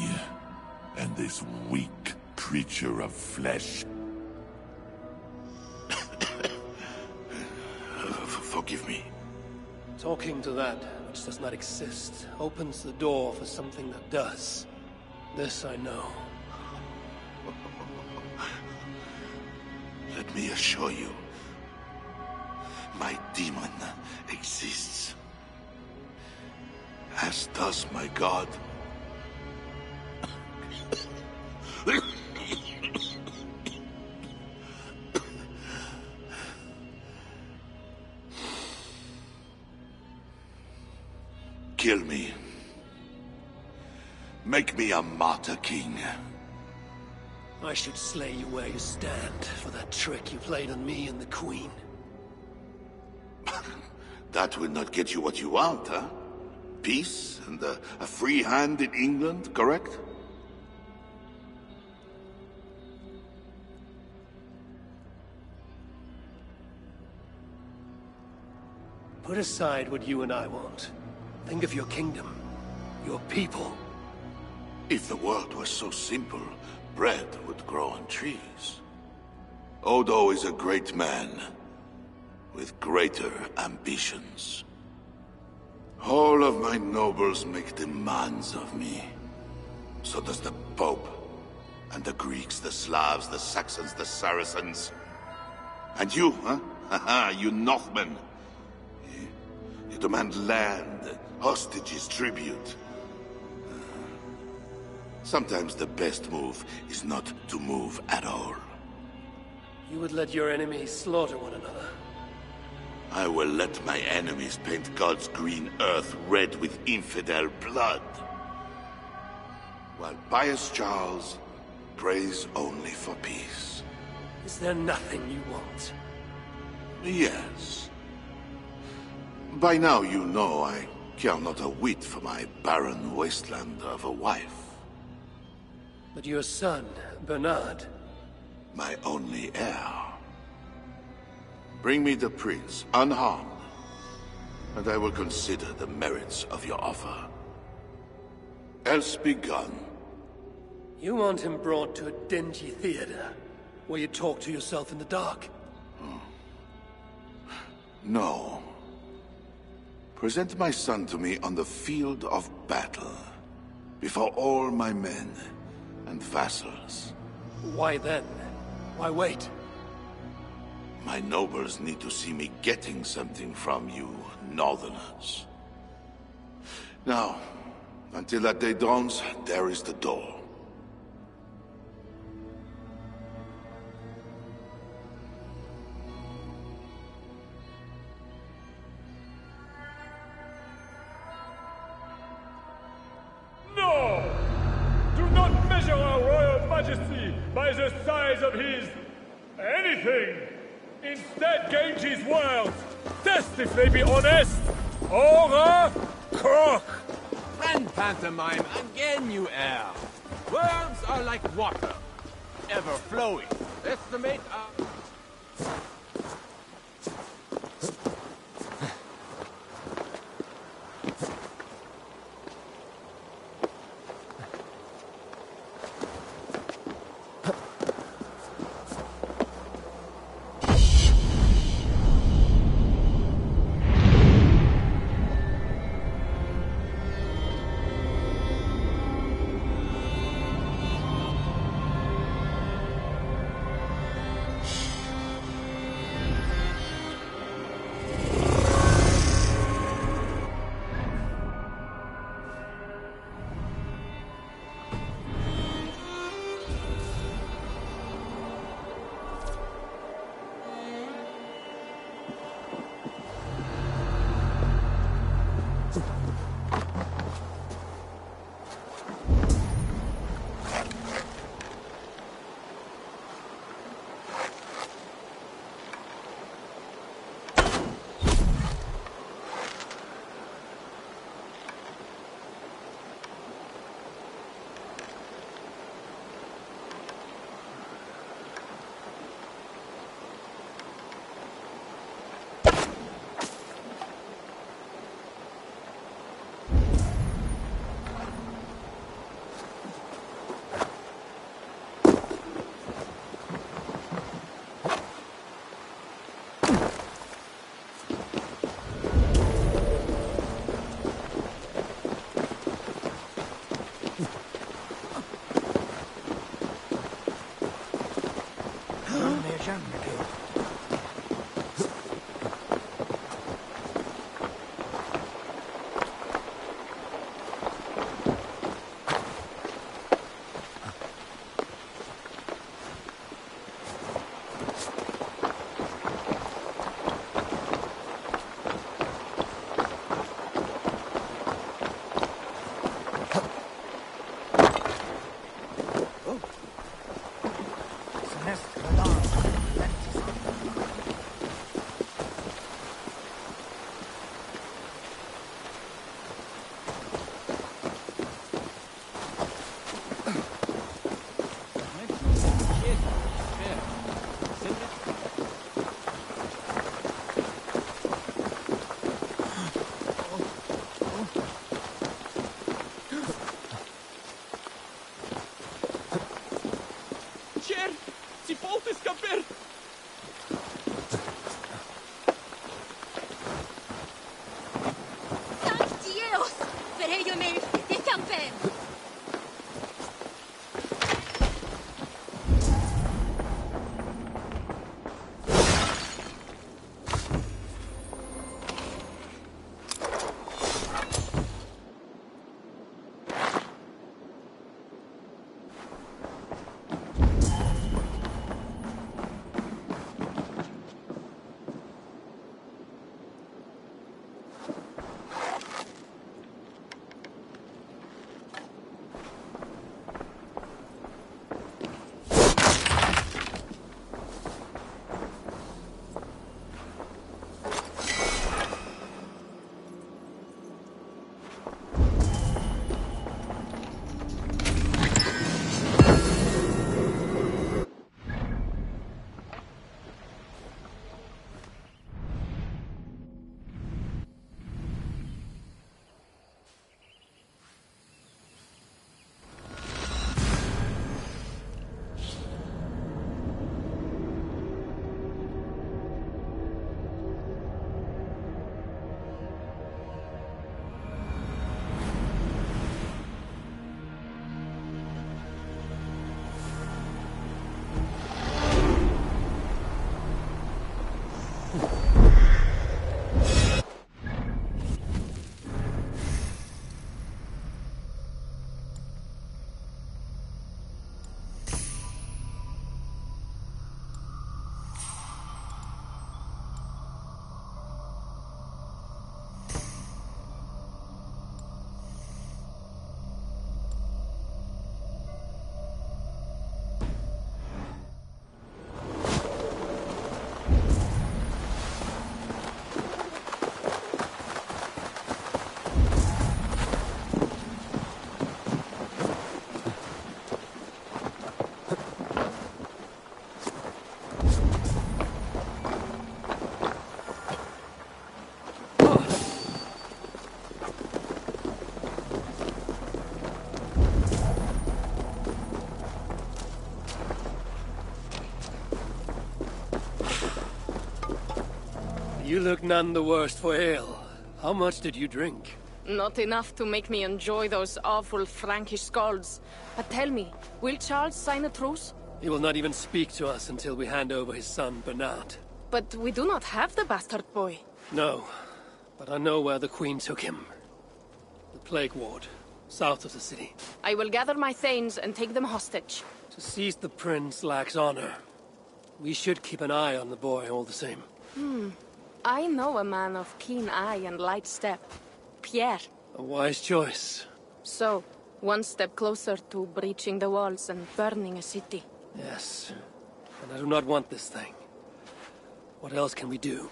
and this weak creature of flesh. Forgive me. Talking to that which does not exist opens the door for something that does. This I know. Let me assure you, my demon exists. As does my god. Kill me. Make me a martyr king. I should slay you where you stand for that trick you played on me and the Queen. That will not get you what you want, huh? Peace and a free hand in England, correct? Put aside what you and I want. Think of your kingdom, your people. If the world was so simple, bread would grow on trees. Odo is a great man, with greater ambitions. All of my nobles make demands of me. So does the Pope, and the Greeks, the Slavs, the Saxons, the Saracens. And you, huh? Haha, you Northmen. You demand land, hostages, tribute. Sometimes the best move is not to move at all. You would let your enemies slaughter one another. I will let my enemies paint God's green earth red with infidel blood. While pious Charles prays only for peace. Is there nothing you want? Yes. By now you know I care not a whit for my barren wasteland of a wife. But your son, Bernard... My only heir. Bring me the prince, unharmed, and I will consider the merits of your offer. Else be gone. You want him brought to a dingy theater, where you talk to yourself in the dark? No. Present my son to me on the field of battle, before all my men and vassals. Why then? Why wait? My nobles need to see me getting something from you, Northerners. Now, until that day dawns, there is the door. No! Do not measure our royal majesty by the size of his... anything! Instead, gauge his words. Test if they be honest, or a crock! Friend pantomime again, you heir. Words are like water, ever flowing. Estimate You look none the worse for ale. How much did you drink? Not enough to make me enjoy those awful Frankish skalds. But tell me, will Charles sign a truce? He will not even speak to us until we hand over his son, Bernard. But we do not have the bastard boy. No, but I know where the Queen took him. The Plague Ward, south of the city. I will gather my thanes and take them hostage. To seize the prince lacks honor. We should keep an eye on the boy all the same. I know a man of keen eye and light step. Pierre. A wise choice. So, one step closer to breaching the walls and burning a city. Yes. And I do not want this thing. What else can we do?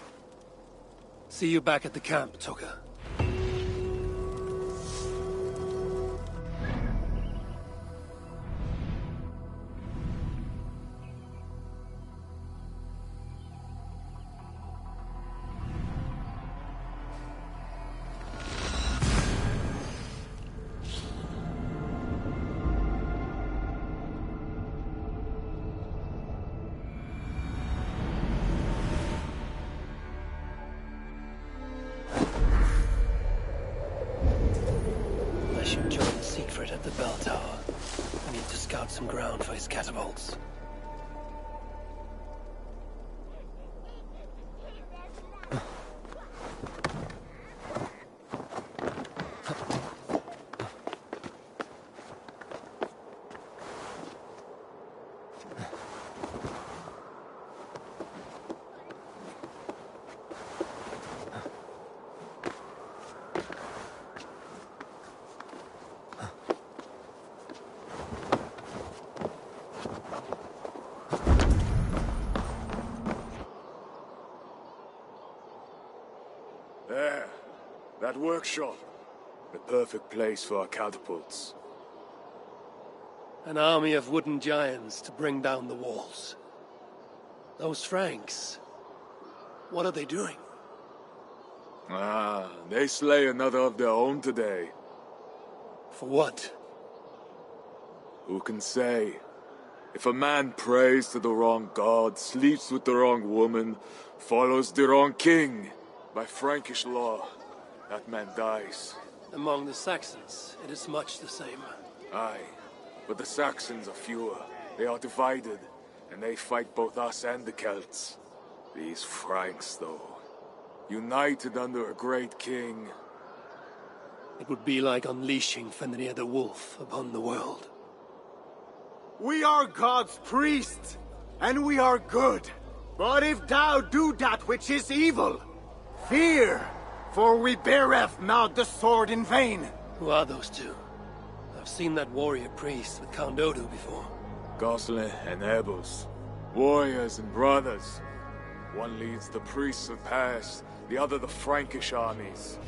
See you back at the camp, Toka. I should join Siegfried at the bell tower. I need to scout some ground for his catapults. There. That workshop. The perfect place for our catapults. An army of wooden giants to bring down the walls. Those Franks, what are they doing? Ah, they slay another of their own today. For what? Who can say? If a man prays to the wrong god, sleeps with the wrong woman, follows the wrong king, by Frankish law, that man dies. Among the Saxons, it is much the same. Aye, but the Saxons are fewer. They are divided, and they fight both us and the Celts. These Franks, though, united under a great king. It would be like unleashing Fenrir the Wolf upon the world. We are God's priests, and we are good. But if thou do that which is evil, fear, for we beareth not the sword in vain. Who are those two? I've seen that warrior priest with Count Odo before. Gosselin and Ebels, warriors and brothers. One leads the priests of past, the other the Frankish armies.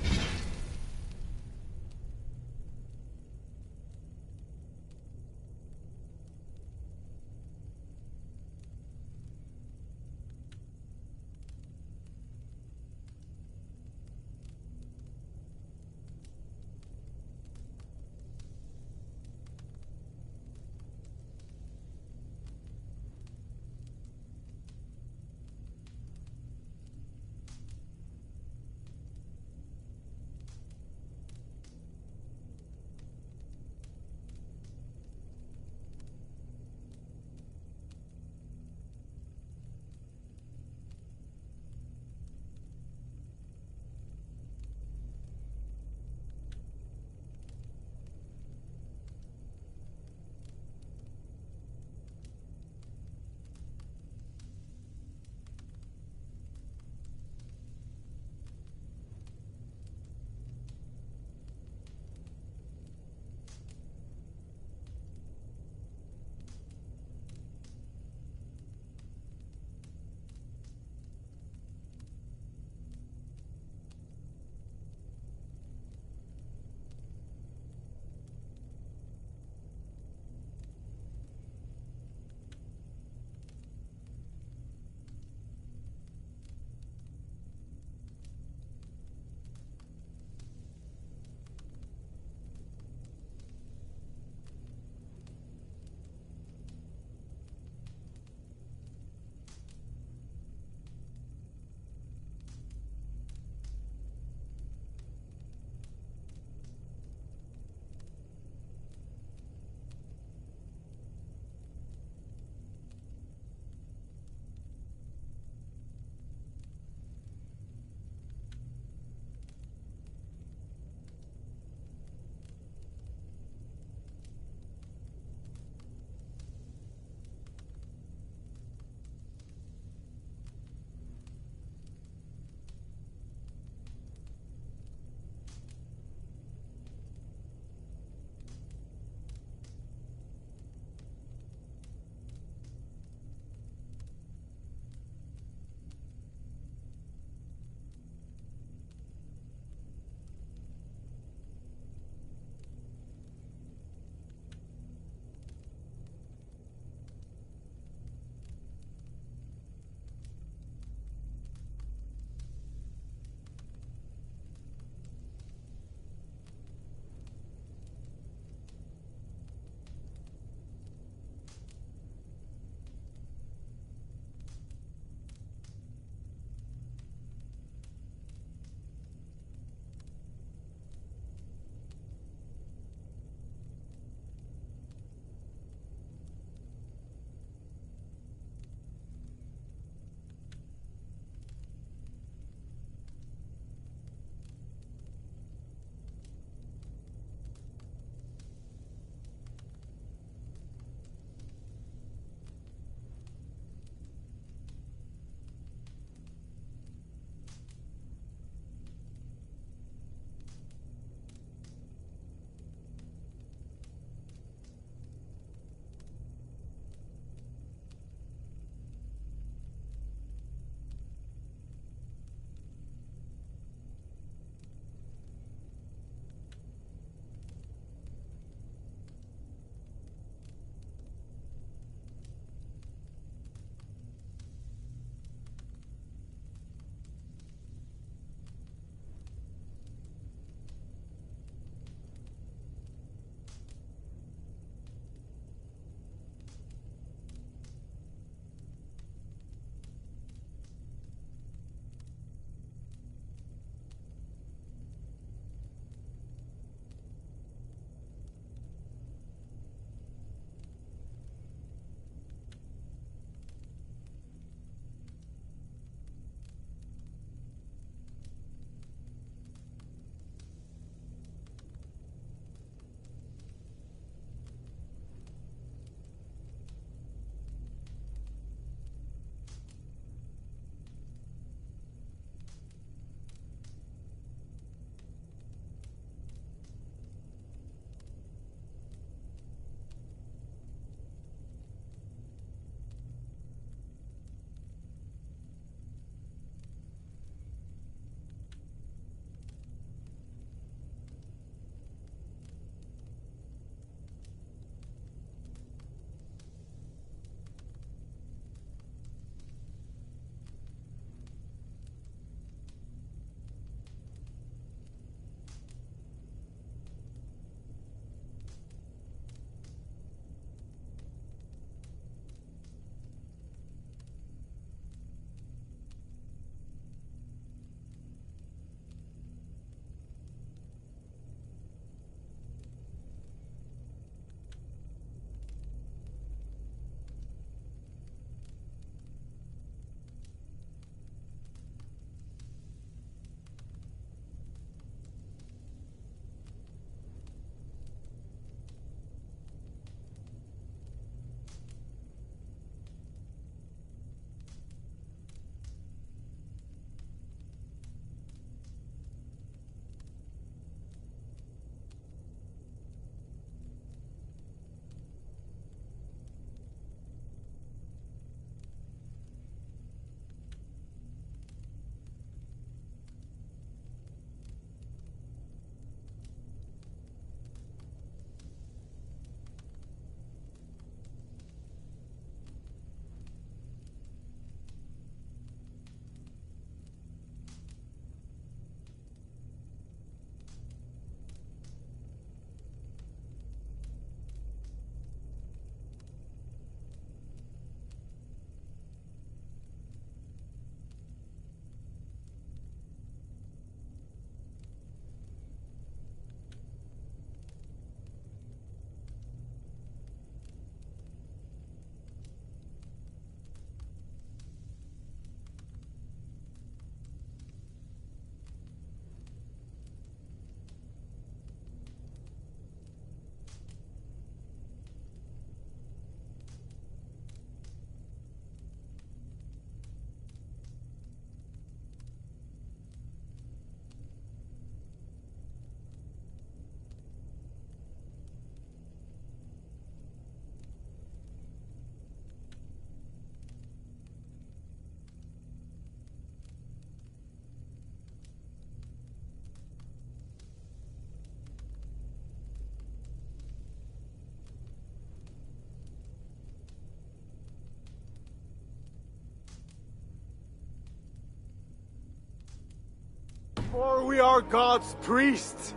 For we are God's priests,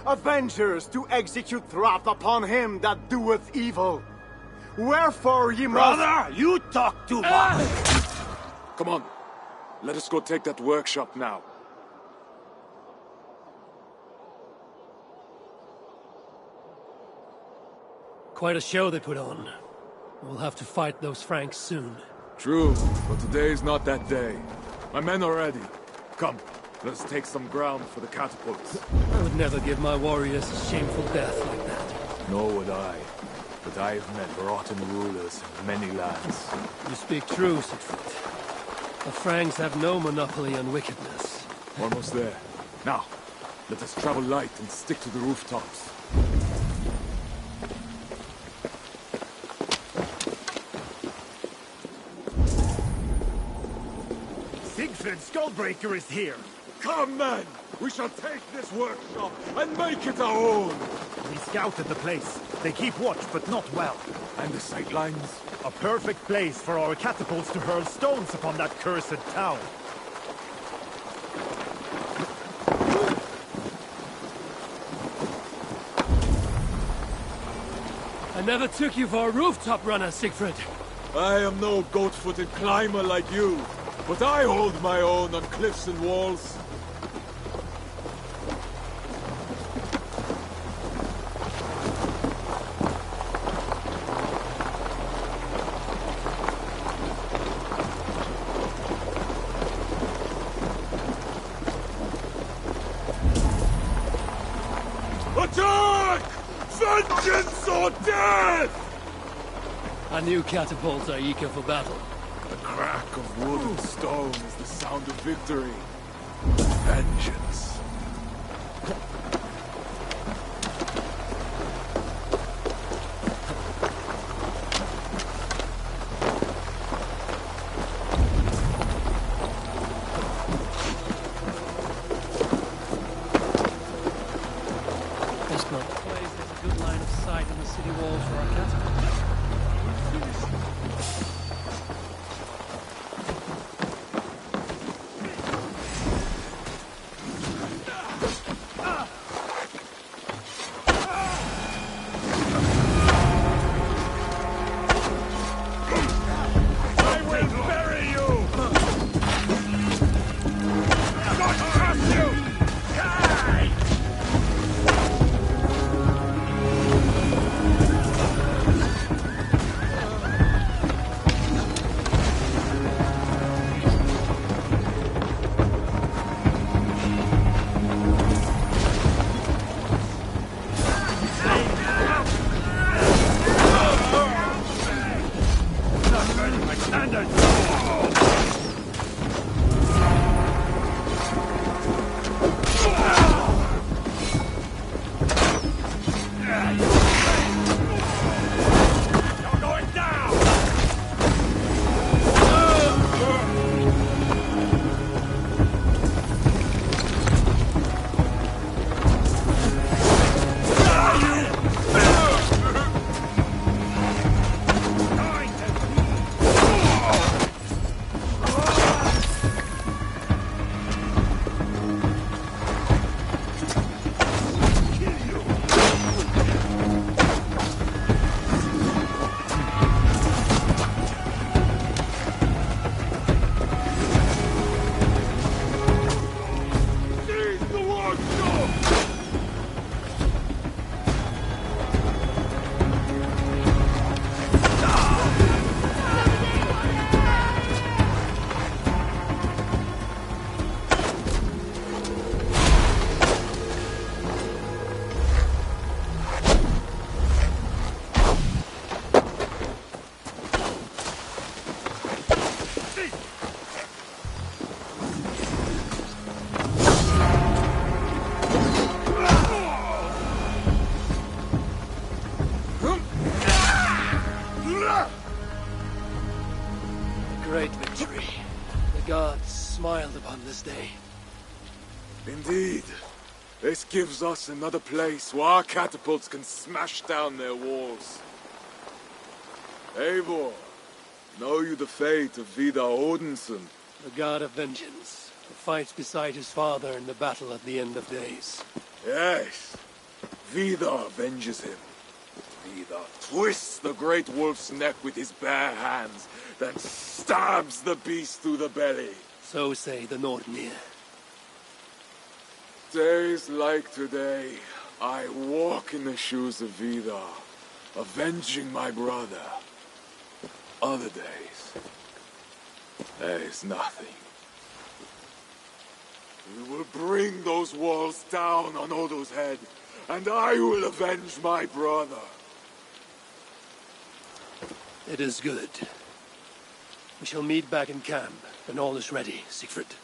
avengers to execute wrath upon him that doeth evil. Wherefore ye must— Brother, you talk too much! Come on. Let us go take that workshop now. Quite a show they put on. We'll have to fight those Franks soon. True, but today is not that day. My men are ready. Come, let us take some ground for the catapults. I would never give my warriors a shameful death like that. Nor would I. But I have met rotten rulers in many lands. You speak true, Siegfried. The Franks have no monopoly on wickedness. Almost there. Now, let us travel light and stick to the rooftops. Siegfried Skullbreaker is here! Come, men! We shall take this workshop and make it our own! We scouted the place. They keep watch, but not well. And the sightlines? A perfect place for our catapults to hurl stones upon that cursed town. I never took you for a rooftop runner, Siegfried. I am no goat-footed climber like you, but I hold my own on cliffs and walls. Attack! Vengeance or death! I knew catapults are eager for battle. The crack of wood and stone is the sound of victory. Vengeance. Best not place. There's a good line of sight in the city walls for our catapults. Great victory. The gods smiled upon this day. Indeed. This gives us another place where our catapults can smash down their walls. Eivor, know you the fate of Vidar Odinson? The god of vengeance. To fight beside his father in the battle at the end of days. Yes. Vidar avenges him. Vidar twists the great wolf's neck with his bare hands, then stabs the beast through the belly. So say the Nordnir. Days like today, I walk in the shoes of Vidar, avenging my brother. Other days, there is nothing. We will bring those walls down on Odo's head, and I will avenge my brother. It is good. We shall meet back in camp when all is ready, Siegfried.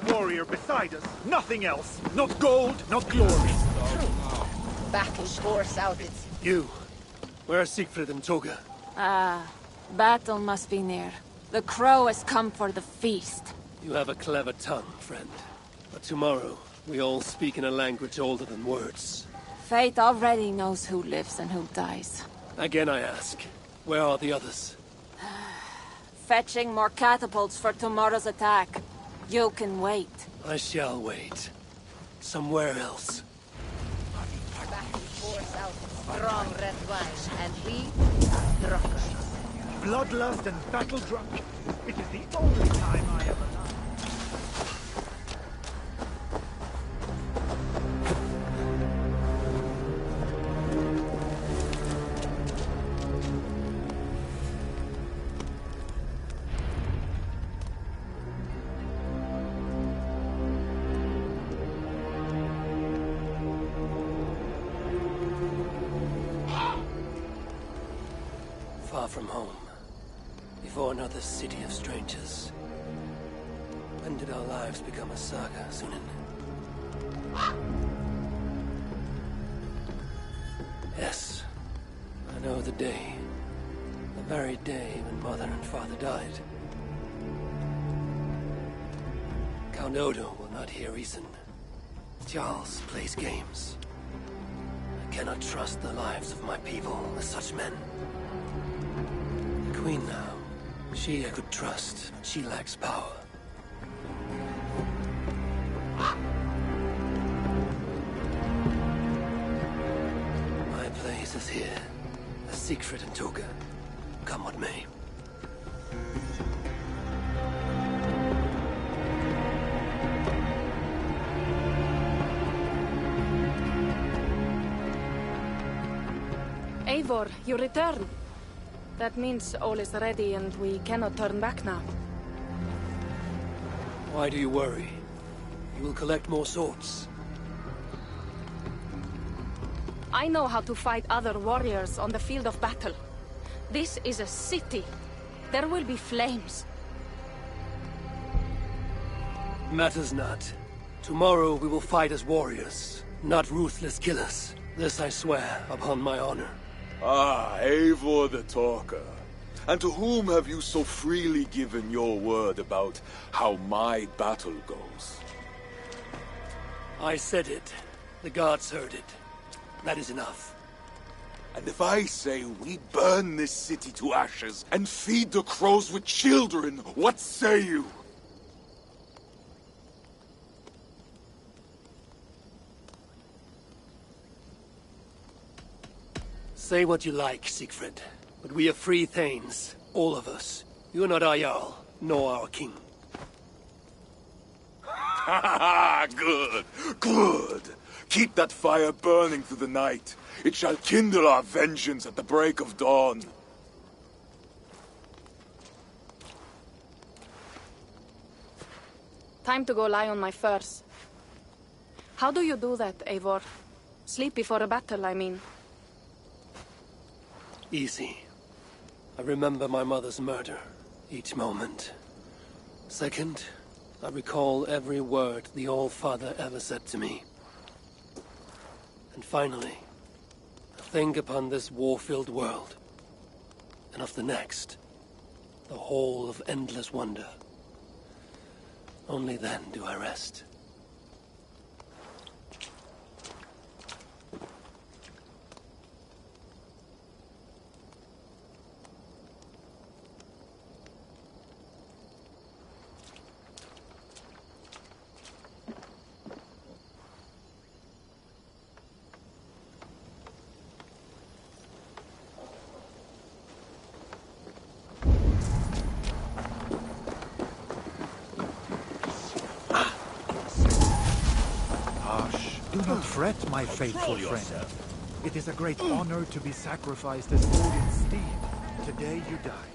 Warrior beside us. Nothing else. Not gold, not glory. Battle force out its... You. Where are Siegfried and Toga? Ah, battle must be near. The crow has come for the feast. You have a clever tongue, friend. But tomorrow, we all speak in a language older than words. Fate already knows who lives and who dies. Again I ask, where are the others? Fetching more catapults for tomorrow's attack. You can wait. I shall wait. Somewhere else. Battle force out its strong red wine, and we are drunkards. Bloodlust and battle drunk. It is the only time I ever loved. Far from home, before another city of strangers. When did our lives become a saga, Sunan? Yes, I know the day. The very day when Mother and Father died. Count Odo will not hear reason. Charles plays games. I cannot trust the lives of my people with such men. The Queen now. She I could trust, but she lacks power. My place is here. A secret in Toga. Come what may. Eivor, you return. That means all is ready and we cannot turn back now. Why do you worry? You will collect more swords. I know how to fight other warriors on the field of battle. This is a city. There will be flames. Matters not. Tomorrow we will fight as warriors, not ruthless killers. This I swear upon my honor. Ah, Eivor the Talker. And to whom have you so freely given your word about how my battle goes? I said it. The gods heard it. That is enough. And if I say we burn this city to ashes and feed the crows with children, what say you? Say what you like, Siegfried. But we are free Thanes. All of us. You are not our Jarl, nor our king. Ha ha ha! Good! Good! Keep that fire burning through the night. It shall kindle our vengeance at the break of dawn. Time to go lie on my furs. How do you do that, Eivor? Sleep before a battle, I mean. Easy. I remember my mother's murder, each moment. Second, I recall every word the All-Father ever said to me. And finally, I think upon this war-filled world, and of the next, the whole of endless wonder. Only then do I rest. Do not fret, my faithful friend. It is a great honor to be sacrificed as Odin's steed. Today you die,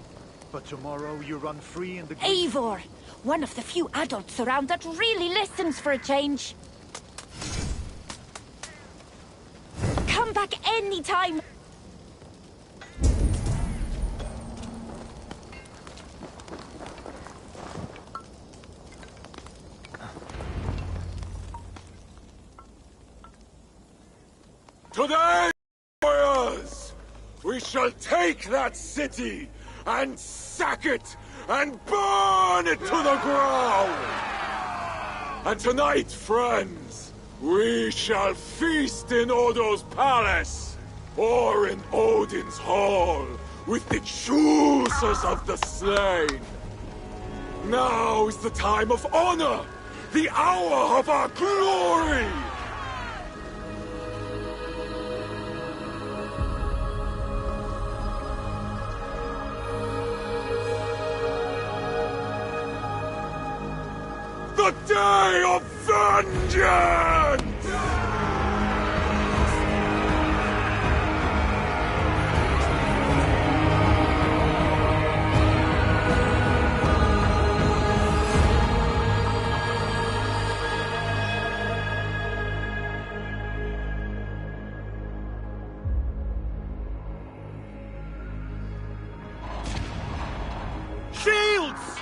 but tomorrow you run free in the... Eivor! One of the few adults around that really listens for a change. Come back anytime! Today, warriors, we shall take that city and sack it and burn it to the ground. And tonight, friends, we shall feast in Odo's palace or in Odin's hall with the choosers of the slain. Now is the time of honor, the hour of our glory. The day of vengeance! Shields!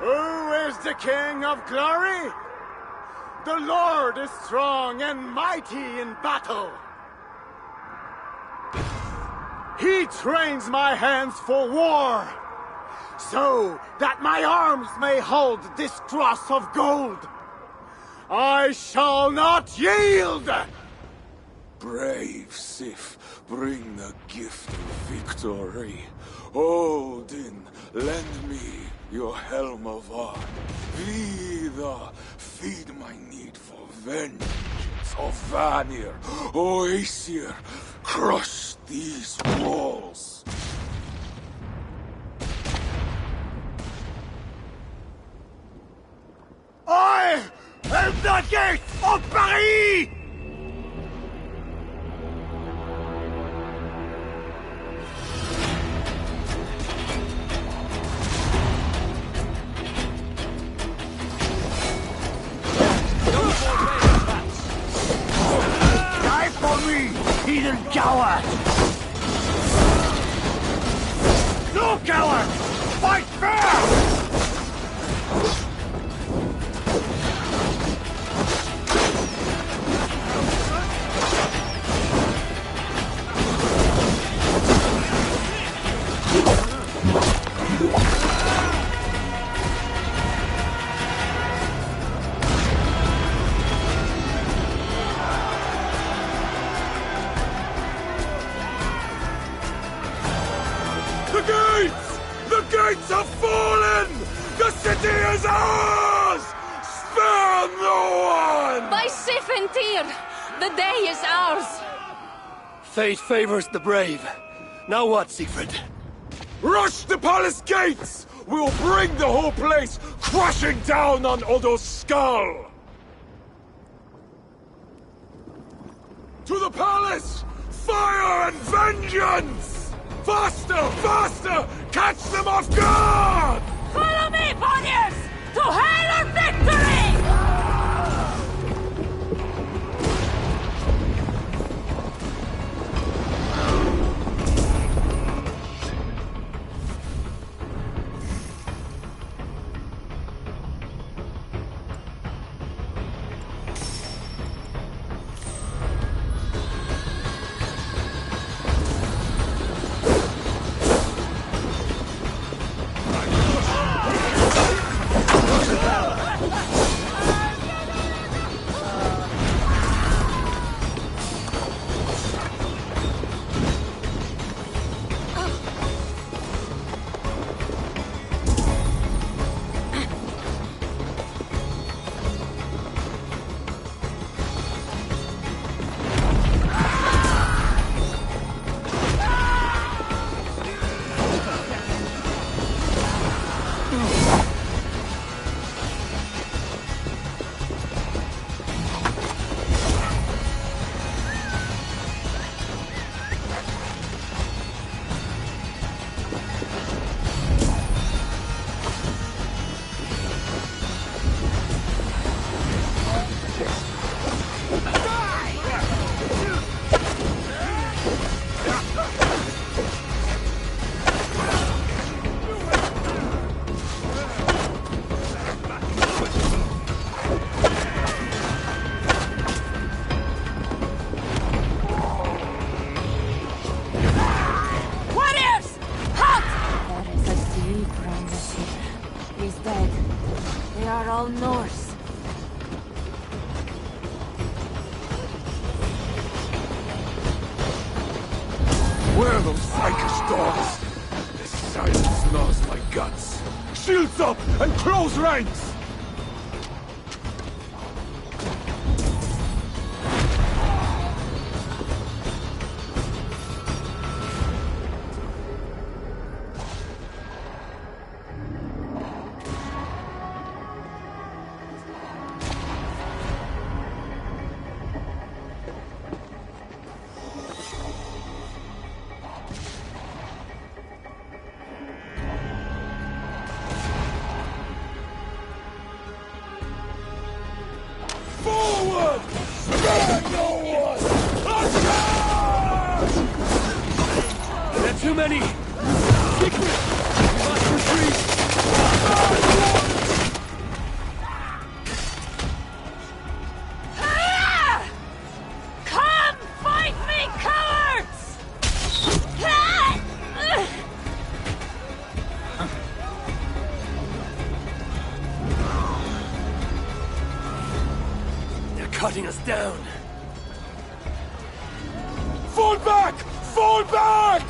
Who is the King of Glory? The Lord is strong and mighty in battle. He trains my hands for war, so that my arms may hold this cross of gold. I shall not yield! Brave Sif, bring the gift of victory. Odin, lend me your helm of art. Vida, feed my need for vengeance. Of Vanir, O Aesir, crush these walls. I am the gate of Paris! Die for me, heathen coward! No coward! Fight fair! The gates have fallen! The city is ours! Spare no one! By Sif and Tyr, the day is ours! Fate favors the brave. Now what, Siegfried? Rush the palace gates! We'll bring the whole place crashing down on Odo's skull! To the palace! Fire and vengeance! Faster! Faster! Catch them off guard! Follow me, poniers! To hell or victory! All Norse. Where are those Frankish dogs? This silence gnaws my guts. Shields up and close ranks! Forward! Spare no one! Attack! There are too many! Secret! We must retreat! cutting us down. Fall back! Fall back!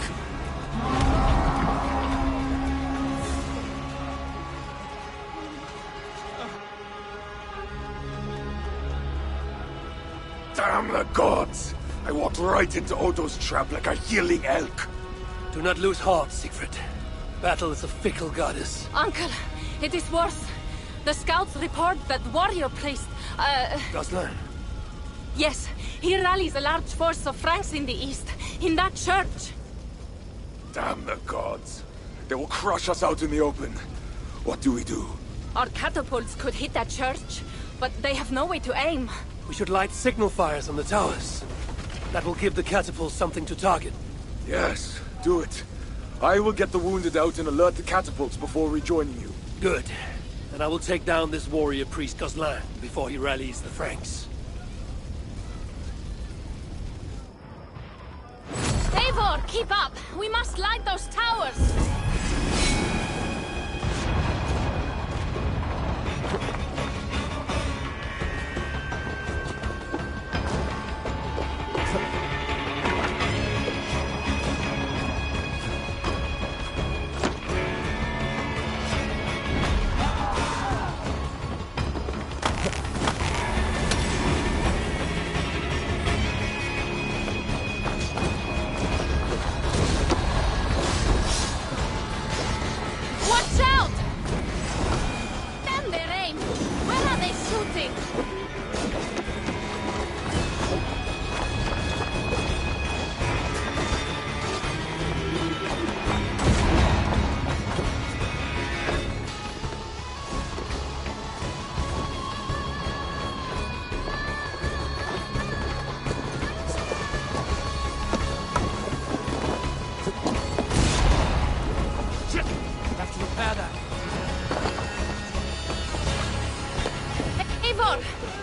Damn the gods! I walked right into Otto's trap like a yelling elk. Do not lose heart, Siegfried. Battle is a fickle goddess. Uncle, it is worse. The scouts report that warrior priest, Gosselin. Yes, he rallies a large force of Franks in the east, in that church. Damn the gods. They will crush us out in the open. What do we do? Our catapults could hit that church, but they have no way to aim. We should light signal fires on the towers. That will give the catapults something to target. Yes, do it. I will get the wounded out and alert the catapults before rejoining you. Good. And I will take down this warrior priest Gosselin before he rallies the Franks. Eivor, keep up! We must light those towers!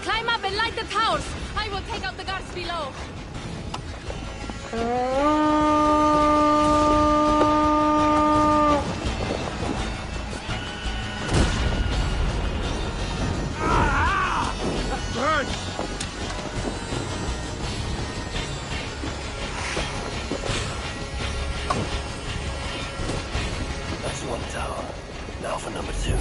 Climb up and light the towers! I will take out the guards below. That's one tower. Now for number 2.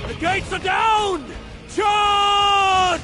The gates are down! Charge!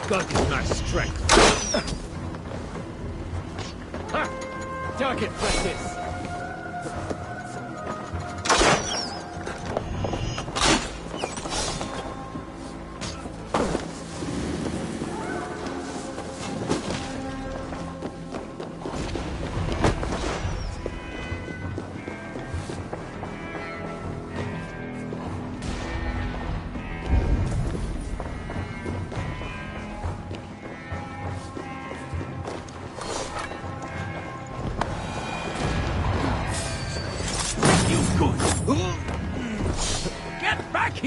God is my strength. Ha! Target practice.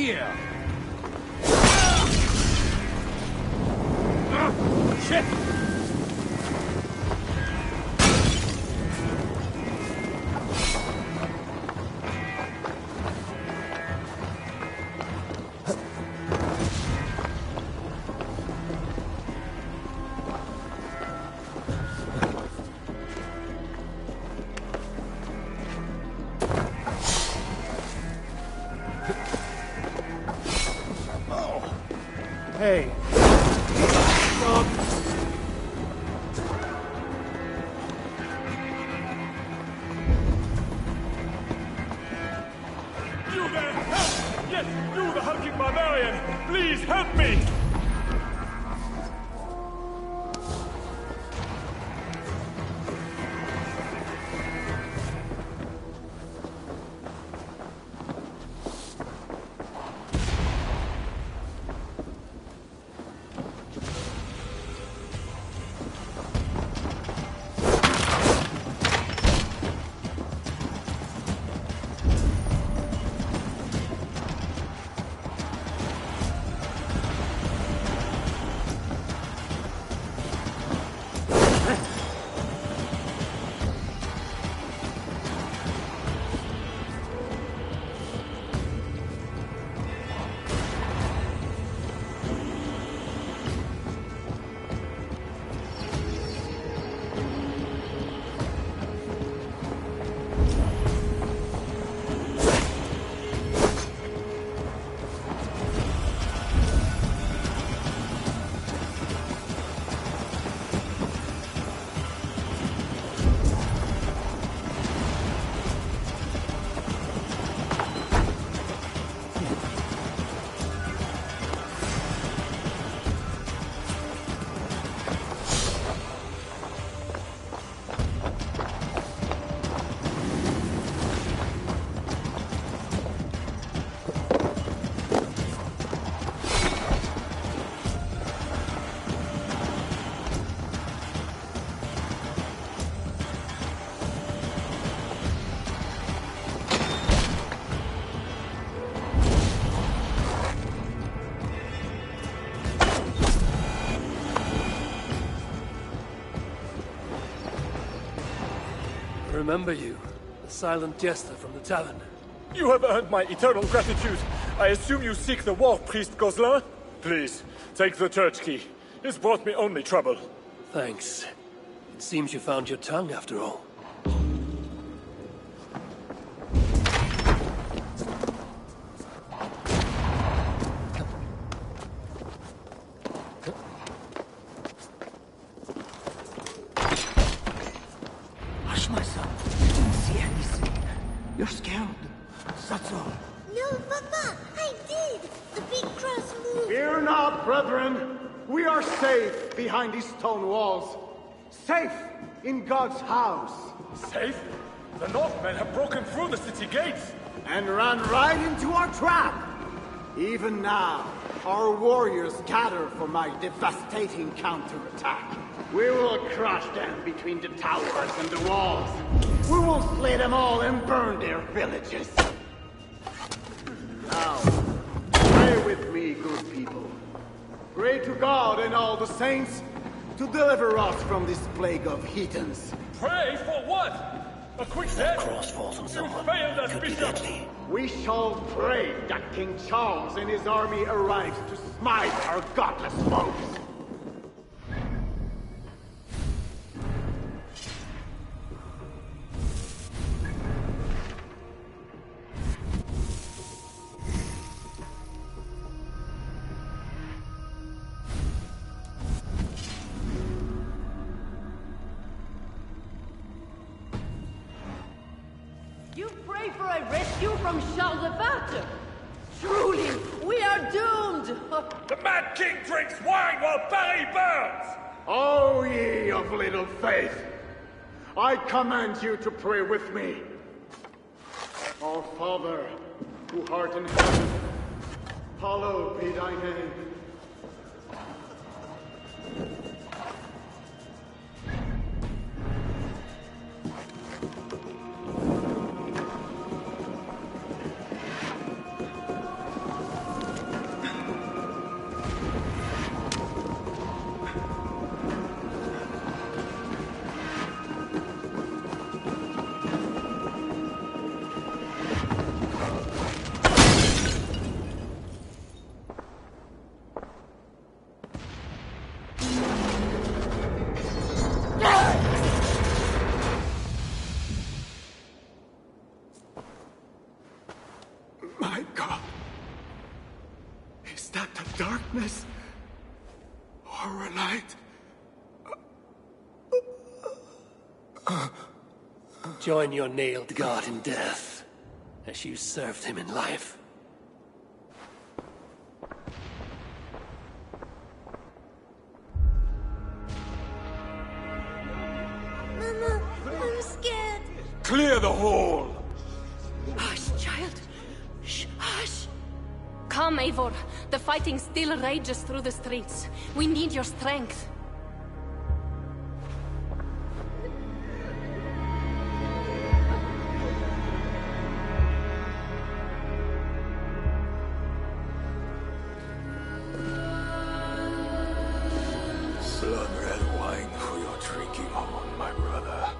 here! Shit! Hey. You there! Help! Yes, you, the hulking barbarian! Please help me! Remember you, the silent jester from the tavern. You have earned my eternal gratitude. I assume you seek the war priest Gozlin? Please, take the church key. It's brought me only trouble. Thanks. It seems you found your tongue after all. Hush, my son. You didn't see anything. You're scared. That's all. No, Papa, I did. The big cross moved. Fear not, brethren. We are safe behind these stone walls. Safe in God's house. Safe? The Northmen have broken through the city gates. And ran right into our trap. Even now, our warriors gather for my devastating counterattack. We will crush them between the towers and the walls. We will slay them all and burn their villages. Now, pray with me, good people. Pray to God and all the saints to deliver us from this plague of heathens. Pray for what? A quicksand? Cross falls on someone. Failed us, Could be Bishop. deadly. We shall pray that King Charles and his army arrives to smite our godless foes. You pray for a rescue from Charles the Fat? Truly, we are doomed! The Mad King drinks wine while Paris burns! O ye of little faith, I command you to pray with me. Our Father, who art in heaven, hallowed be thy name. that the darkness? Or a light? Join your nailed god in death, as you served him in life. Mama, I'm scared. Clear the hall! Hush, child. Shh, hush. Come, Eivor. The fighting still rages through the streets. We need your strength. Blood red wine for your drinking on, my brother.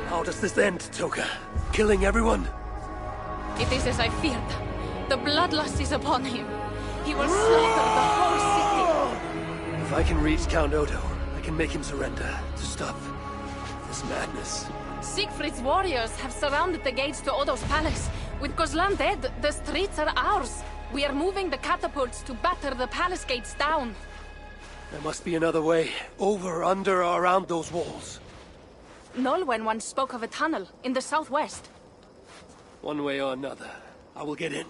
How does this end, Toka? Killing everyone? It is as I feared. The bloodlust is upon him. He will slaughter the whole city. If I can reach Count Odo, I can make him surrender to stop this madness. Siegfried's warriors have surrounded the gates to Odo's palace. With Kozlan dead, the streets are ours. We are moving the catapults to batter the palace gates down. There must be another way. Over, under, or around those walls. Nolwenn once spoke of a tunnel in the southwest. One way or another, I will get in.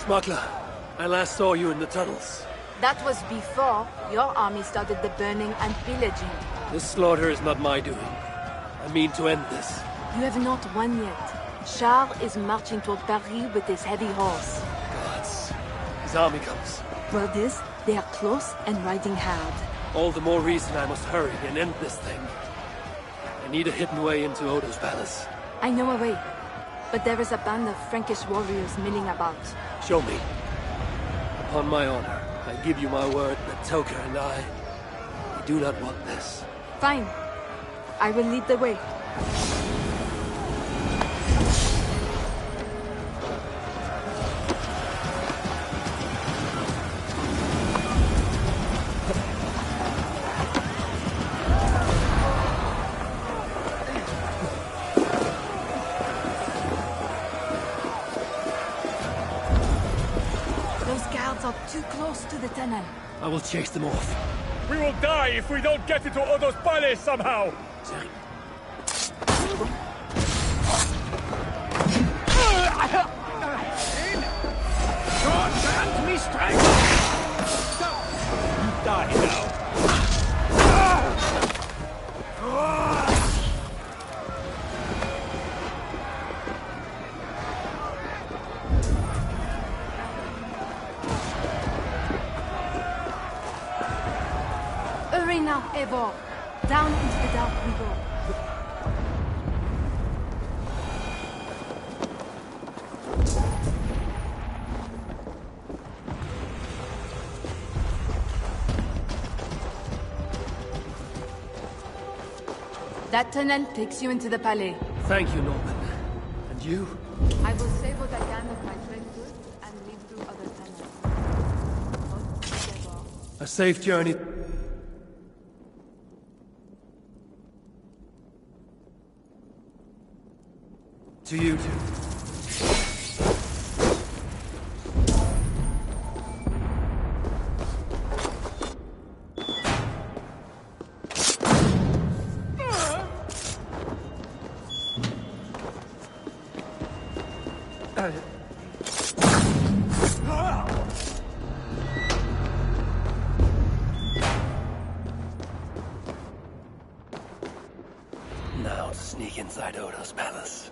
Smuggler, I last saw you in the tunnels. That was before your army started the burning and pillaging. This slaughter is not my doing. I mean to end this. You have not won yet. Charles is marching toward Paris with his heavy horse. Gods. His army comes. Brothers, they are close and riding hard. All the more reason I must hurry and end this thing. I need a hidden way into Odo's palace. I know a way, but there is a band of Frankish warriors milling about. Show me. Upon my honor, I give you my word that Toker and I, we do not want this. Fine. I will lead the way. Too close to the tunnel. I will chase them off. We will die if we don't get into Odo's palace somehow! God grant me strength! You die now. Hurry now, Eivor. Down into the dark we go. That tunnel takes you into the palais. Thank you, Norman. And you? I will save what I can of my trade goods and leave through other tunnels. A safe journey. To you two. Now to sneak inside Odo's palace.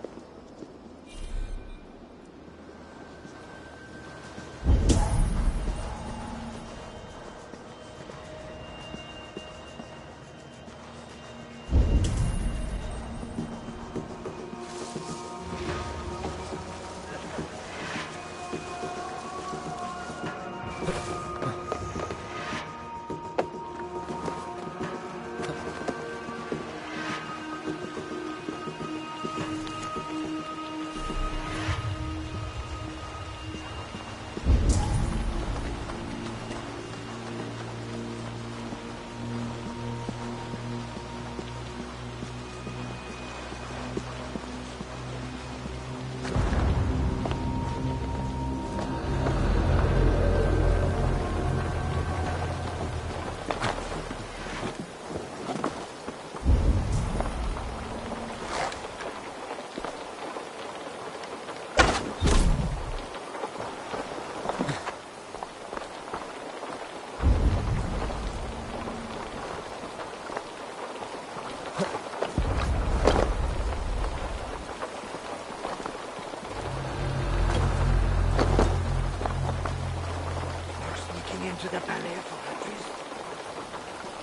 Into the palais for a feast.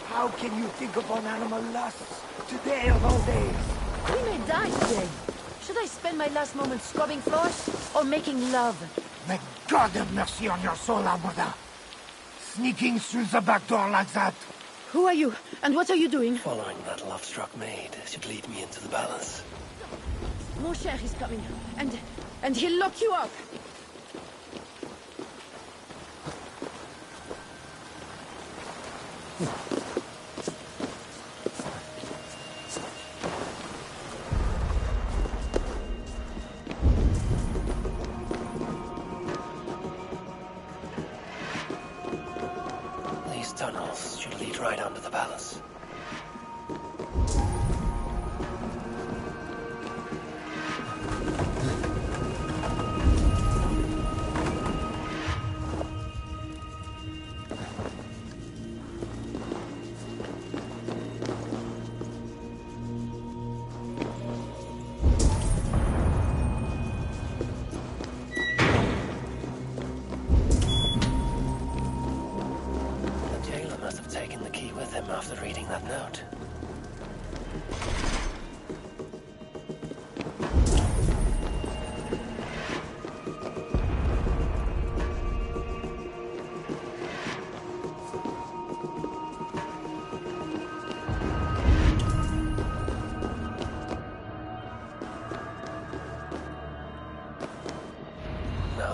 How can you think upon animal lusts today of all days? We may die today. Should I spend my last moments scrubbing floors or making love? May God have mercy on your soul, Alberta. Sneaking through the back door like that. Who are you, and what are you doing? Following that love-struck maid should lead me into the palace. Mon cher is coming, and he'll lock you up. These tunnels should lead right under the palace.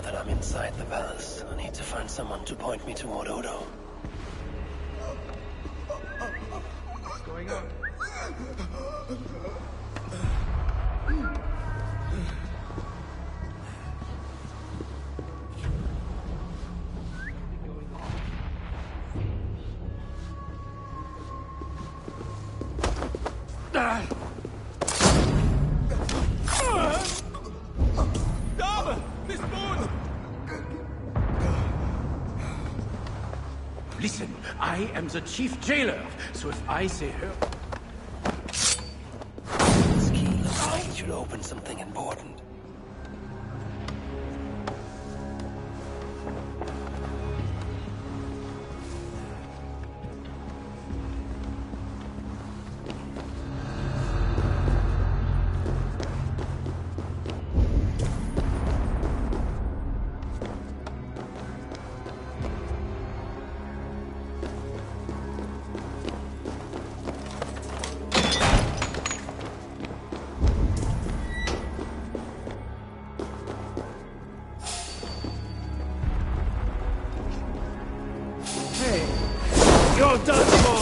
that I'm inside the palace, I need to find someone to point me toward Odo. What's going on? Listen, I am the chief jailer, so if I say her... This key looks like it should open something important. You're done for!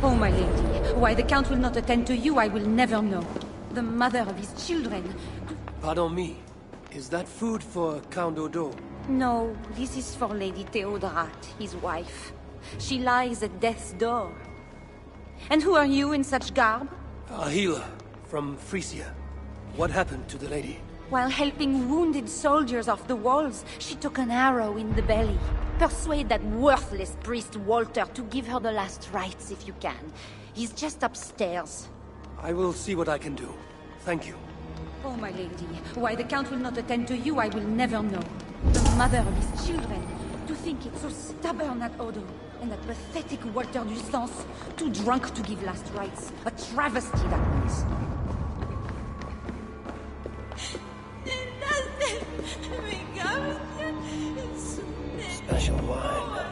Oh, my lady, why the Count will not attend to you, I will never know. The mother of his children. Pardon me. Is that food for Count Odo? No, this is for Lady Theodorat, his wife. She lies at death's door. And who are you in such garb? A healer from Frisia. What happened to the lady? While helping wounded soldiers off the walls, she took an arrow in the belly. Persuade that worthless priest Walter to give her the last rites if you can. He's just upstairs. I will see what I can do. Thank you. Oh, my lady, why the Count will not attend to you, I will never know. The mother of his children. To think it's so stubborn at Odo. And that pathetic Walter du Sens, too drunk to give last rites. A travesty, that means. Special wine.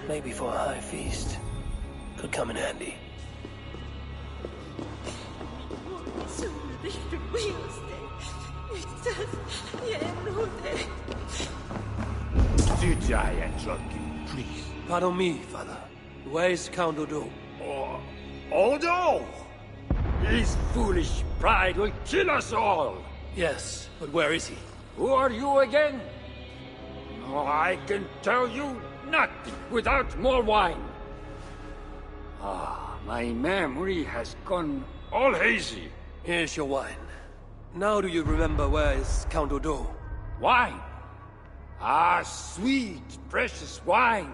Maybe for a high feast. Could come in handy. Did I interrupt you, please? Pardon me, father. Where is Count Odo? Odo! His foolish pride will kill us all! Yes, but where is he? Who are you again? Oh, I can tell you nothing without more wine. My memory has gone all hazy. Here's your wine. Now do you remember where is Count Odo? Wine? Sweet, precious wine.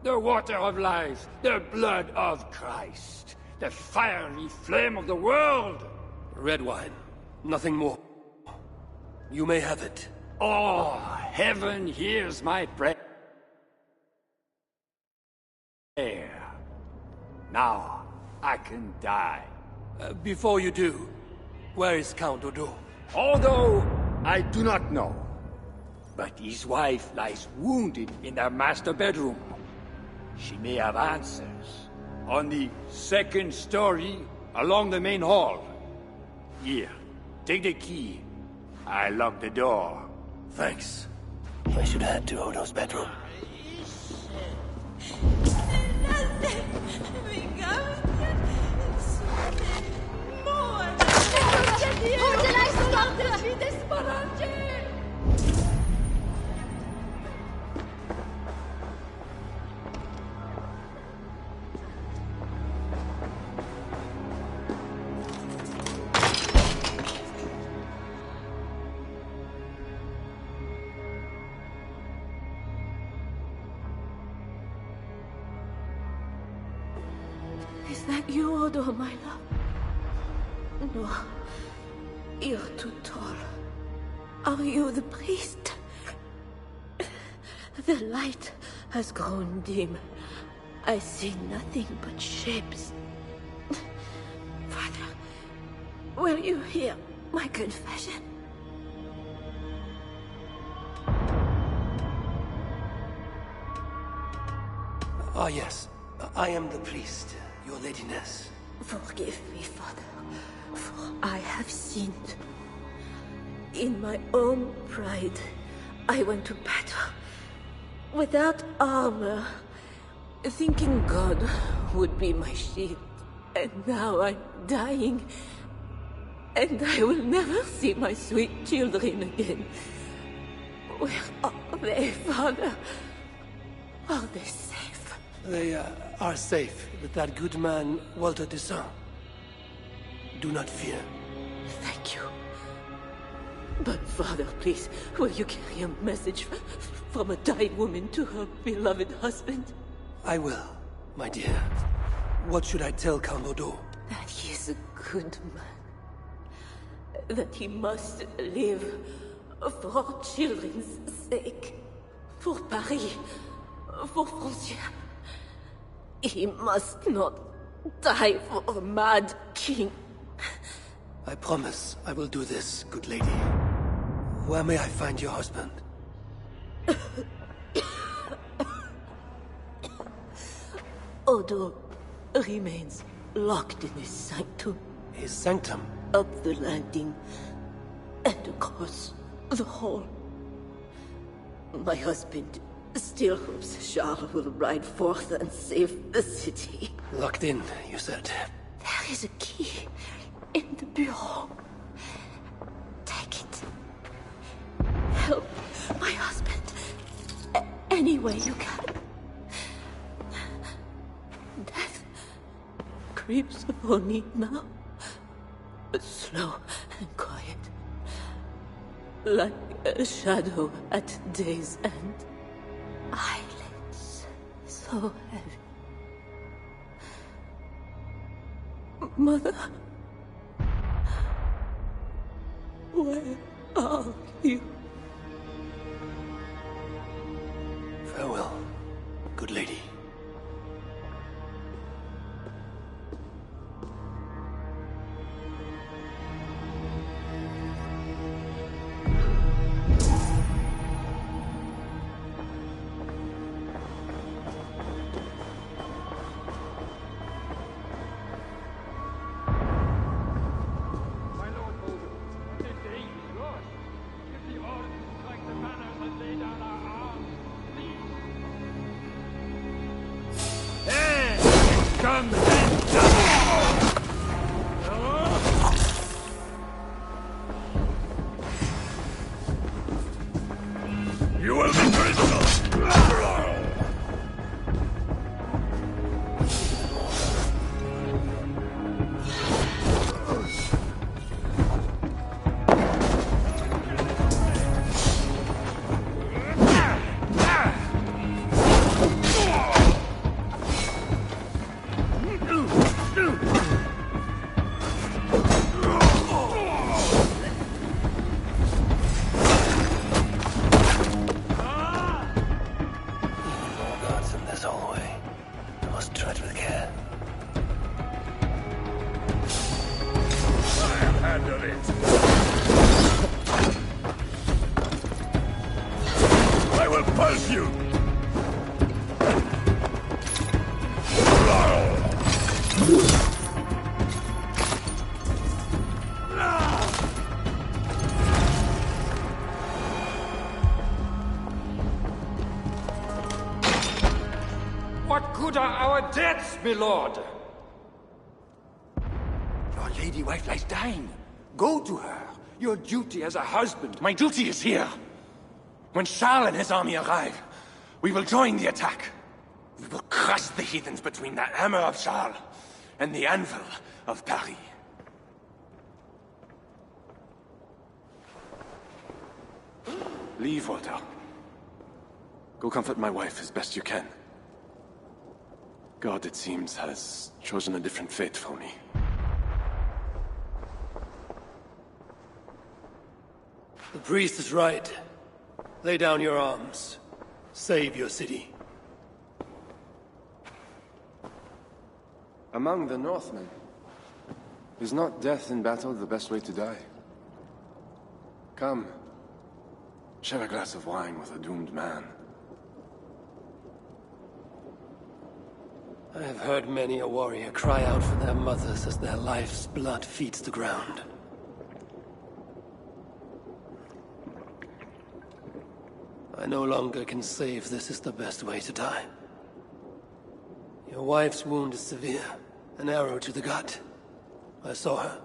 The water of life, the blood of Christ, the fiery flame of the world. Red wine, nothing more. You may have it. Oh, heaven hears my prayer. Now, I can die. Before you do, where is Count Odo? Although I do not know, but his wife lies wounded in their master bedroom. She may have answers on the second story along the main hall. Here, take the key. I locked the door. Thanks. I should head to Odo's bedroom. Is that you, Odo, my love? No. You're too tall. Are you the priest? The light has grown dim. I see nothing but shapes. Father, will you hear my confession? Ah, yes. I am the priest, your ladiness. Forgive me, Father, for I have sinned. In my own pride, I went to battle without armor, thinking God would be my shield. And now I'm dying, and I will never see my sweet children again. Where are they, Father? Are they safe? They are safe with that good man, Walter Descent. Do not fear. Thank you. But Father, please, will you carry a message from a dying woman to her beloved husband? I will, my dear. What should I tell Count Odo? That he is a good man. That he must live for our children's sake. For Paris. For Francia. He must not die for a mad king. I promise I will do this, good lady. Where may I find your husband? Odo remains locked in his sanctum. His sanctum? Up the landing and across the hall. My husband still hopes Charles will ride forth and save the city. Locked in, you said. There is a key in the bureau. Take it. Help my husband any way you can. Death creeps upon me now, slow and quiet, like a shadow at day's end. Eyelids so heavy. Mother, where are you? Farewell, good lady. You will be prisoners! I will pulse you! What good are our deaths, my lord? Your lady wife lies dying. Go to her. Your duty as a husband. My duty is here. When Charles and his army arrive, we will join the attack. We will crush the heathens between the hammer of Charles and the anvil of Paris. Leave, Walter. Go comfort my wife as best you can. God, it seems, has chosen a different fate for me. The priest is right. Lay down your arms. Save your city. Among the Northmen, is not death in battle the best way to die? Come, share a glass of wine with a doomed man. I have heard many a warrior cry out for their mothers as their life's blood feeds the ground. I no longer can say if this is the best way to die. Your wife's wound is severe. An arrow to the gut. I saw her.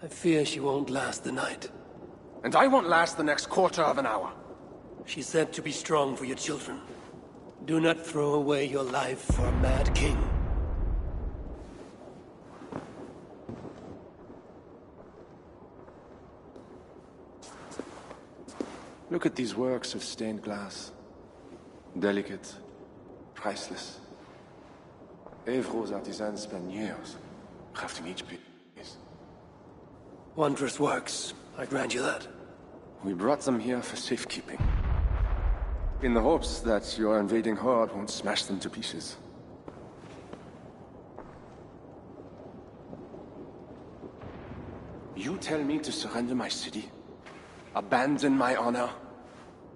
I fear she won't last the night. And I won't last the next quarter of an hour. She said to be strong for your children. Do not throw away your life for a mad king. Look at these works of stained glass. Delicate, priceless. Evro's artisans spend years crafting each piece. Wondrous works, I grant you that. We brought them here for safekeeping. In the hopes that your invading horde won't smash them to pieces. You tell me to surrender my city? Abandon my honor?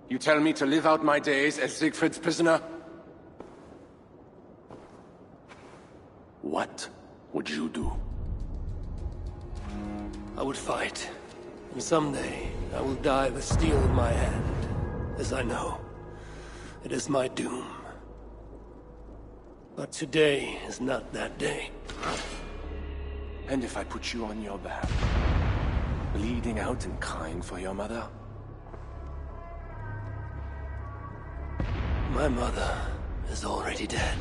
You tell me to live out my days as Siegfried's prisoner? What would you do? I would fight. And someday, I will die with steel in my hand. As I know, it is my doom. But today is not that day. And if I put you on your back, bleeding out and crying for your mother? My mother is already dead.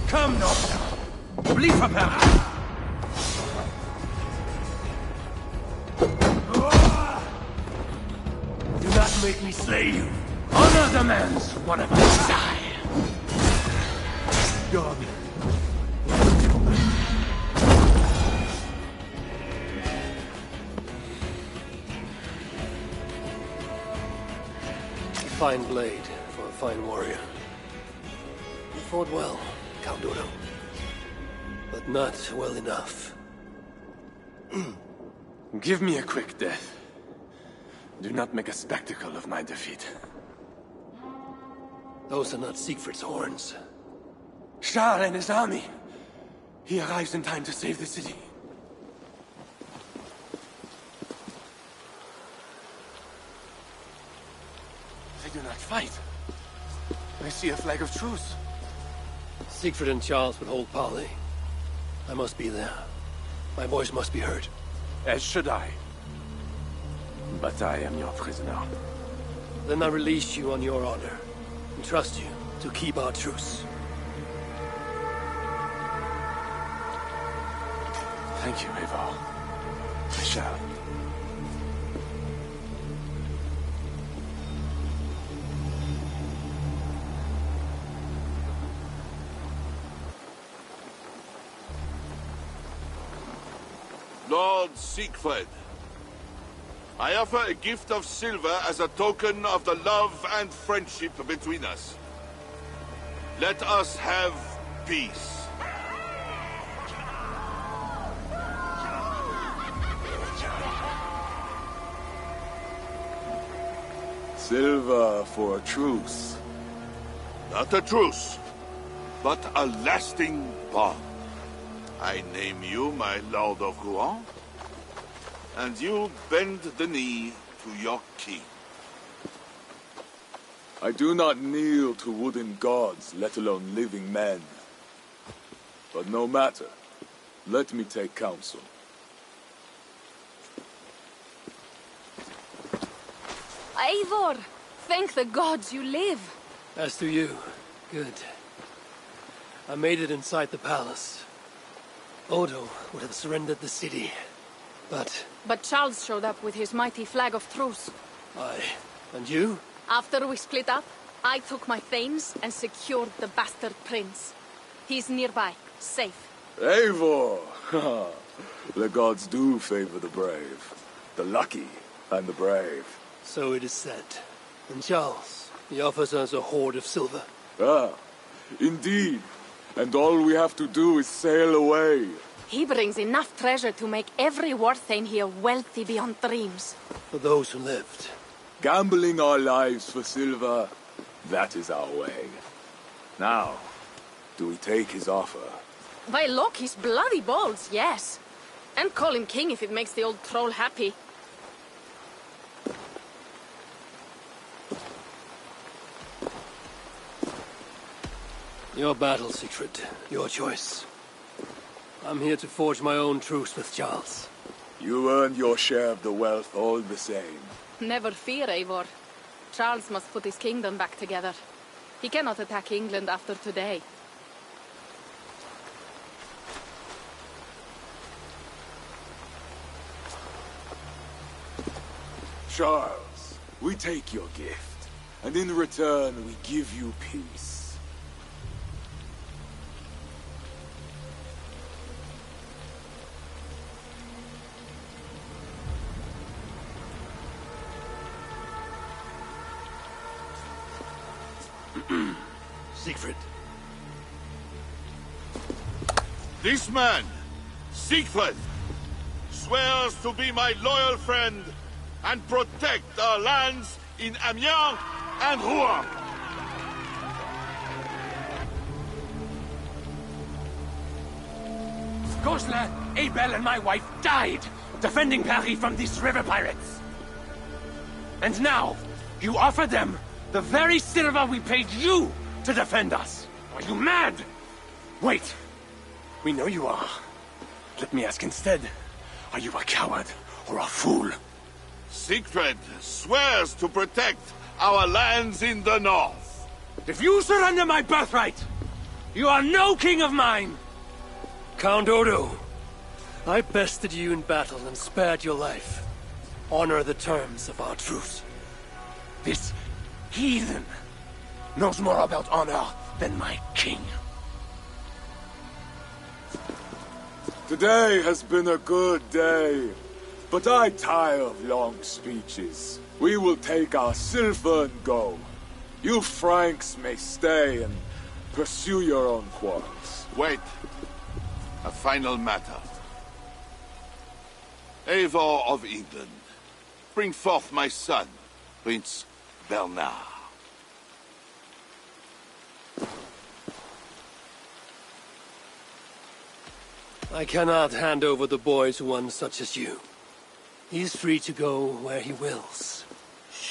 Come, Northmen! Bleed from her! Do not make me slay you. Honor demands one of us die. God. A fine blade for a fine warrior. You fought well, Count Odo. But not well enough. Give me a quick death. Do not make a spectacle of my defeat. Those are not Siegfried's horns. Charles and his army. He arrives in time to save the city. They do not fight. I see a flag of truce. Siegfried and Charles would hold parley. I must be there. My voice must be heard. As should I. But I am your prisoner. Then I release you on your honor, and trust you to keep our truce. Thank you, Eivor. I shall. Lord Siegfried, I offer a gift of silver as a token of the love and friendship between us. Let us have peace. Silver for a truce. Not a truce, but a lasting bond. I name you my Lord of Rouen, and you bend the knee to your king. I do not kneel to wooden gods, let alone living men. But no matter. Let me take counsel. Eivor! Thank the gods you live! As to you, good. I made it inside the palace. Odo would have surrendered the city, but... But Charles showed up with his mighty flag of truce. Aye. And you? After we split up, I took my thanes and secured the bastard prince. He's nearby, safe. Eivor! The gods do favor the brave. the lucky and the brave. So it is said. And Charles, he offers us a hoard of silver. Ah, indeed. And all we have to do is sail away. He brings enough treasure to make every Warthane here wealthy beyond dreams. For those who lived. Gambling our lives for silver, that is our way. Now, do we take his offer? By Loki's bloody balls, yes. And call him king if it makes the old troll happy. Your battle, Siegfried. Your choice. I'm here to forge my own truce with Charles. You earned your share of the wealth all the same. Never fear, Eivor. Charles must put his kingdom back together. He cannot attack England after today. Charles, we take your gift, and in return we give you peace. Siegfried. This man, Siegfried, swears to be my loyal friend and protect our lands in Amiens and Rouen. Goslar, Abel and my wife died defending Paris from these river pirates. And now, you offer them the very silver we paid you to defend us. Are you mad? Wait. We know you are. Let me ask instead. Are you a coward or a fool? Siegfried swears to protect our lands in the north. If you surrender my birthright, you are no king of mine. Count Odo, I bested you in battle and spared your life. Honor the terms of our truce. This heathen knows more about honor than my king. Today has been a good day, but I tire of long speeches. We will take our silver and go. You Franks may stay and pursue your own quarrels. Wait. A final matter. Eivor of England, bring forth my son, Prince Bernard. I cannot hand over the boy to one such as you. He's free to go where he wills.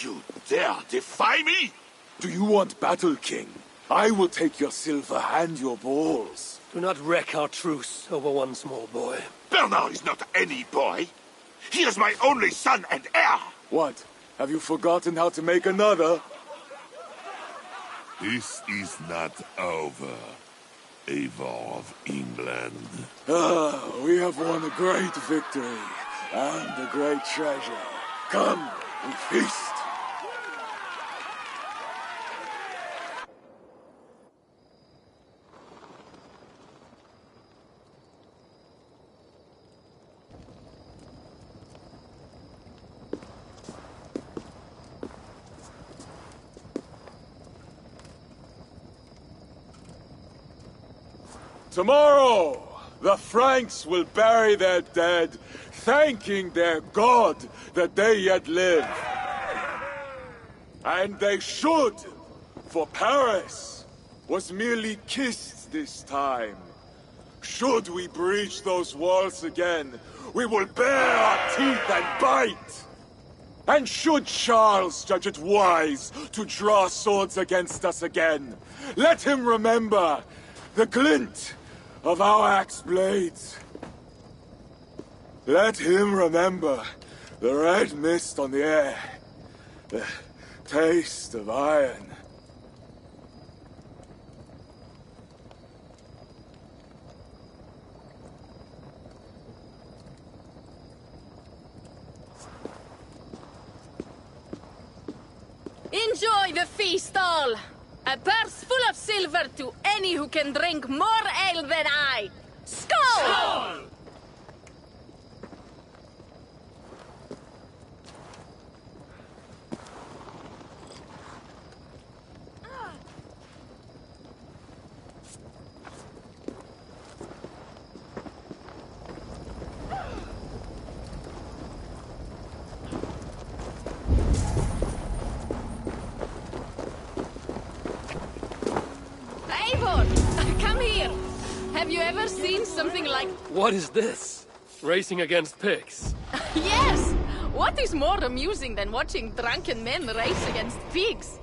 You dare defy me? Do you want battle, King? I will take your silver and your balls. Do not wreck our truce over one small boy. Bernard is not any boy. He is my only son and heir. What? Have you forgotten how to make another? This is not over, Eivor of England. Ah, we have won a great victory and a great treasure. Come, we feast. Tomorrow, the Franks will bury their dead, thanking their god that they yet live. And they should, for Paris was merely kissed this time. Should we breach those walls again, we will bare our teeth and bite. And should Charles judge it wise to draw swords against us again, let him remember the glint of our axe blades. Let him remember the red mist on the air, the taste of iron. Enjoy the feast all! A purse full of silver to any who can drink more ale than I! Skål! Skål! Have you ever seen something like... What is this? Racing against pigs? Yes! What is more amusing than watching drunken men race against pigs?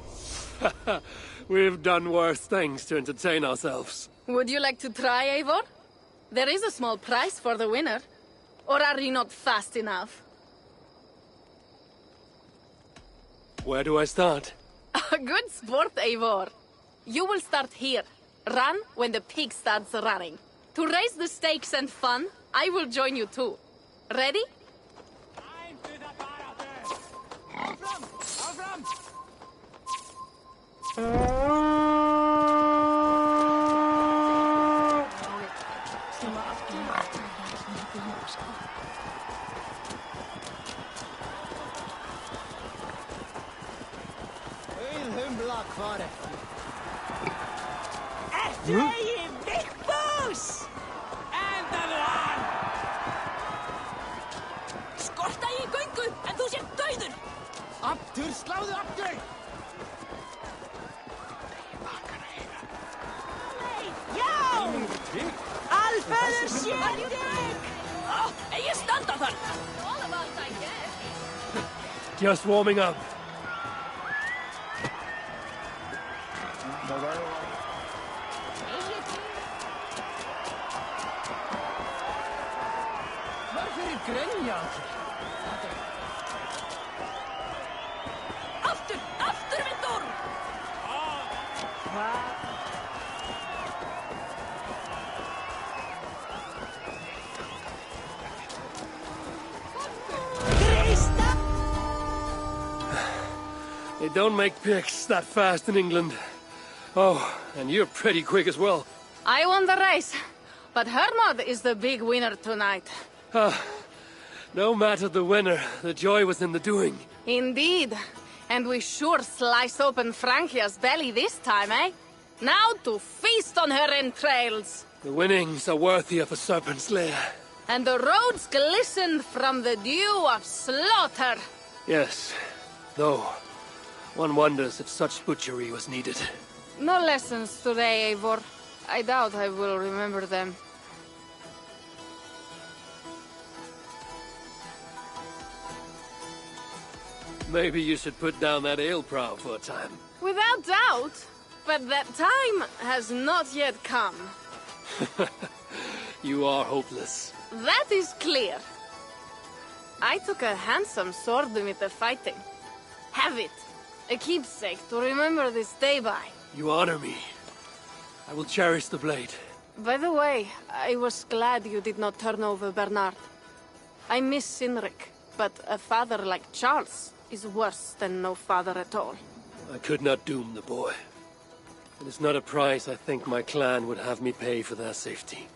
We've done worse things to entertain ourselves. Would you like to try, Eivor? There is a small prize for the winner. Or are you not fast enough? Where do I start? Good sport, Eivor. You will start here. Run when the pig starts running. To raise the stakes and fun, I will join you too. Ready? Skorta í göngu, en þú sér dauður! Aftur, sláðu aftur! Já! Alföður sér þig! Ég standa þar! All about, I guess. Just warming up. Aftur, aftur, Vindur! They don't make pigs that fast in England. Oh, and you're pretty quick as well. I won the race, but Hermod is the big winner tonight. No matter the winner, the joy was in the doing. Indeed. And we sure slice open Frankia's belly this time, eh? Now to feast on her entrails. The winnings are worthy of a serpent's lair. And the roads glisten from the dew of slaughter. Yes, though one wonders if such butchery was needed. No lessons today, Eivor. I doubt I will remember them. Maybe you should put down that ale prow for a time. Without doubt. But that time has not yet come. You are hopeless. That is clear. I took a handsome sword with the fighting. Have it. A keepsake to remember this day by. You honor me. I will cherish the blade. By the way, I was glad you did not turn over Bernard. I miss Sinric, but a father like Charles is worse than no father at all. I could not doom the boy. It is not a price I think my clan would have me pay for their safety.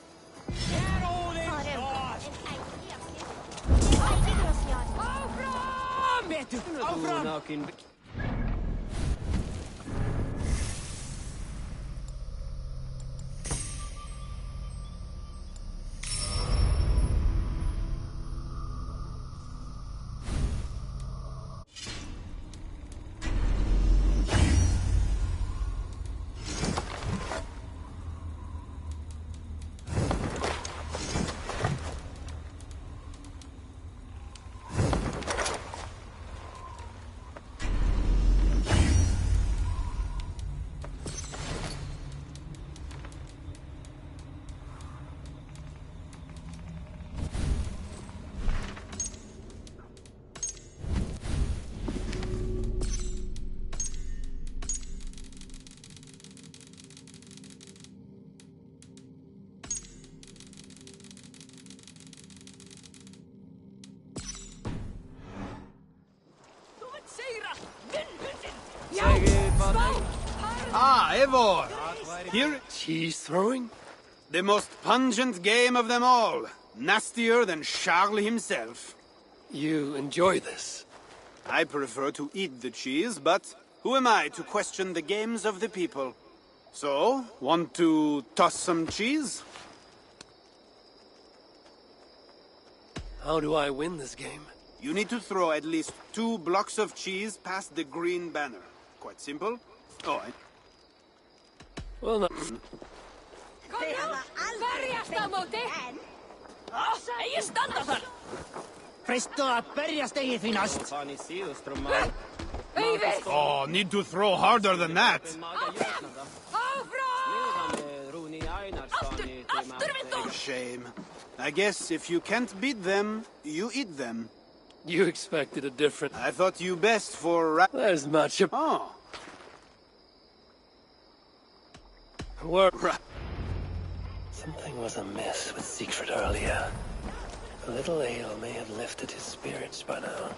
Ah, Eivor! Here... Cheese throwing? The most pungent game of them all. Nastier than Charles himself. You enjoy this? I prefer to eat the cheese, but who am I to question the games of the people? So, want to toss some cheese? How do I win this game? You need to throw at least 2 blocks of cheese past the green banner. Quite simple. Oh, Well, no. Ei just anta þar! Presto a berjast eigið því næst! Oh, need to throw harder than that! Shame. I guess if you can't beat them, you eat them. You expected a different... I thought you best for... There's much... Oh. Something was amiss with Siegfried earlier. A little ale may have lifted his spirits by now.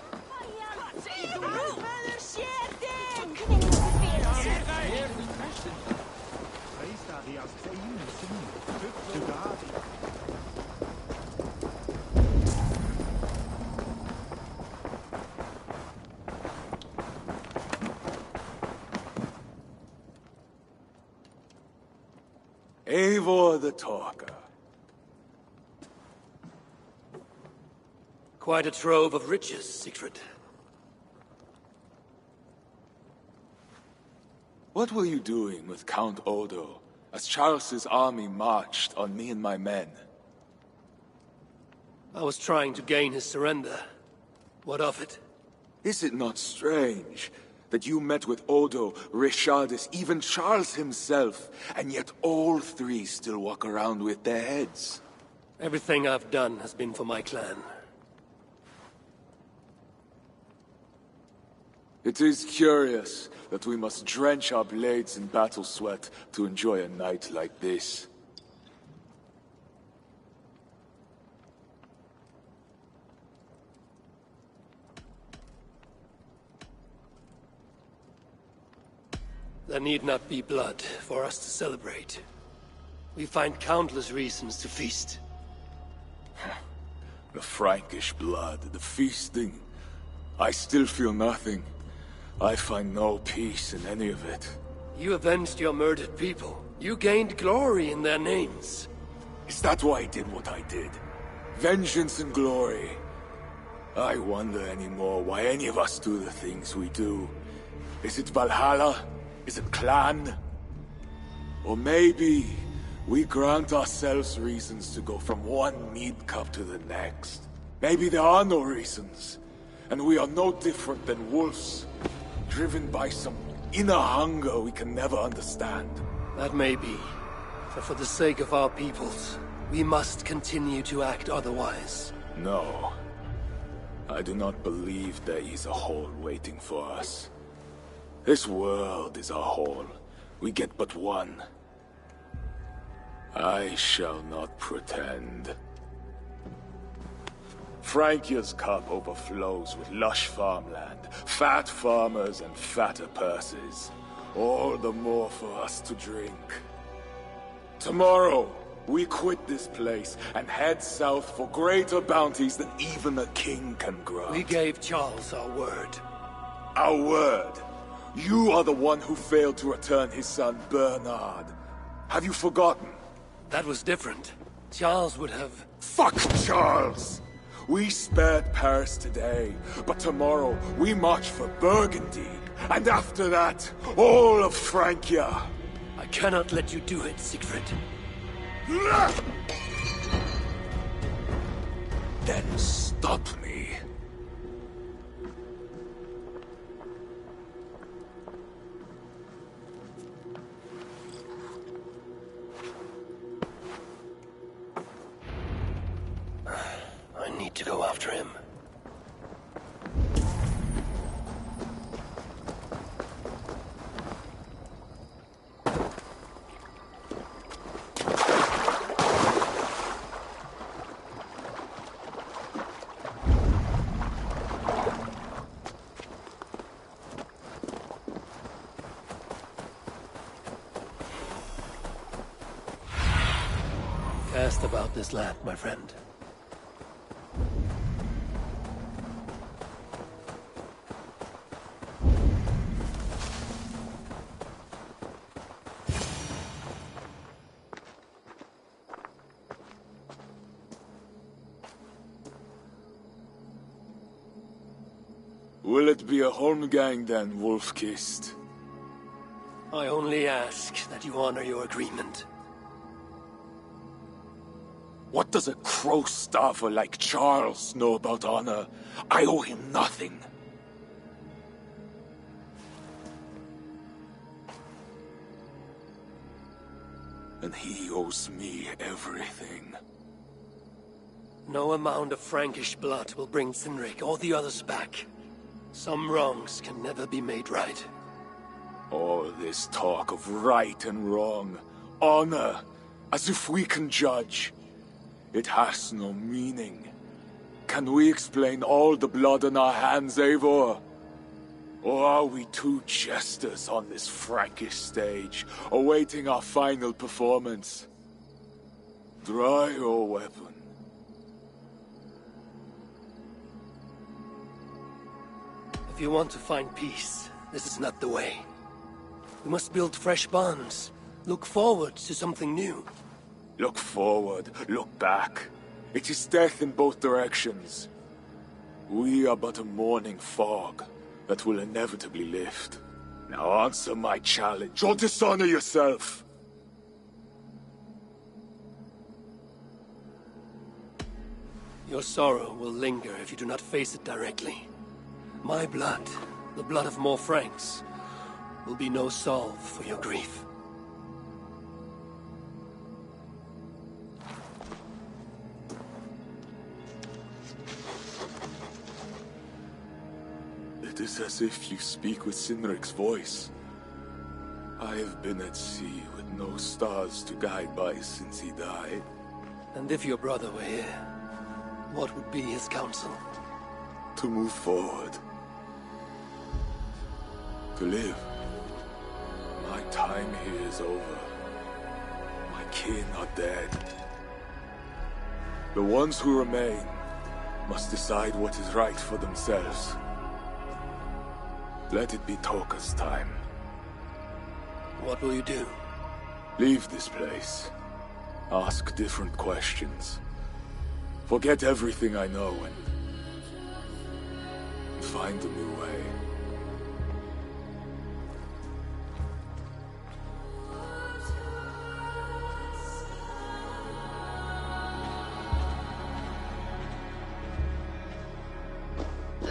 Eivor the Talker. Quite a trove of riches, Siegfried. What were you doing with Count Odo as Charles's army marched on me and my men? I was trying to gain his surrender. What of it? Is it not strange that you met with Odo, Richardus, even Charles himself, and yet all three still walk around with their heads? Everything I've done has been for my clan. It is curious that we must drench our blades in battle sweat to enjoy a night like this. There need not be blood for us to celebrate. We find countless reasons to feast. The Frankish blood, the feasting. I still feel nothing. I find no peace in any of it. You avenged your murdered people. You gained glory in their names. Is that why I did what I did? Vengeance and glory. I wonder anymore why any of us do the things we do. Is it Valhalla? Is it clan? Or maybe we grant ourselves reasons to go from one mead cup to the next. Maybe there are no reasons, and we are no different than wolves, driven by some inner hunger we can never understand. That may be, but for the sake of our peoples, we must continue to act otherwise. No. I do not believe there is a hole waiting for us. This world is our hole. We get but one. I shall not pretend. Frankia's cup overflows with lush farmland, fat farmers and fatter purses. All the more for us to drink. Tomorrow, we quit this place and head south for greater bounties than even a king can grant. We gave Charles our word. Our word? You are the one who failed to return his son, Bernard. Have you forgotten? That was different. Charles would have... Fuck Charles! We spared Paris today, but tomorrow we march for Burgundy. And after that, all of Francia. I cannot let you do it, Siegfried. Then stop me. I need to go after him. Cast about this land, my friend. Will it be a Holmgang then, Wolf-Kissed? I only ask that you honor your agreement. What does a crow staffer like Charles know about honor? I owe him nothing. And he owes me everything. No amount of Frankish blood will bring Cynric or the others back. Some wrongs can never be made right. All this talk of right and wrong, honor, as if we can judge. It has no meaning. Can we explain all the blood on our hands, Eivor? Or are we two jesters on this Frankish stage, awaiting our final performance? Draw your weapon. If you want to find peace, this is not the way. We must build fresh bonds. Look forward to something new. Look forward, look back. It is death in both directions. We are but a morning fog that will inevitably lift. Now answer my challenge, or dishonor yourself! Your sorrow will linger if you do not face it directly. My blood, the blood of more Franks, will be no salve for your grief. It is as if you speak with Cynric's voice. I have been at sea with no stars to guide by since he died. And if your brother were here, what would be his counsel? To move forward. To live. My time here is over. My kin are dead. The ones who remain must decide what is right for themselves. Let it be Toka's time. What will you do? Leave this place. Ask different questions. Forget everything I know and find a new way.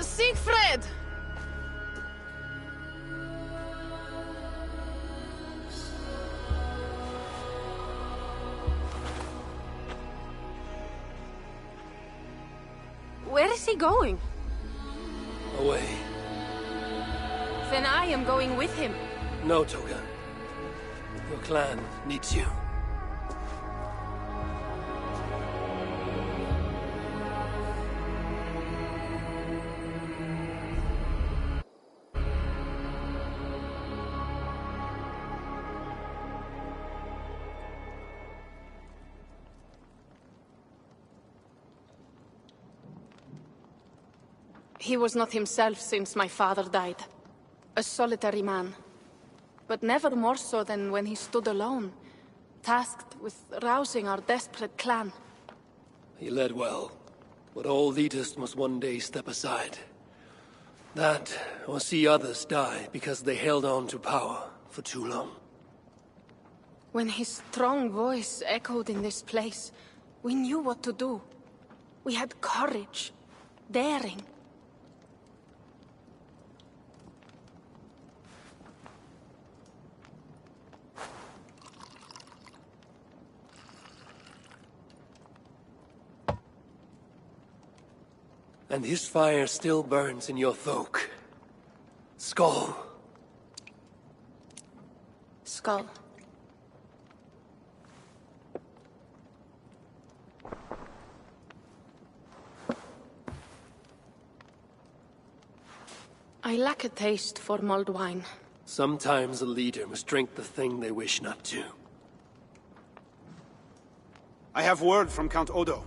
Siegfried! Where is he going? Away. Then I am going with him. No, Toga. Your clan needs you. He was not himself since my father died. A solitary man. But never more so than when he stood alone, tasked with rousing our desperate clan. He led well, but all leaders must one day step aside. That, or see others die because they held on to power for too long. When his strong voice echoed in this place, we knew what to do. We had courage, daring. And his fire still burns in your Thoke. Skull. Skull. I lack a taste for mulled wine. Sometimes a leader must drink the thing they wish not to. I have word from Count Odo.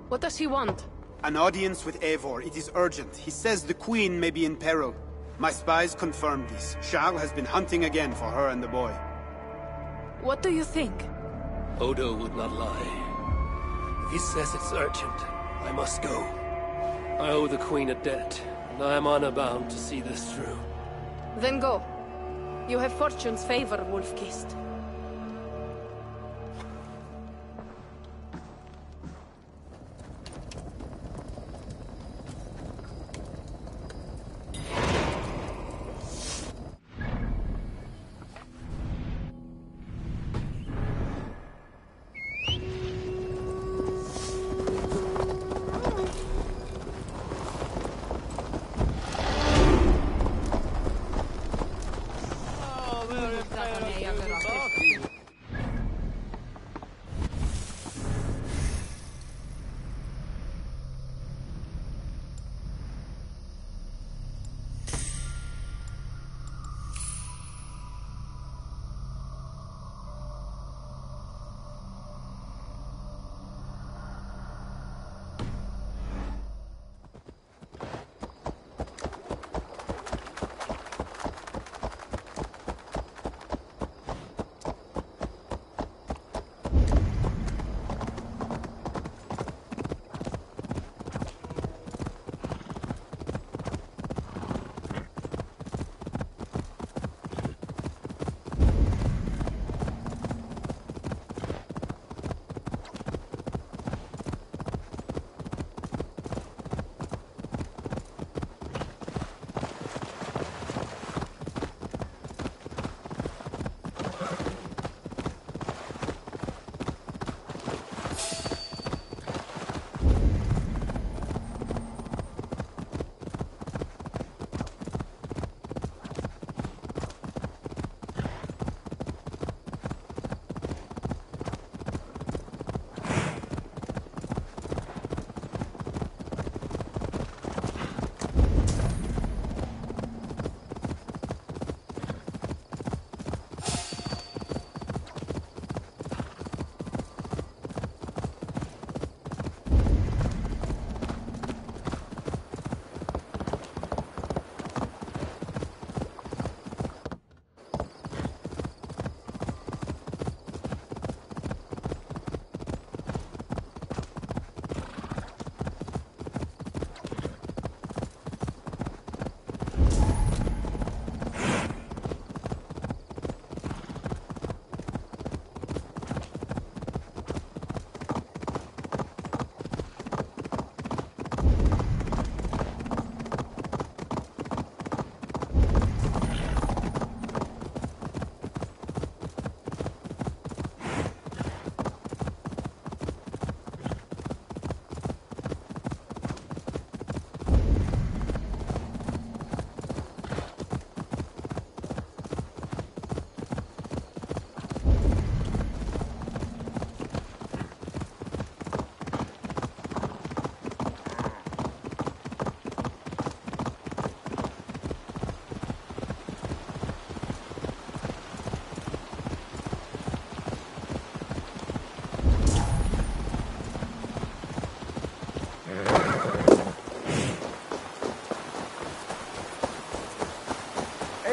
What does he want? An audience with Eivor. It is urgent. He says the Queen may be in peril. My spies confirmed this. Charles has been hunting again for her and the boy. What do you think? Odo would not lie. If he says it's urgent, I must go. I owe the Queen a debt, and I am honor-bound to see this through. Then go. You have fortune's favor, Wolf-Kissed.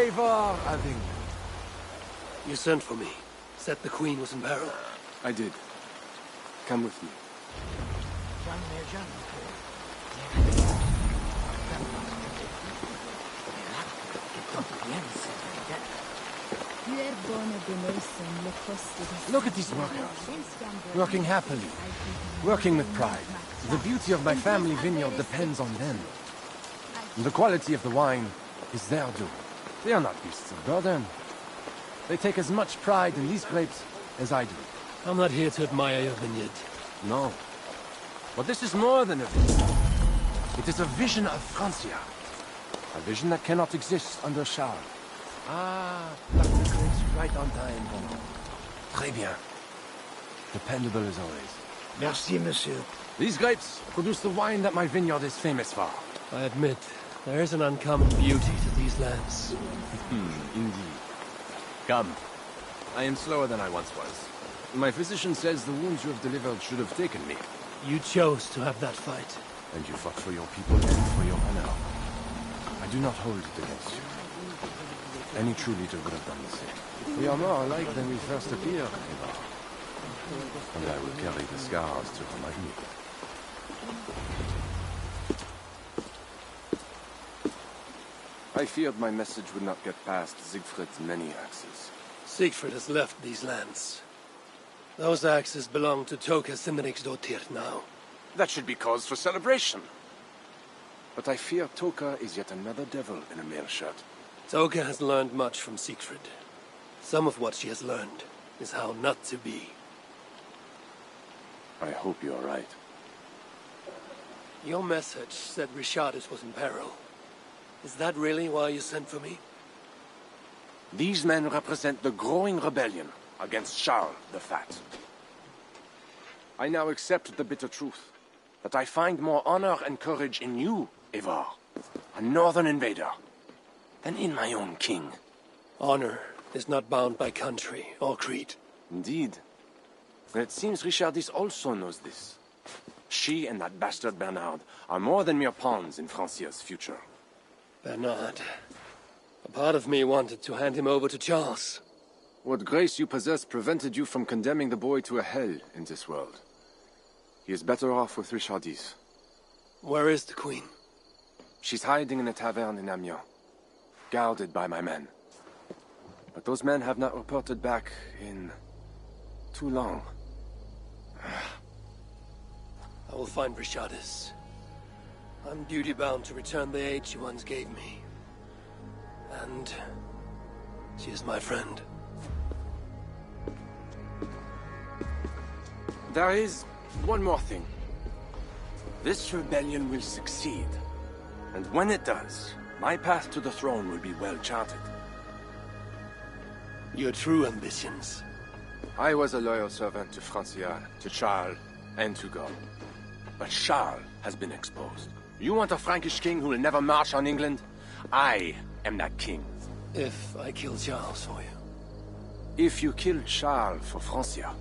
Eivor Aving. You sent for me. Said the Queen was in peril. I did. Come with me. Look at these workers. Working happily. Working with pride. The beauty of my family vineyard depends on them. And the quality of the wine is their due. They are not beasts of burden. They take as much pride in these grapes as I do. I'm not here to admire your vineyard. No. But this is more than a vineyard. It is a vision of Francia. A vision that cannot exist under Charles. Ah, pluck the grapes right on time, Roland. Très bien. Dependable as always. Merci, monsieur. These grapes produce the wine that my vineyard is famous for. I admit, there is an uncommon beauty to these lands. Indeed. Come. I am slower than I once was. My physician says the wounds you have delivered should have taken me. You chose to have that fight. And you fought for your people and for your honor. I do not hold it against you. Any true leader would have done the same. We are more alike than we first appear, Eivor. And I will carry the scars to remind me. I feared my message would not get past Siegfried's many axes. Siegfried has left these lands. Those axes belong to Toka Simriksdottir now. That should be cause for celebration. But I fear Toka is yet another devil in a mail shirt. Toka has learned much from Siegfried. Some of what she has learned is how not to be. I hope you're right. Your message said Richardis was in peril. Is that really why you sent for me? These men represent the growing rebellion against Charles the Fat. I now accept the bitter truth that I find more honor and courage in you, Eivor, a northern invader, than in my own king. Honor is not bound by country or creed. Indeed. And it seems Richardis also knows this. She and that bastard Bernard are more than mere pawns in Francia's future. Bernard. A part of me wanted to hand him over to Charles. What grace you possess prevented you from condemning the boy to a hell in this world. He is better off with Richardis. Where is the Queen? She's hiding in a tavern in Amiens, guarded by my men. But those men have not reported back in too long. I will find Richardis. I'm duty-bound to return the aid she once gave me. And she is my friend. There is one more thing. This rebellion will succeed. And when it does, my path to the throne will be well charted. Your true ambitions. I was a loyal servant to Francia, to Charles, and to God. But Charles has been exposed. You want a Frankish king who will never march on England? I am that king. If I kill Charles for you. If you killed Charles for Francia,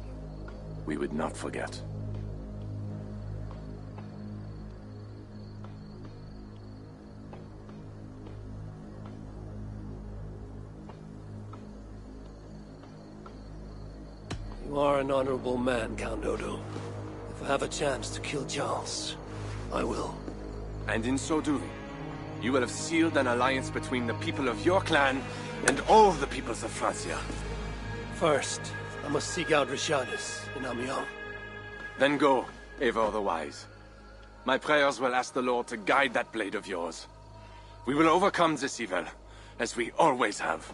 we would not forget. You are an honorable man, Count Odo. If I have a chance to kill Charles, I will. And in so doing, you will have sealed an alliance between the people of your clan and all the peoples of Francia. First, I must seek out Richardis in Amiens. Then go, Eivor the Wise. My prayers will ask the Lord to guide that blade of yours. We will overcome this evil, as we always have.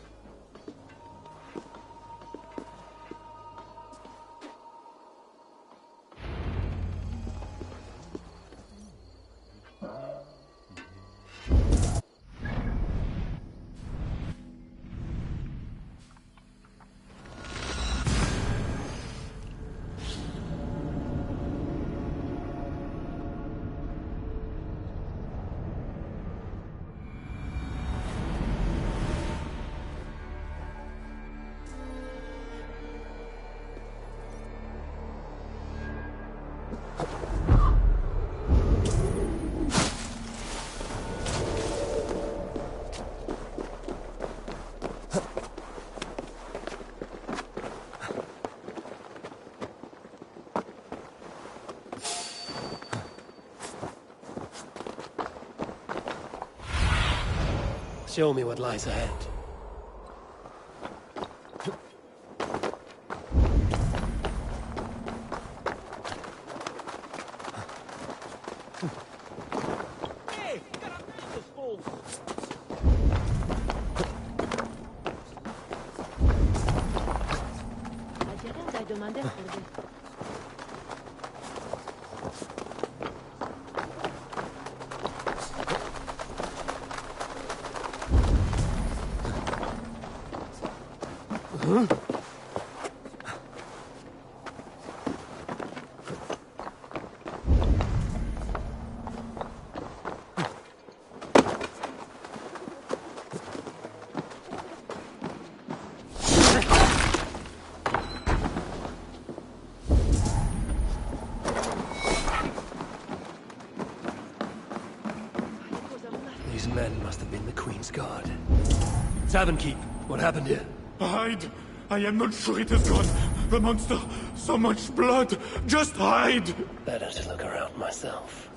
Show me what lies ahead. These men must have been the Queen's Guard. Tavern Keep, what happened here? Hide! I am not sure it is gone. The monster, so much blood. Just hide! Better to look around myself.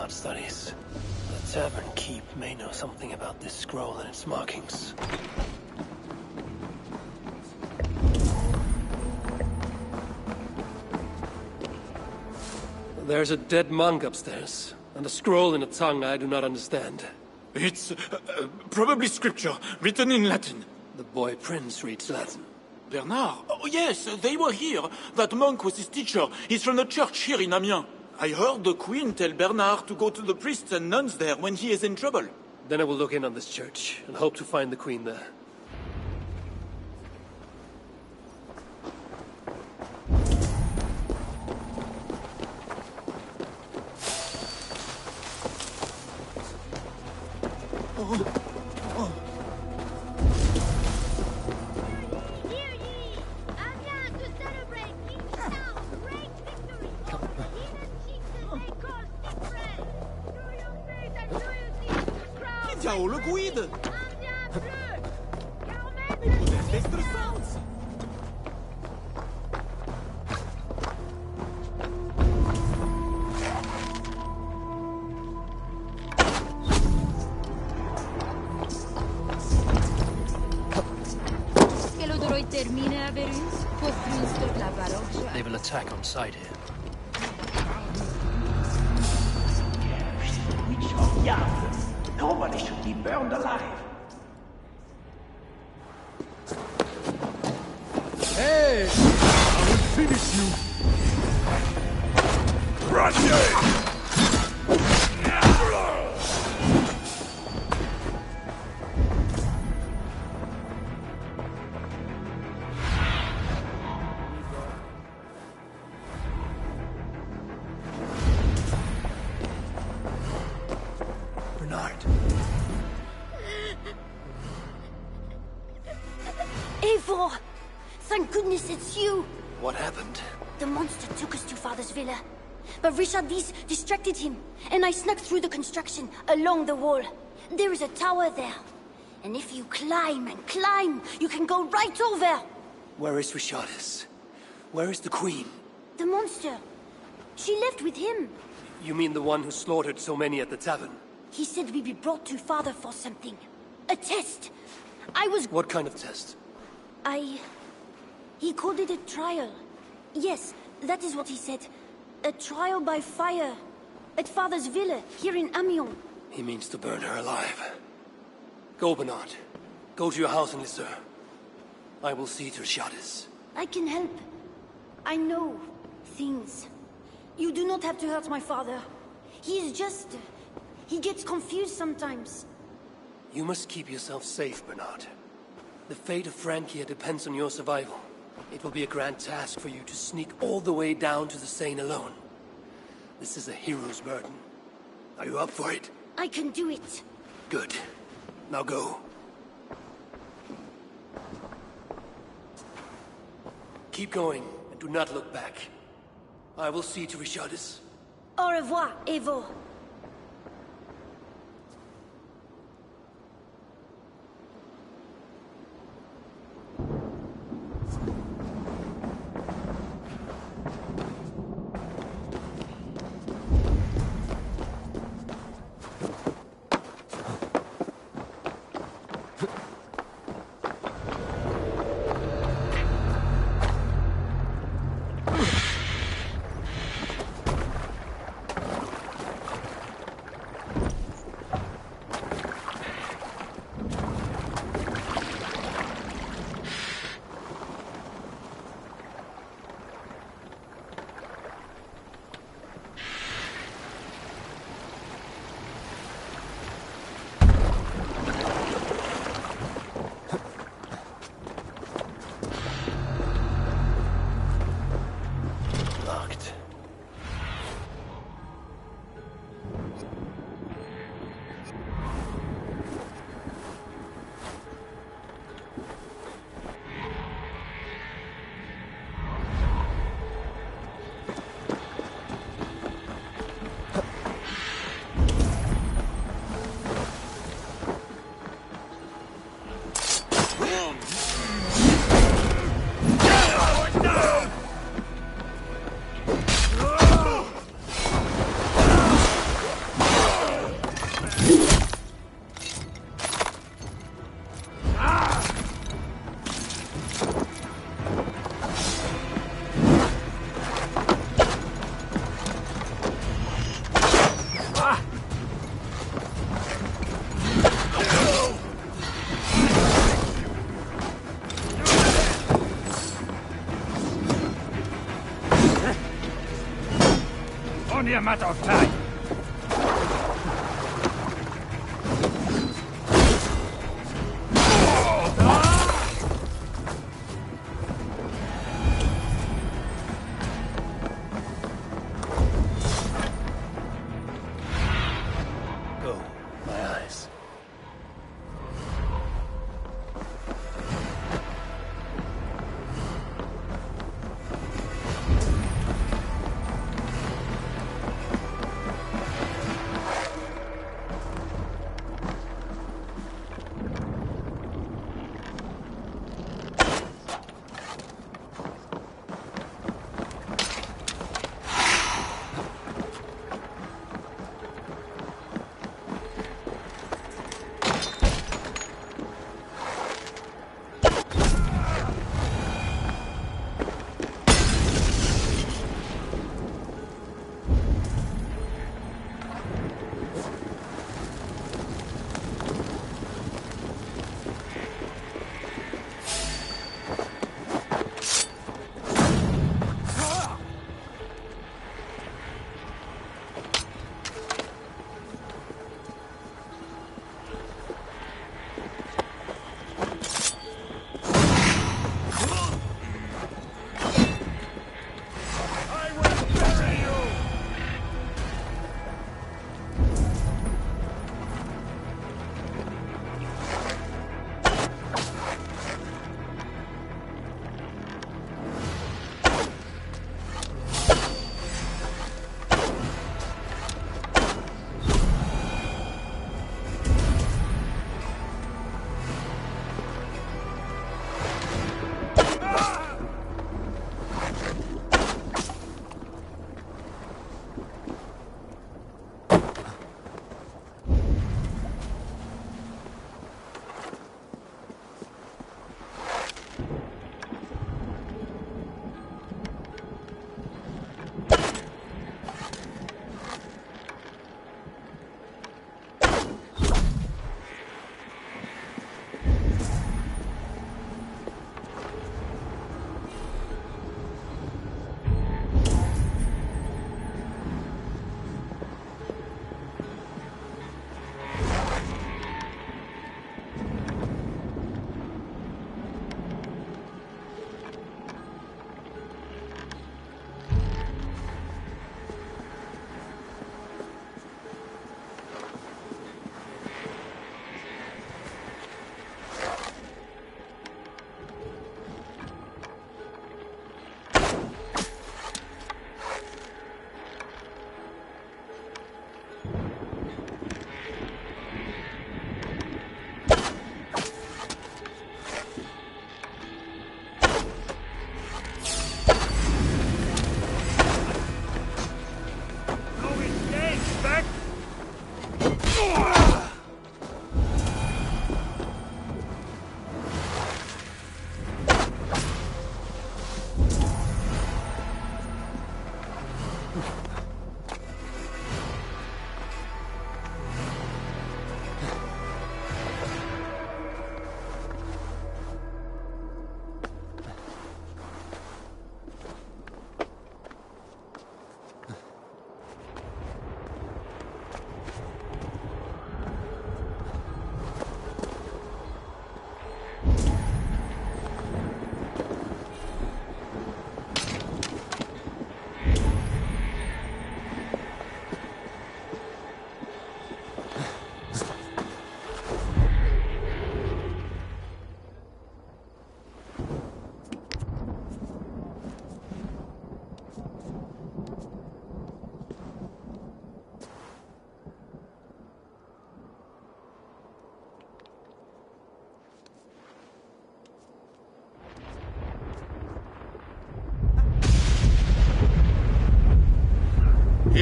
Studies. The Tavern Keep may know something about this scroll and its markings. There's a dead monk upstairs, and a scroll in a tongue I do not understand. It's probably scripture, written in Latin. The boy prince reads Latin. Bernard? Oh yes, they were here. That monk was his teacher. He's from the church here in Amiens. I heard the Queen tell Bernard to go to the priests and nuns there when he is in trouble. Then I will look in on this church, and hope to find the Queen there. Ciao, le guide! Proteste estressantes! They will attack on sight here. Witch of Yah! Nobody should be burned alive. Hey! I will finish you! Eivor! Thank goodness it's you! What happened? The monster took us to Father's villa. But Richard Dees distracted him, and I snuck through the construction, along the wall. There is a tower there. And if you climb and climb, you can go right over! Where is Richardis? Where is the Queen? The monster. She left with him. You mean the one who slaughtered so many at the tavern? He said we'd be brought to Father for something. A test. I was... What kind of test? He called it a trial. Yes, that is what he said. A trial by fire. At Father's villa, here in Amiens. He means to burn her alive. Go, Bernard. Go to your house and listen. I will see to Richardis. I can help. I know things. You do not have to hurt my father. He is just... he gets confused sometimes. You must keep yourself safe, Bernard. The fate of Francia depends on your survival. It will be a grand task for you to sneak all the way down to the Seine alone. This is a hero's burden. Are you up for it? I can do it. Good. Now go. Keep going, and do not look back. I will see to Richardis. Au revoir, Evo. Only a matter of time. Go, my eyes.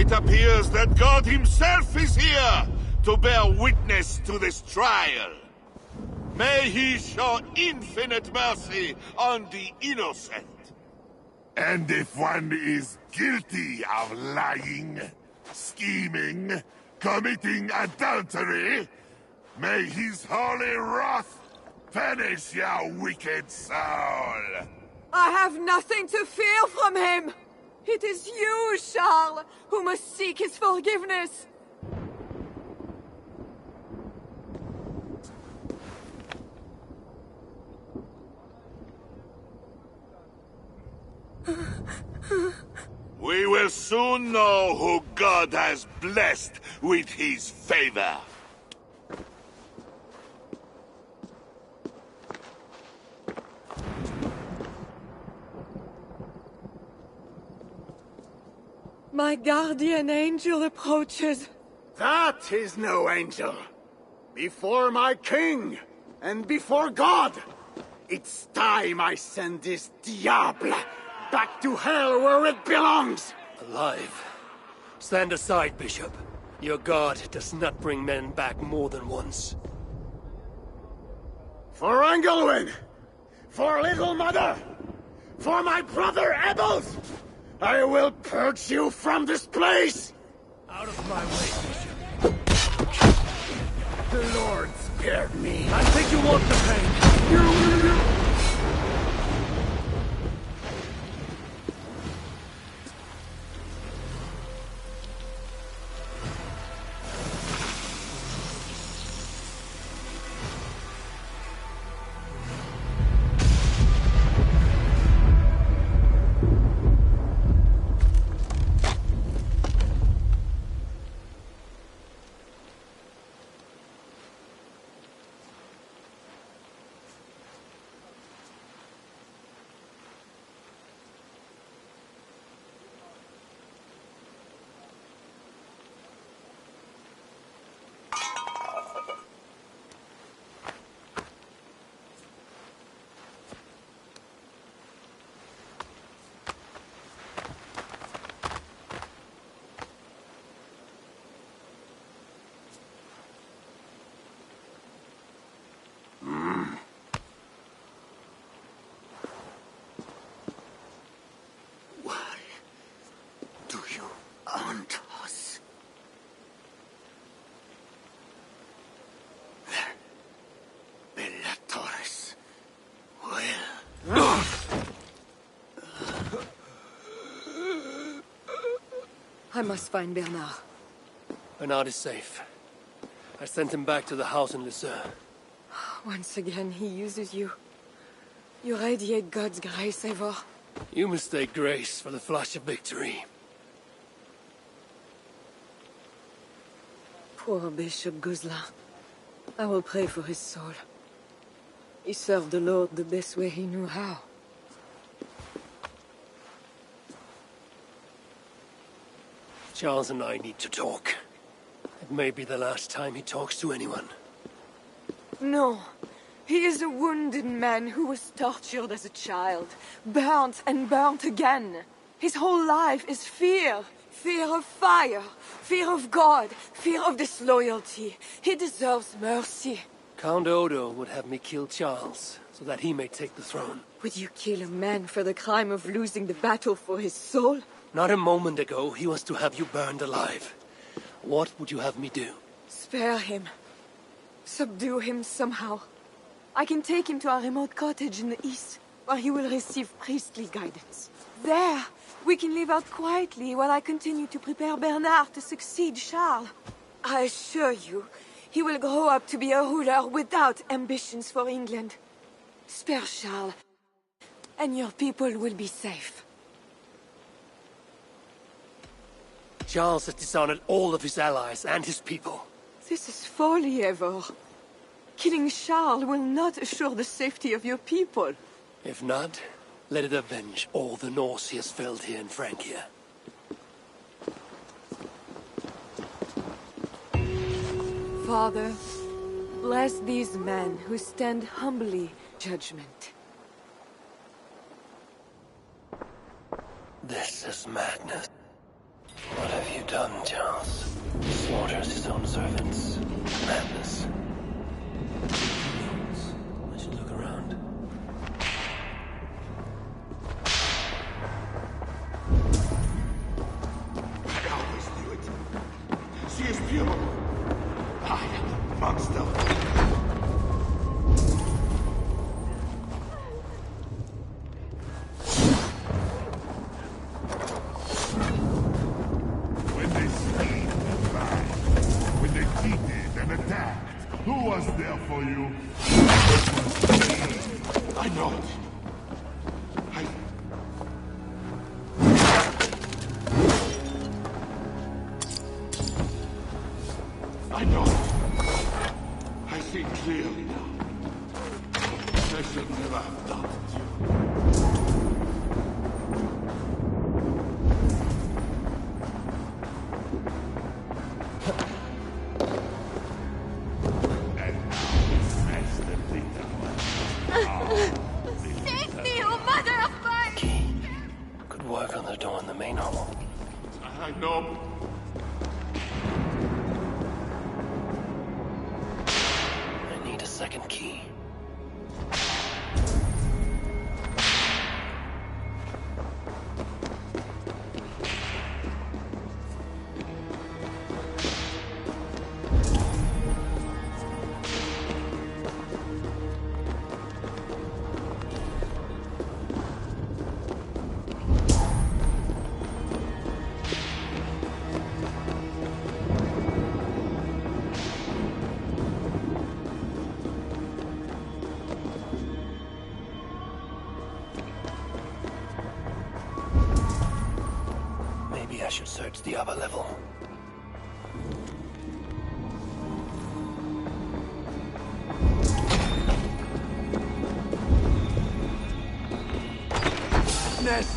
It appears that God himself is here to bear witness to this trial. May he show infinite mercy on the innocent. And if one is guilty of lying, scheming, committing adultery, may his holy wrath punish your wicked soul. I have nothing to fear from him! It is you, Charles, who must seek his forgiveness! We will soon know who God has blessed with his favor. My guardian angel approaches. That is no angel. Before my king, and before God, it's time I send this diable back to hell where it belongs! Alive. Stand aside, Bishop. Your God does not bring men back more than once. For Engelwin! For Little Mother! For my brother Ebels! I will purge you from this place! Out of my way, Bishop. The Lord spared me. I think you want the pain. I must find Bernard. Bernard is safe. I sent him back to the house in Lucerne. Once again, he uses you. You radiate God's grace, Eivor. You mistake grace for the flash of victory. Poor Bishop Guzla. I will pray for his soul. He served the Lord the best way he knew how. Charles and I need to talk. It may be the last time he talks to anyone. No. He is a wounded man who was tortured as a child. Burnt and burnt again. His whole life is fear. Fear of fire. Fear of God. Fear of disloyalty. He deserves mercy. Count Odo would have me kill Charles, so that he may take the throne. Would you kill a man for the crime of losing the battle for his soul? Not a moment ago, he was to have you burned alive. What would you have me do? Spare him. Subdue him somehow. I can take him to our remote cottage in the east, where he will receive priestly guidance. There, we can live out quietly while I continue to prepare Bernard to succeed Charles. I assure you, he will grow up to be a ruler without ambitions for England. Spare Charles, and your people will be safe. Charles has dishonored all of his allies and his people. This is folly, Eivor. Killing Charles will not assure the safety of your people. If not, let it avenge all the Norse he has felled here in Francia. Father, bless these men who stand humbly in judgment. This is madness. What have you done, Charles. He slaughters his own servants. Madness. I should look around. I always knew it. She is pure. I am the monster. When they screamed and cried, when they cheated and attacked, who was there for you? It was me. I know it. I know it. I see clearly now. I should never have doubted you. Save me, oh mother of God! Key. Could work on the door in the main hall. I know. I need a second key. Maybe I should search the upper level. Ness!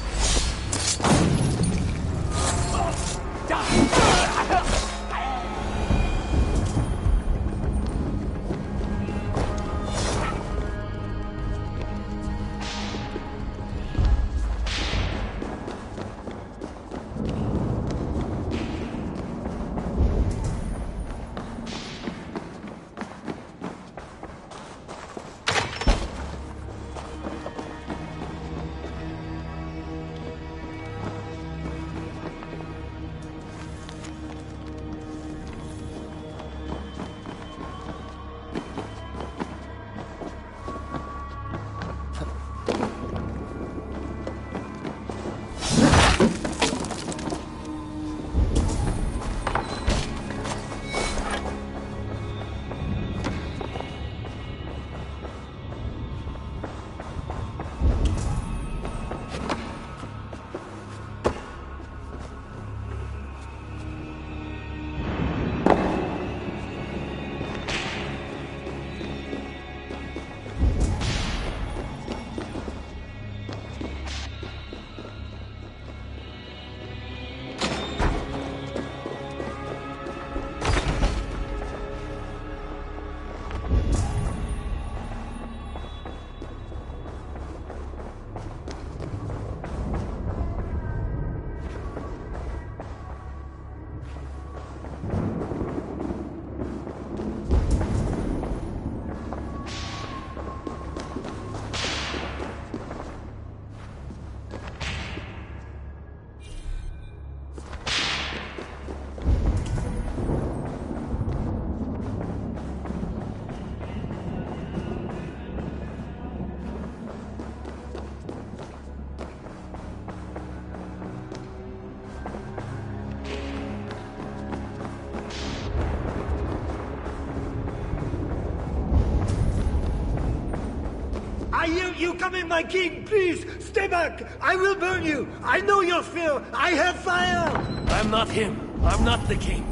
I hear you coming, my king! Please, stay back! I will burn you! I know your fear! I have fire! I'm not him. I'm not the king.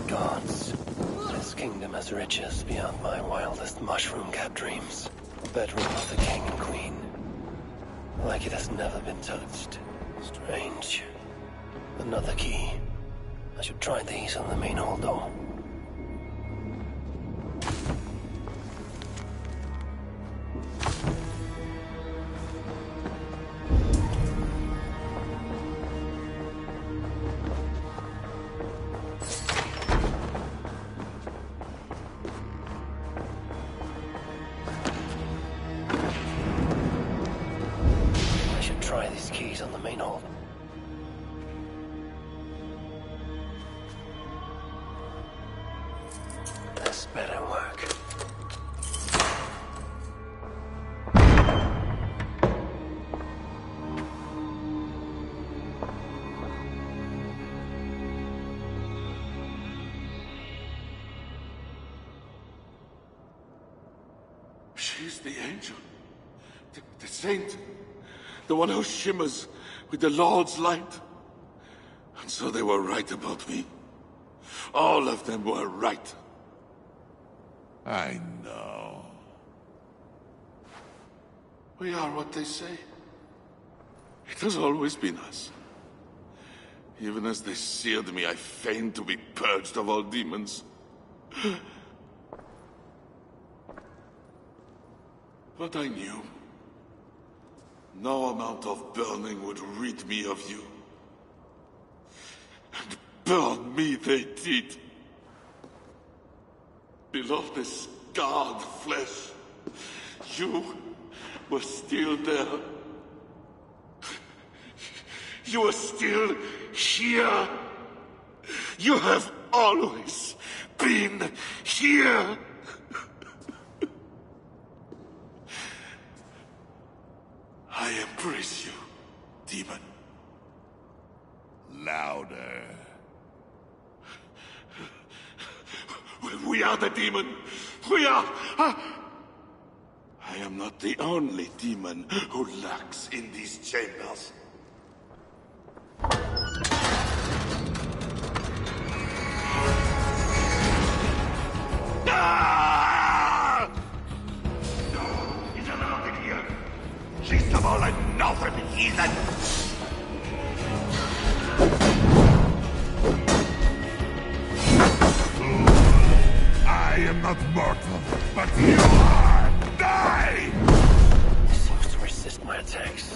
Gods, this kingdom has riches beyond my wildest mushroom-capped dreams. Bedroom of the king and queen. Like it has never been touched. Strange. Another key. I should try these on the main hall door. keys on the main hall. This better work. She's the angel. The saint. The one who shimmers with the Lord's light. And so they were right about me. All of them were right. I know. We are what they say. It has always been us. Even as they seared me, I feigned to be purged of all demons. But I knew no amount of burning would rid me of you. And burn me they did. Below the scarred flesh, you were still there. You were still here. You have always been here. I embrace you, demon. Louder. We are the demon. We are... I am not the only demon who lurks in these chambers. Is there nothing here? She's of all and nothing, heathen! I am not mortal, but you are! Die! He seems to resist my attacks.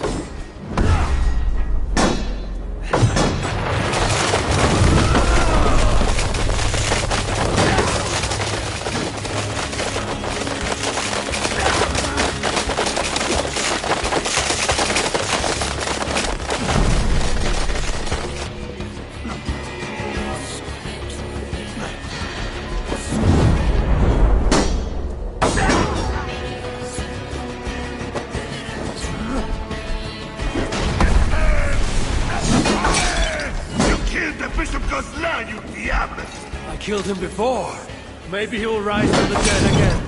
I killed him before. Maybe he'll rise from the dead again.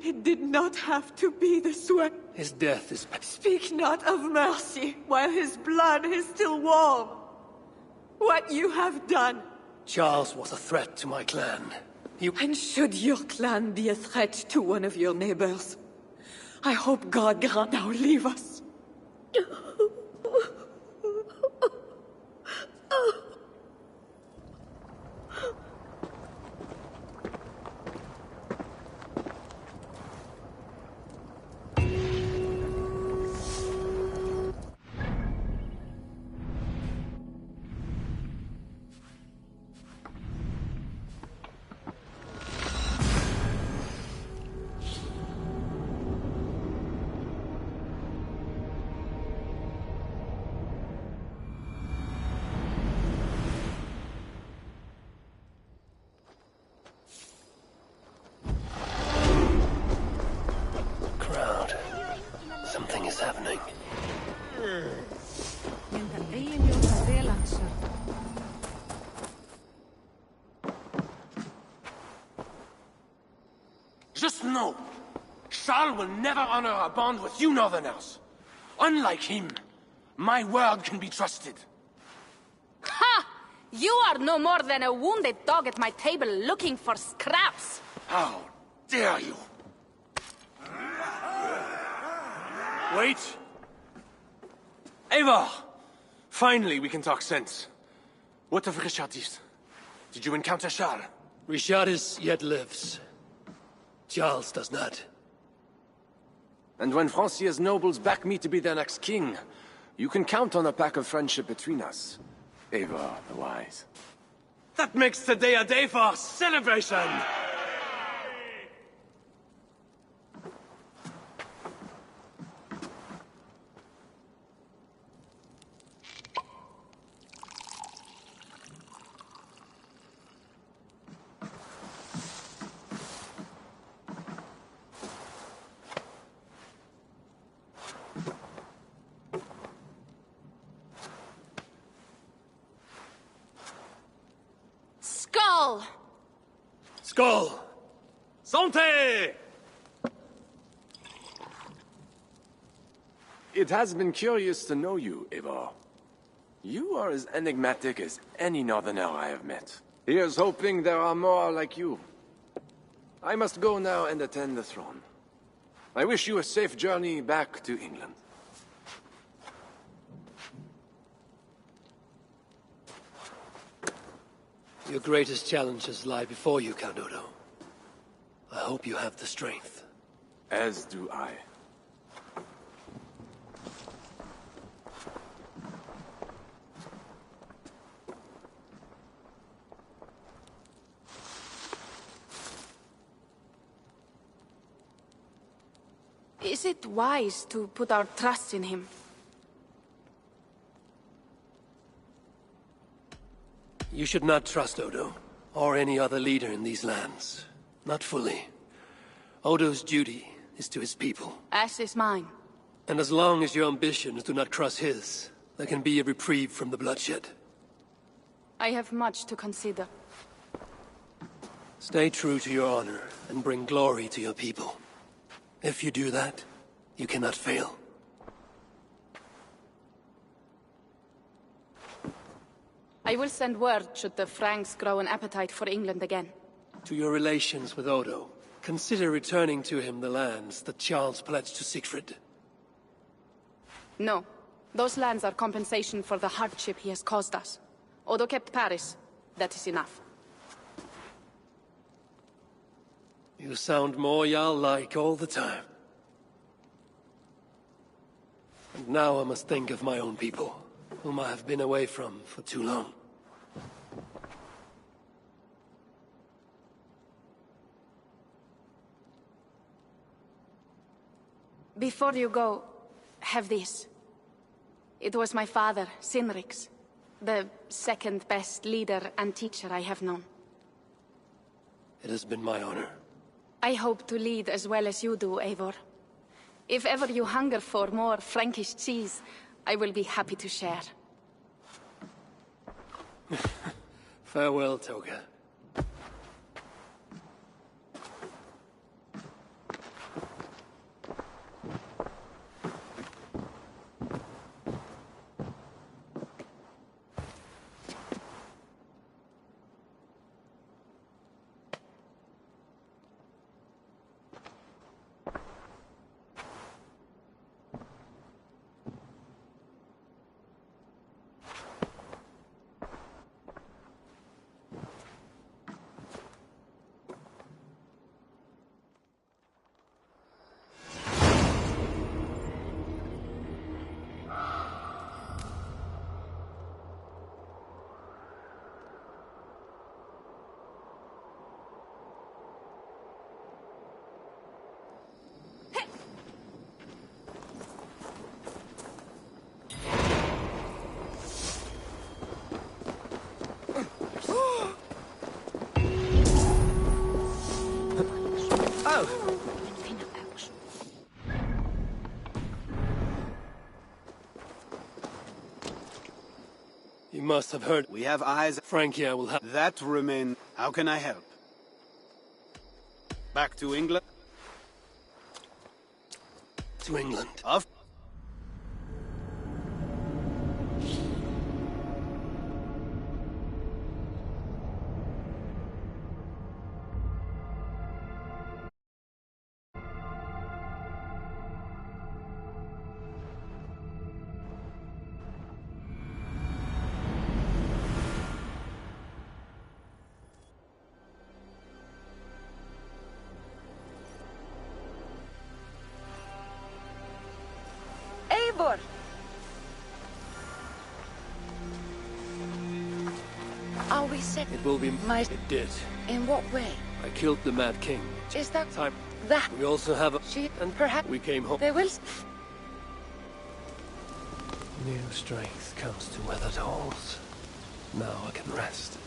It did not have to be this way. His death is... Speak not of mercy while his blood is still warm. What you have done. Charles was a threat to my clan. And should your clan be a threat to one of your neighbors, I hope God grant now leave us. is happening. Just know, Charles will never honor a bond with you Northerners. Unlike him, my word can be trusted. Ha! You are no more than a wounded dog at my table looking for scraps. How dare you? Wait. Eivor! Finally, we can talk sense. What of Richardis? Did you encounter Charles? Richardis yet lives. Charles does not. And when Francia's nobles back me to be their next king, you can count on a pact of friendship between us. Eivor the Wise. That makes today a day for celebration! Skull! Skull! Santé! It has been curious to know you, Eivor. You are as enigmatic as any Northerner I have met. Here's hoping there are more like you. I must go now and attend the throne. I wish you a safe journey back to England. Your greatest challenges lie before you, Count Odo. I hope you have the strength. As do I. Is it wise to put our trust in him? You should not trust Odo, or any other leader in these lands. Not fully. Odo's duty is to his people. As is mine. And as long as your ambitions do not cross his, there can be a reprieve from the bloodshed. I have much to consider. Stay true to your honor, and bring glory to your people. If you do that, you cannot fail. I will send word should the Franks grow an appetite for England again. To your relations with Odo, consider returning to him the lands that Charles pledged to Siegfried. No. Those lands are compensation for the hardship he has caused us. Odo kept Paris. That is enough. You sound more Jarl-like all the time. And now I must think of my own people, whom I have been away from for too long. Before you go, have this. It was my father, Sinrix, the second best leader and teacher I have known. It has been my honor. I hope to lead as well as you do, Eivor. If ever you hunger for more Frankish cheese, I will be happy to share. Farewell, Toga. You must have heard. We have eyes. Frankie, I will have... That remain. How can I help? Back to England? To England. Of... Eivor! Are we set? It will be my... It did. In what way? I killed the Mad King. Is that time? That We also have a... she and perhaps We came home. they will. New strength comes to weathered halls. Now I can rest.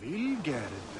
We'll get it.